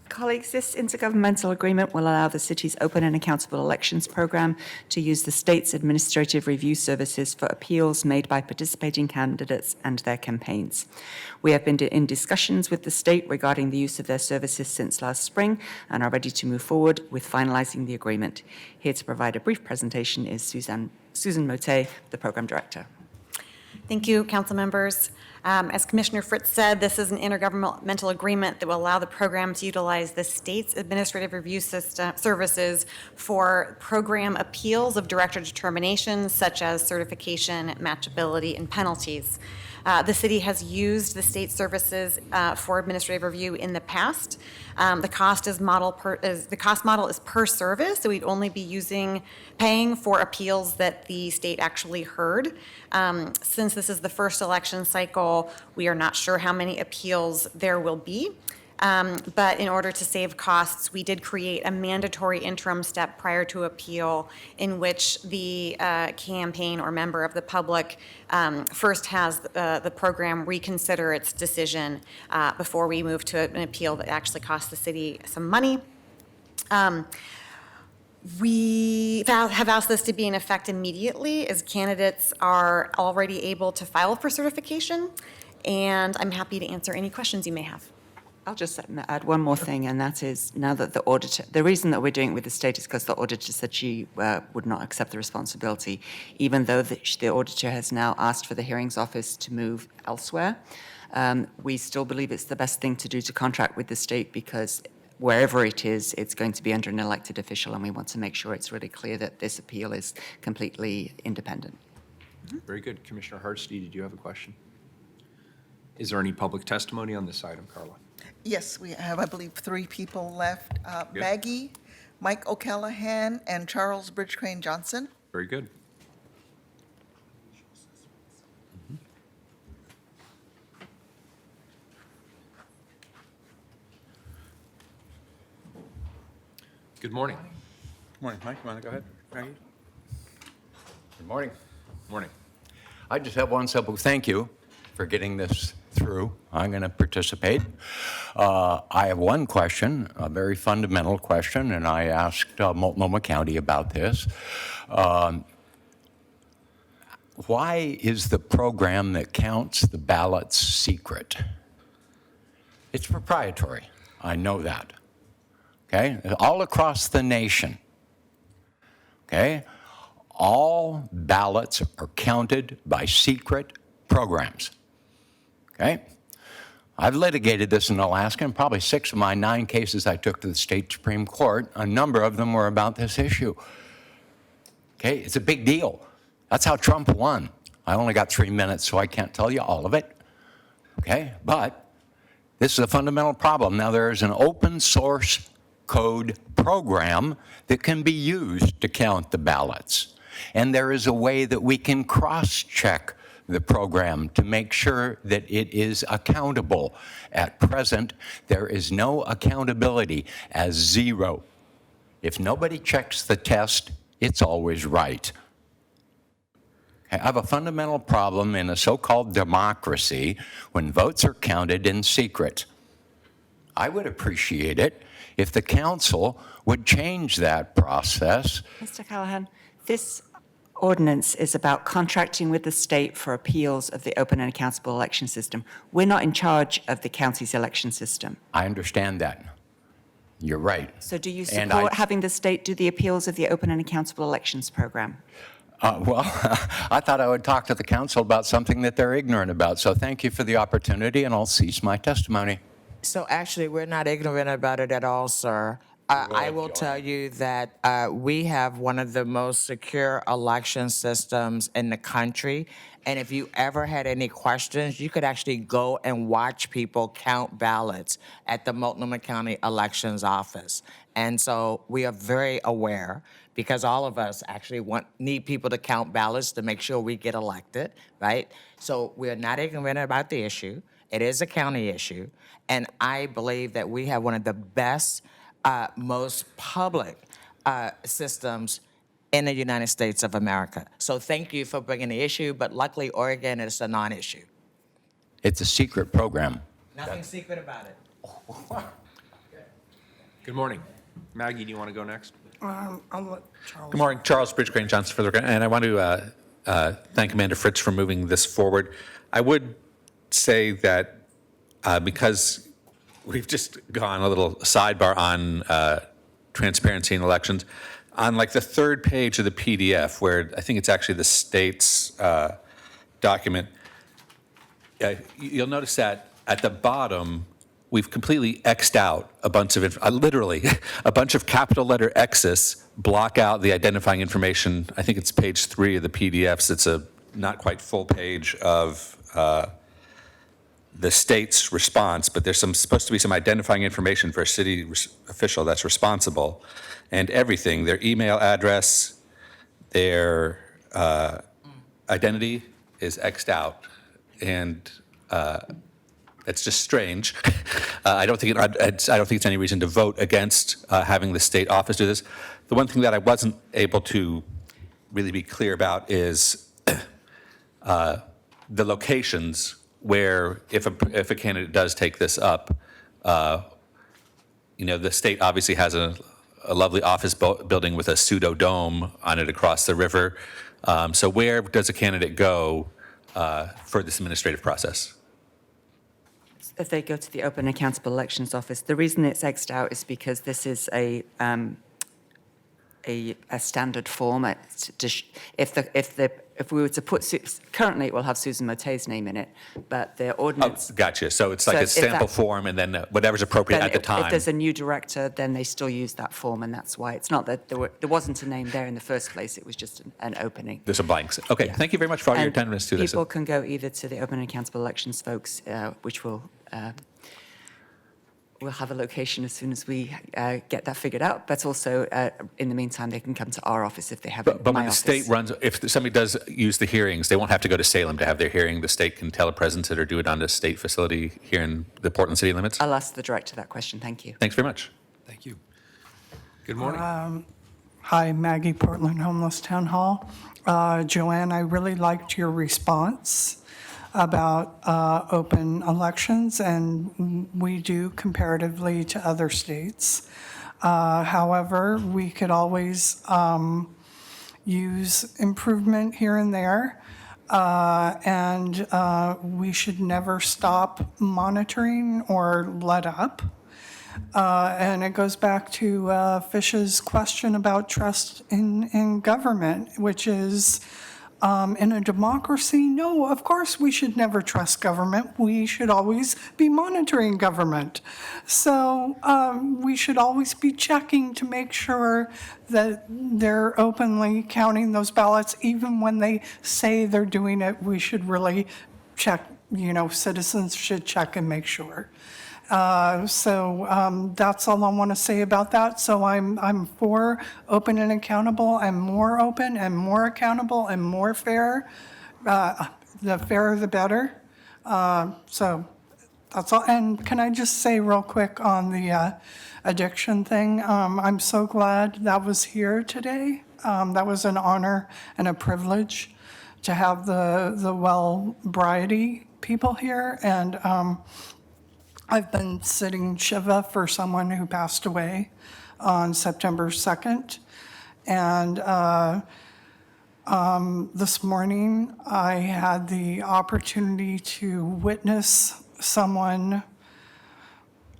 Colleagues, this intergovernmental agreement will allow the city's Open and Accountable Elections Program to use the state's administrative review services for appeals made by participating candidates and their campaigns. We have been in discussions with the state regarding the use of their services since last spring and are ready to move forward with finalizing the agreement. Here to provide a brief presentation is Susan Motet, the Program Director. Thank you, council members. As Commissioner Fritz said, this is an intergovernmental agreement that will allow the program to utilize the state's administrative review system services for program appeals of director determinations such as certification, matchability, and penalties. The city has used the state services for administrative review in the past. The cost model is per service, so we'd only be paying for appeals that the state actually heard. Since this is the first election cycle, we are not sure how many appeals there will be. But in order to save costs, we did create a mandatory interim step prior to appeal in which the campaign or member of the public first has the program reconsider its decision before we move to an appeal that actually costs the city some money. We have asked this to be in effect immediately as candidates are already able to file for certification, and I'm happy to answer any questions you may have. I'll just add one more thing, and that is now that the auditor, the reason that we're doing it with the state is because the auditor said she would not accept the responsibility, even though the auditor has now asked for the hearings office to move elsewhere. We still believe it's the best thing to do to contract with the state because wherever it is, it's going to be under an elected official, and we want to make sure it's really clear that this appeal is completely independent. Very good. Commissioner Hardesty, did you have a question? Is there any public testimony on this item, Carla? Yes, we have, I believe, 3 people left. Good. Maggie, Mike O'Callahan, and Charles Bridgecrane Johnson. Very good. Good morning. Good morning, Mike. You want to go ahead? Maggie? Good morning. Morning. I just have one simple thank you for getting this through. I'm going to participate. I have one question, a very fundamental question, and I asked Multnomah County about this. why is the program that counts the ballots secret? It's proprietary. I know that. Okay? All across the nation. Okay? All ballots are counted by secret programs. Okay? I've litigated this in Alaska, and probably 6 of my 9 cases I took to the state Supreme Court, a number of them were about this issue. Okay? It's a big deal. That's how Trump won. I only got 3 minutes, so I can't tell you all of it. Okay? But this is a fundamental problem. Now, there is an open source code program that can be used to count the ballots. And there is a way that we can cross-check the program to make sure that it is accountable. At present, there is no accountability as zero. If nobody checks the test, it's always right. I have a fundamental problem in a so-called democracy when votes are counted in secret. I would appreciate it if the council would change that process. Mr. Callahan, this ordinance is about contracting with the state for appeals of the open and accountable election system. We're not in charge of the county's election system. I understand that. You're right. So do you support having the state do the appeals of the open and accountable elections program? Well, I thought I would talk to the council about something that they're ignorant about. So thank you for the opportunity, and I'll cease my testimony. So actually, we're not ignorant about it at all, sir. I will tell you that we have one of the most secure election systems in the country. And if you ever had any questions, you could actually go and watch people count ballots at the Multnomah County Elections Office. And so we are very aware, because all of us actually need people to count ballots to make sure we get elected, right? So we're not ignorant about the issue. It is a county issue. And I believe that we have one of the best, most public systems in the United States of America. So thank you for bringing the issue, but luckily Oregon is a non-issue. It's a secret program. Nothing secret about it. Good morning. Maggie, do you want to go next? I'll let Charles. Good morning, Charles Bridgecrane Johnson for the, and I want to thank Amanda Fritz for moving this forward. I would say that because we've just gone a little sidebar on transparency in elections, on like the third page of the PDF, where I think it's actually the state's document, you'll notice that at the bottom, we've completely X'd out a bunch of, literally, a bunch of capital letter X's block out the identifying information. I think it's page 3 of the PDFs. It's a not quite full page of the state's response, but there's supposed to be some identifying information for a city official that's responsible. And everything, their email address, their identity is X'd out. And it's just strange. I don't think it's any reason to vote against having the state office do this. The one thing that I wasn't able to really be clear about is the locations where, if a candidate does take this up, the state obviously has a lovely office building with a pseudo dome on it across the river. So where does a candidate go for this administrative process? If they go to the Open Accountable Elections Office, the reason it's X'd out is because this is a standard form. If we were to put, currently it will have Susan Motay's name in it, but the ordinance. Oh, gotcha. So it's like a sample form, and then whatever's appropriate at the time. If there's a new director, then they still use that form, and that's why it's not that there wasn't a name there in the first place. It was just an opening. There's some blanks. Okay. Yeah. Thank you very much for all your attendance to this. People can go either to the Open Accountable Elections folks, which will. We'll have a location as soon as we get that figured out. But also, in the meantime, they can come to our office if they have. But when the state runs, if somebody does use the hearings, they won't have to go to Salem to have their hearing. The state can telepresence it or do it on the state facility here in the Portland city limits. I'll ask the director that question. Thank you. Thanks very much. Thank you. Good morning. Hi, Maggie, Portland Homeless Town Hall. Joanne, I really liked your response about open elections, and we do comparatively to other states. However, we could always use improvement here and there. And we should never stop monitoring or let up. And it goes back to Fish's question about trust in government, which is, in a democracy, no, of course we should never trust government. We should always be monitoring government. So we should always be checking to make sure that they're openly counting those ballots. Even when they say they're doing it, we should really check, citizens should check and make sure. So that's all I want to say about that. So I'm for open and accountable, and more open and more accountable and more fair. The fairer, the better. So that's all. And can I just say real quick on the addiction thing? I'm so glad that was here today. That was an honor and a privilege to have the Well-Briety people here. And I've been sitting Shiva for someone who passed away on September 2nd. And this morning, I had the opportunity to witness someone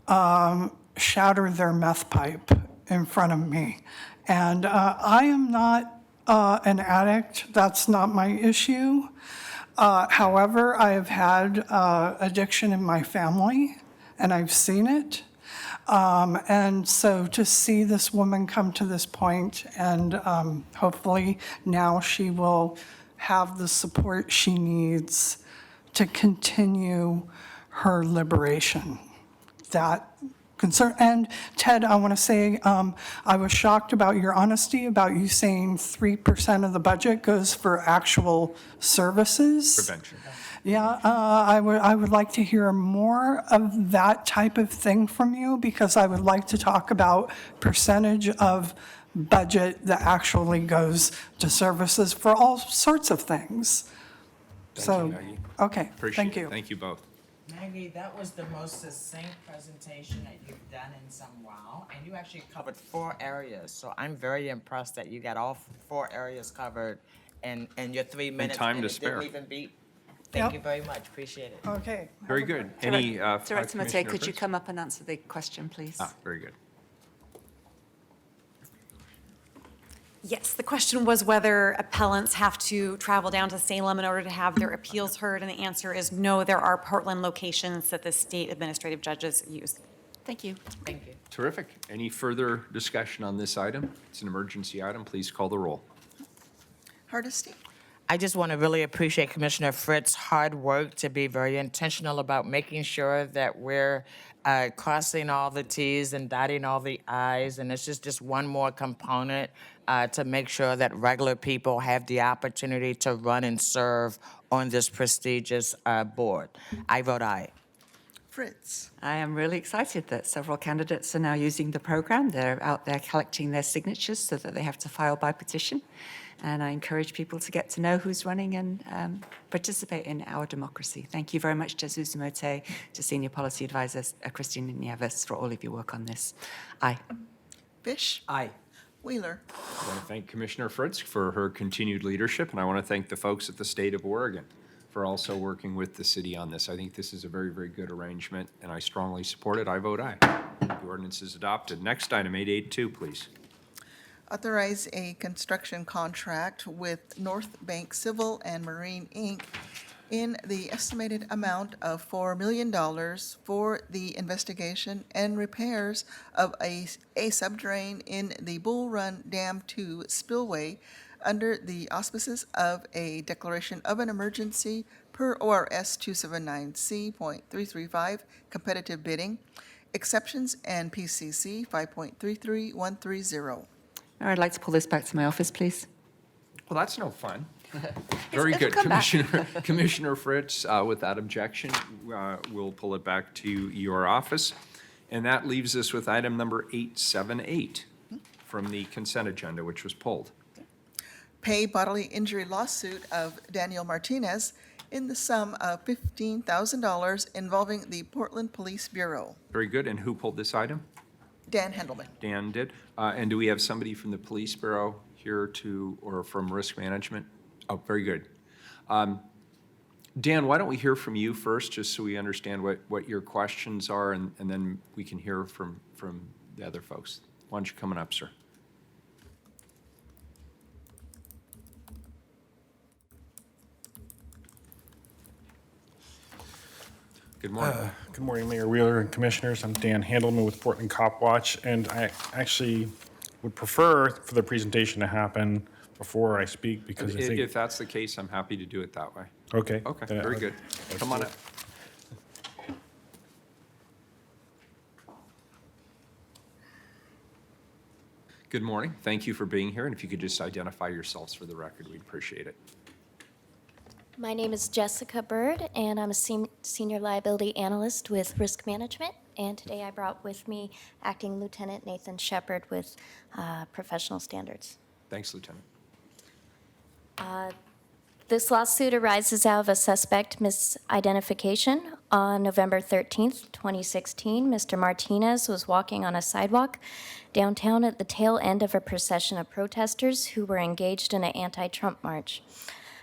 shatter their meth pipe in front of me. And I am not an addict. That's not my issue. However, I have had addiction in my family, and I've seen it. And so to see this woman come to this point, and hopefully now she will have the support she needs to continue her liberation. That concern. And Ted, I want to say, I was shocked about your honesty about you saying 3% of the budget goes for actual services. Prevention. Yeah, I would like to hear more of that type of thing from you, because I would like to talk about percentage of budget that actually goes to services for all sorts of things. Thank you, Maggie. Okay, Appreciate thank it. you. Thank you both. Maggie, that was the most succinct presentation that you've done in some while, and you actually covered 4 areas. So I'm very impressed that you got all 4 areas covered in your 3 minutes. time and to it didn't spare. even beat. Thank you very much. Appreciate it. Okay. Very good. Any, Director Mate, Commissioner could you Fritz? come up and answer the question, please? Very good. Yes, the question was whether appellants have to travel down to Salem in order to have their appeals heard, and the answer is no, there are Portland locations that the state administrative judges use. Thank you. Thank you. Terrific. Any further discussion on this item? It's an emergency item. Please call the roll. Hardesty? I just want to really appreciate Commissioner Fritz's hard work to be very intentional about making sure that we're crossing all the Ts and dotting all the Is. And it's just one more component to make sure that regular people have the opportunity to run and serve on this prestigious board. I vote aye. Fritz? I am really excited that several candidates are now using the program. They're out there collecting their signatures so that they have to file by petition. And I encourage people to get to know who's running and participate in our democracy. Thank you very much, Jesus Mote, to Senior Policy Advisor Christine Nieves, for all of your work on this. Aye. Fish? Aye. Wheeler? I want to thank Commissioner Fritz for her continued leadership, and I want to thank the folks at the state of Oregon for also working with the city on this. I think this is a very, very good arrangement, and I strongly support it. I vote aye. The ordinance is adopted. Next item, 882, please. Authorize a construction contract with North Bank Civil and Marine, Inc. in the estimated amount of $4 million for the investigation and repairs of a subdrain in the Bull Run Dam 2 spillway under the auspices of a declaration of an emergency per ORS 279C.335 competitive bidding, exceptions, and PCC 5.33130. I'd like to pull this back to my office, please. Well, that's no fun. Very it'll good, come back. Commissioner Fritz. Without objection, we'll pull it back to your office. And that leaves us with item number 878 from the consent agenda, which was pulled. Pay bodily injury lawsuit of Daniel Martinez in the sum of $15,000 involving the Portland Police Bureau. Very good. And who pulled this item? Dan Hendelman. Dan did. And do we have somebody from the Police Bureau here or from Risk Management? Oh, very good. Dan, why don't we hear from you first, just so we understand what your questions are, and then we can hear from the other folks. Why don't you come on up, sir? Good morning. Good morning, Mayor Wheeler and Commissioners. I'm Dan Handelman with Portland Cop Watch, and I actually would prefer for the presentation to happen before I speak because I think... If that's the case, I'm happy to do it that way. Okay. Okay, very good. Come on up. Good morning. Thank you for being here, and if you could just identify yourselves for the record, we'd appreciate it. My name is Jessica Bird, and I'm a senior liability analyst with risk management. And today I brought with me Acting Lieutenant Nathan Shepard with Professional Standards. Thanks, Lieutenant. This lawsuit arises out of a suspect misidentification. On November 13th, 2016, Mr. Martinez was walking on a sidewalk downtown at the tail end of a procession of protesters who were engaged in an anti-Trump march.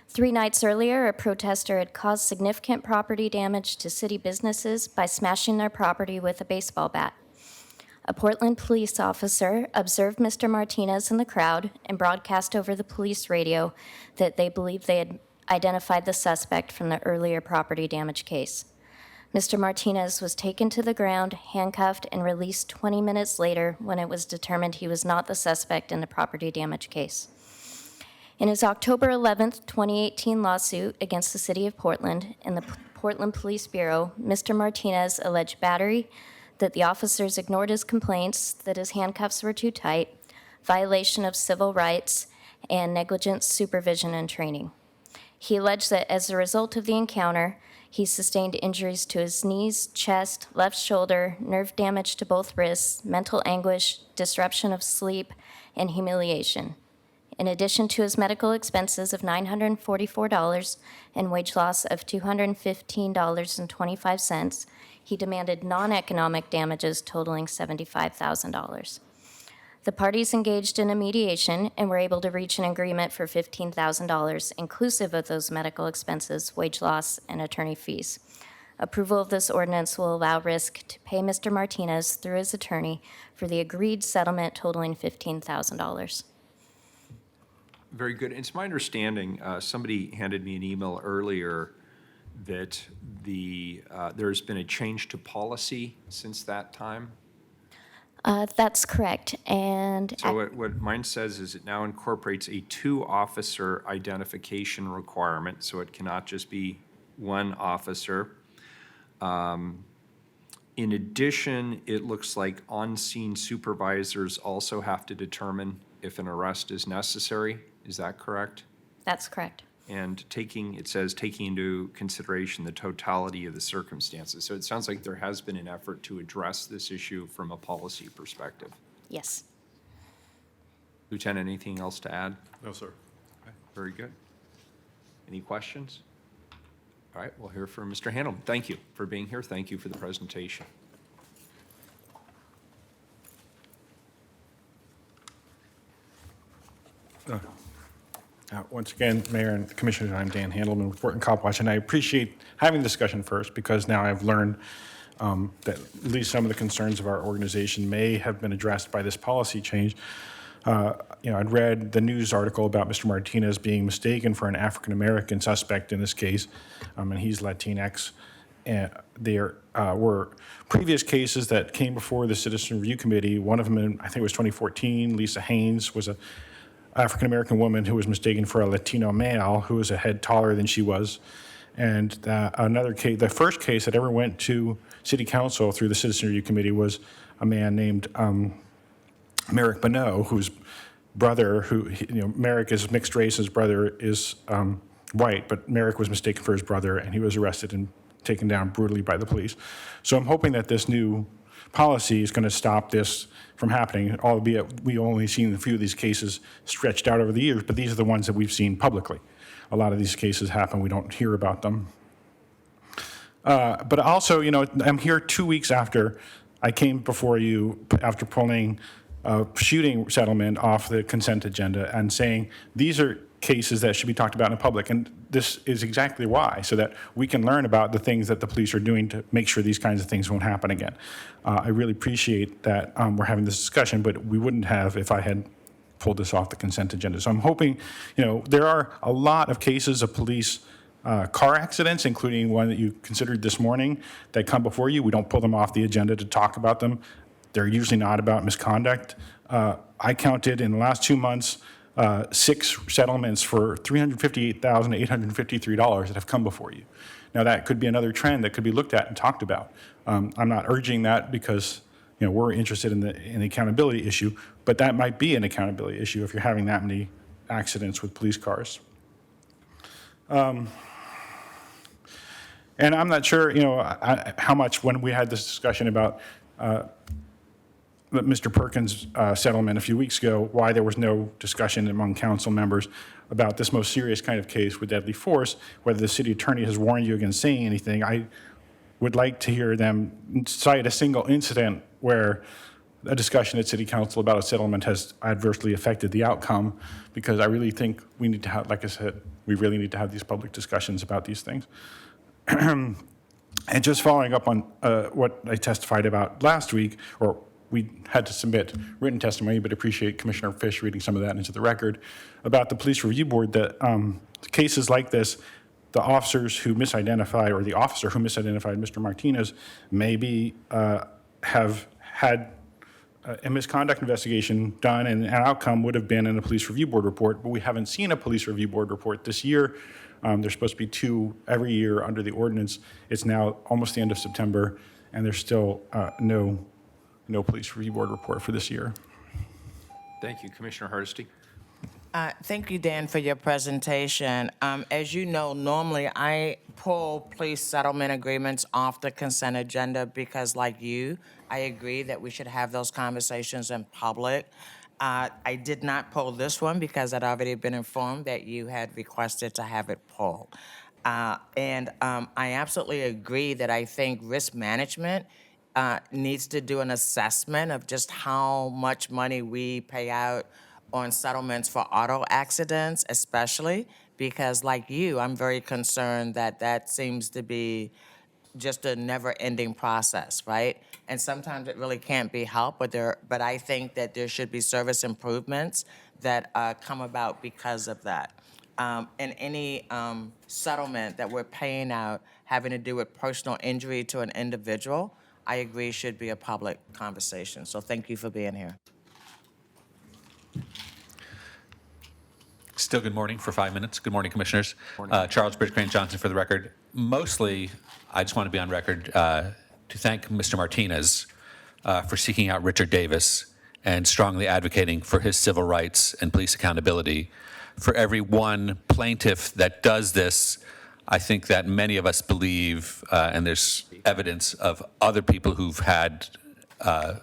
3 nights earlier, a protester had caused significant property damage to city businesses by smashing their property with a baseball bat. A Portland police officer observed Mr. Martinez in the crowd and broadcast over the police radio that they believed they had identified the suspect from the earlier property damage case. Mr. Martinez was taken to the ground, handcuffed, and released 20 minutes later when it was determined he was not the suspect in the property damage case. In his October 11th, 2018 lawsuit against the City of Portland and the Portland Police Bureau, Mr. Martinez alleged battery, that the officers ignored his complaints, that his handcuffs were too tight, violation of civil rights, and negligent supervision and training. He alleged that as a result of the encounter, he sustained injuries to his knees, chest, left shoulder, nerve damage to both wrists, mental anguish, disruption of sleep, and humiliation. In addition to his medical expenses of $944 and wage loss of $215.25, he demanded non-economic damages totaling $75,000. The parties engaged in a mediation and were able to reach an agreement for $15,000, inclusive of those medical expenses, wage loss, and attorney fees. Approval of this ordinance will allow RISC to pay Mr. Martinez through his attorney for the agreed settlement totaling $15,000. Very good. It's my understanding, somebody handed me an email earlier that there's been a change to policy since that time. That's correct. And So what mine says is it now incorporates a 2-officer identification requirement, so it cannot just be 1 officer. In addition, it looks like on-scene supervisors also have to determine if an arrest is necessary. Is that correct? That's correct. And it says taking into consideration the totality of the circumstances. So it sounds like there has been an effort to address this issue from a policy perspective. Yes. Lieutenant, anything else to add? No, sir. Okay, very good. Any questions? All right, we'll hear from Mr. Handelman. Thank you for being here. Thank you for the presentation. Once again, Mayor and Commissioners, I'm Dan Handelman with Portland Cop Watch, and I appreciate having the discussion first because now I've learned that at least some of the concerns of our organization may have been addressed by this policy change. I'd read the news article about Mr. Martinez being mistaken for an African-American suspect in this case, and he's Latinx. And there were previous cases that came before the Citizen Review Committee. One of them, I think it was 2014, Lisa Haynes was a African-American woman who was mistaken for a Latino male who was a head taller than she was. And another case, the first case that ever went to City Council through the Citizen Review Committee was a man named Merrick Bonneau, whose brother, Merrick is mixed race, his brother is white, but Merrick was mistaken for his brother, and he was arrested and taken down brutally by the police. So I'm hoping that this new policy is going to stop this from happening, albeit we've only seen a few of these cases stretched out over the years, but these are the ones that we've seen publicly. A lot of these cases happen, we don't hear about them. But also, I'm here 2 weeks after I came before you after pulling a shooting settlement off the consent agenda and saying these are cases that should be talked about in public. And this is exactly why, so that we can learn about the things that the police are doing to make sure these kinds of things won't happen again. I really appreciate that we're having this discussion, but we wouldn't have if I had pulled this off the consent agenda. So I'm hoping, there are a lot of cases of police car accidents, including one that you considered this morning, that come before you. We don't pull them off the agenda to talk about them. They're usually not about misconduct. I counted in the last 2 months 6 settlements for $358,853 that have come before you. Now, that could be another trend that could be looked at and talked about. I'm not urging that because we're interested in the accountability issue, but that might be an accountability issue if you're having that many accidents with police cars. And I'm not sure, how much when we had this discussion about Mr. Perkins' settlement a few weeks ago, why there was no discussion among council members about this most serious kind of case with deadly force, whether the city attorney has warned you against saying anything. I would like to hear them cite a single incident where a discussion at city council about a settlement has adversely affected the outcome, because I really think we need to have, like I said, we really need to have these public discussions about these things. And just following up on what I testified about last week, or we had to submit written testimony, but appreciate Commissioner Fish reading some of that into the record, about the police review board, that cases like this, the officers who misidentify, or the officer who misidentified Mr. Martinez, maybe have had a misconduct investigation done, and an outcome would have been in a police review board report, but we haven't seen a police review board report this year. There's supposed to be 2 every year under the ordinance. It's now almost the end of September, and there's still no police review board report for this year. Thank you. Commissioner Hardesty. Thank you, Dan, for your presentation. As you know, normally I pull police settlement agreements off the consent agenda because, like you, I agree that we should have those conversations in public. I did not pull this one because I'd already been informed that you had requested to have it pulled. And I absolutely agree that I think risk management needs to do an assessment of just how much money we pay out on settlements for auto accidents, especially because, like you, I'm very concerned that that seems to be just a never-ending process, right? And sometimes it really can't be helped, but I think that there should be service improvements that come about because of that. And any settlement that we're paying out having to do with personal injury to an individual, I agree should be a public conversation. So thank you for being here. Still good morning for 5 minutes. Good morning, Commissioners. Charles Bridgecrane Johnson for the record. Mostly, I just want to be on record to thank Mr. Martinez for seeking out Richard Davis and strongly advocating for his civil rights and police accountability. For every one plaintiff that does this, I think that many of us believe, and there's evidence of other people who've had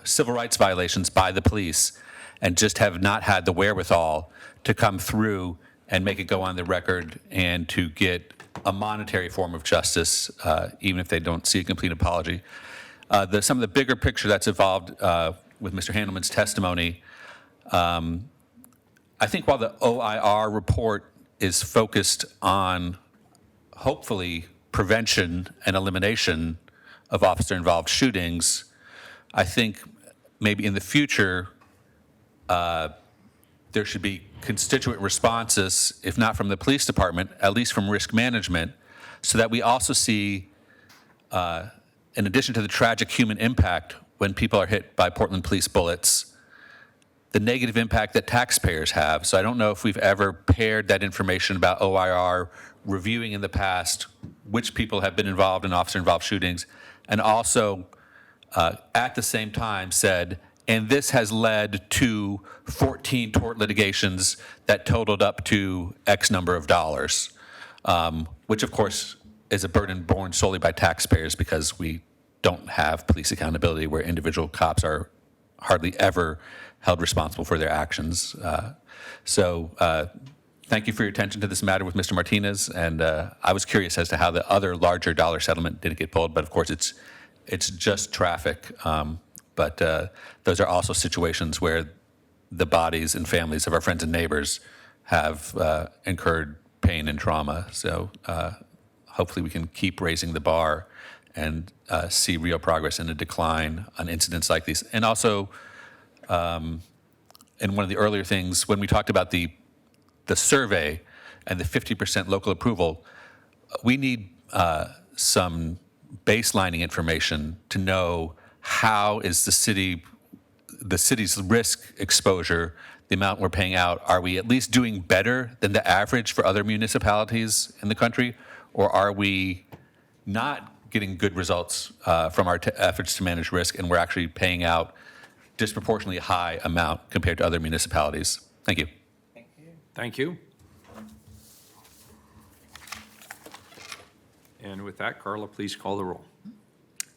civil rights violations by the police and just have not had the wherewithal to come through and make it go on the record and to get a monetary form of justice, even if they don't see a complete apology. Some of the bigger picture that's evolved with Mr. Handelman's testimony, I think while the OIR report is focused on, hopefully, prevention and elimination of officer-involved shootings, I think maybe in the future, there should be constituent responses, if not from the police department, at least from risk management, so that we also see, in addition to the tragic human impact when people are hit by Portland police bullets, the negative impact that taxpayers have. So I don't know if we've ever paired that information about OIR reviewing in the past which people have been involved in officer-involved shootings, and also at the same time said, and this has led to 14 tort litigations that totaled up to X number of dollars, which of course is a burden borne solely by taxpayers because we don't have police accountability where individual cops are hardly ever held responsible for their actions. Thank you for your attention to this matter with Mr. Martinez, and I was curious as to how the other larger dollar settlement didn't get pulled, but of course it's just traffic. But those are also situations where the bodies and families of our friends and neighbors have incurred pain and trauma. So hopefully we can keep raising the bar and see real progress in a decline on incidents like these. And also, in one of the earlier things, when we talked about the survey and the 50% local approval, we need some baselining information to know how is the city's risk exposure, the amount we're paying out. Are we at least doing better than the average for other municipalities in the country, or are we not getting good results from our efforts to manage risk, and we're actually paying out disproportionately high amount compared to other municipalities? Thank you. Thank you. And with that, Carla, please call the roll.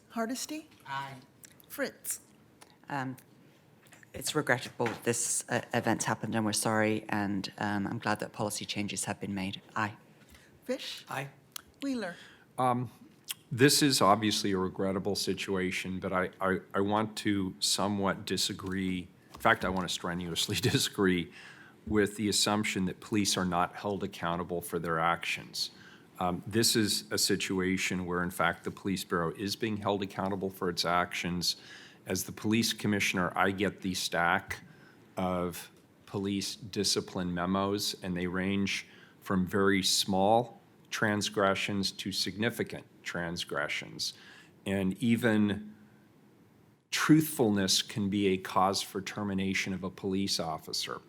Hardesty? Aye. Fritz? It's regrettable this event happened, and we're sorry, and I'm glad that policy changes have been made. Aye. Fish? Aye. Wheeler? This is obviously a regrettable situation, but I want to somewhat disagree. In fact, I want to strenuously disagree with the assumption that police are not held accountable for their actions. This is a situation where, in fact, the Police Bureau is being held accountable for its actions. As the police commissioner, I get the stack of police discipline memos, and they range from very small transgressions to significant transgressions. And even truthfulness can be a cause for termination of a police officer.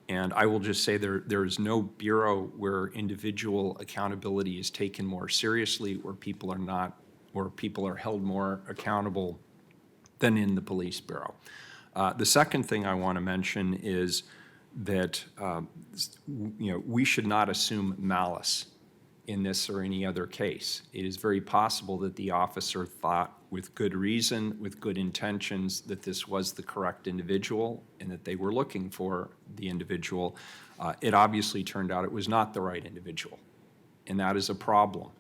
And I will just say there is no bureau where individual accountability is taken more seriously, where people are held more accountable than in the Police Bureau. The second thing I want to mention is that we should not assume malice in this or any other case. It is very possible that the officer thought with good reason, with good intentions, that this was the correct individual and that they were looking for the individual. It obviously turned out it was not the right individual, and that is a problem.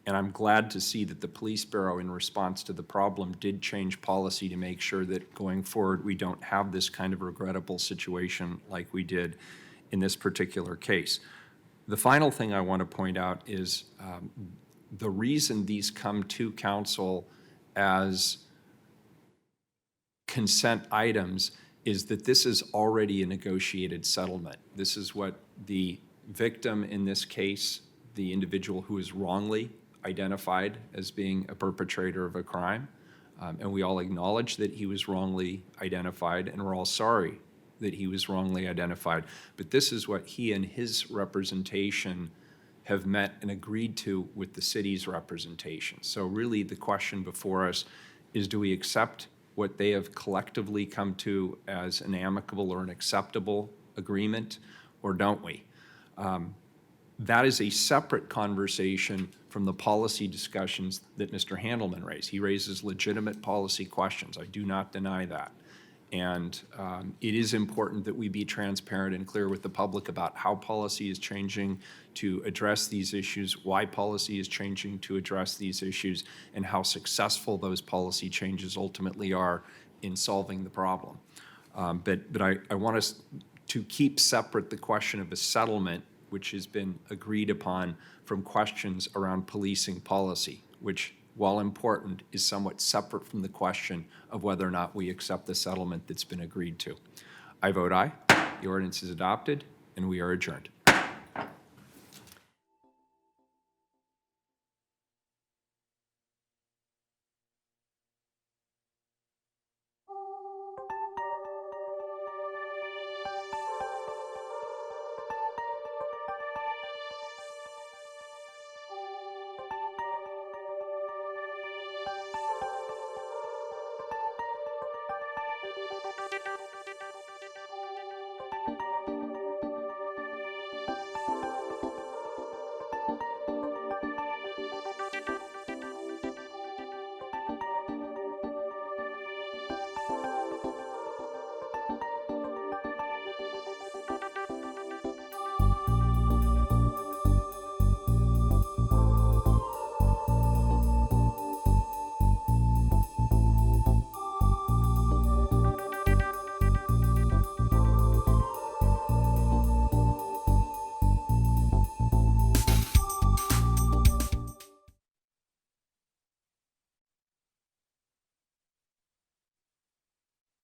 And I'm glad to see that the Police Bureau, in response to the problem, did change policy to make sure that going forward we don't have this kind of regrettable situation like we did in this particular case. The final thing I want to point out is the reason these come to council as consent items is that this is already a negotiated settlement. This is what the victim in this case, the individual who is wrongly identified as being a perpetrator of a crime, and we all acknowledge that he was wrongly identified, and we're all sorry that he was wrongly identified. But this is what he and his representation have met and agreed to with the city's representation. So really the question before us is, do we accept what they have collectively come to as an amicable or an acceptable agreement, or don't we? That is a separate conversation from the policy discussions that Mr. Handelman raised. He raises legitimate policy questions. I do not deny that. And it is important that we be transparent and clear with the public about how policy is changing to address these issues, why policy is changing to address these issues, and how successful those policy changes ultimately are in solving the problem. But I want us to keep separate the question of a settlement, which has been agreed upon, from questions around policing policy, which, while important, is somewhat separate from the question of whether or not we accept the settlement that's been agreed to. I vote aye. The ordinance is adopted, and we are adjourned.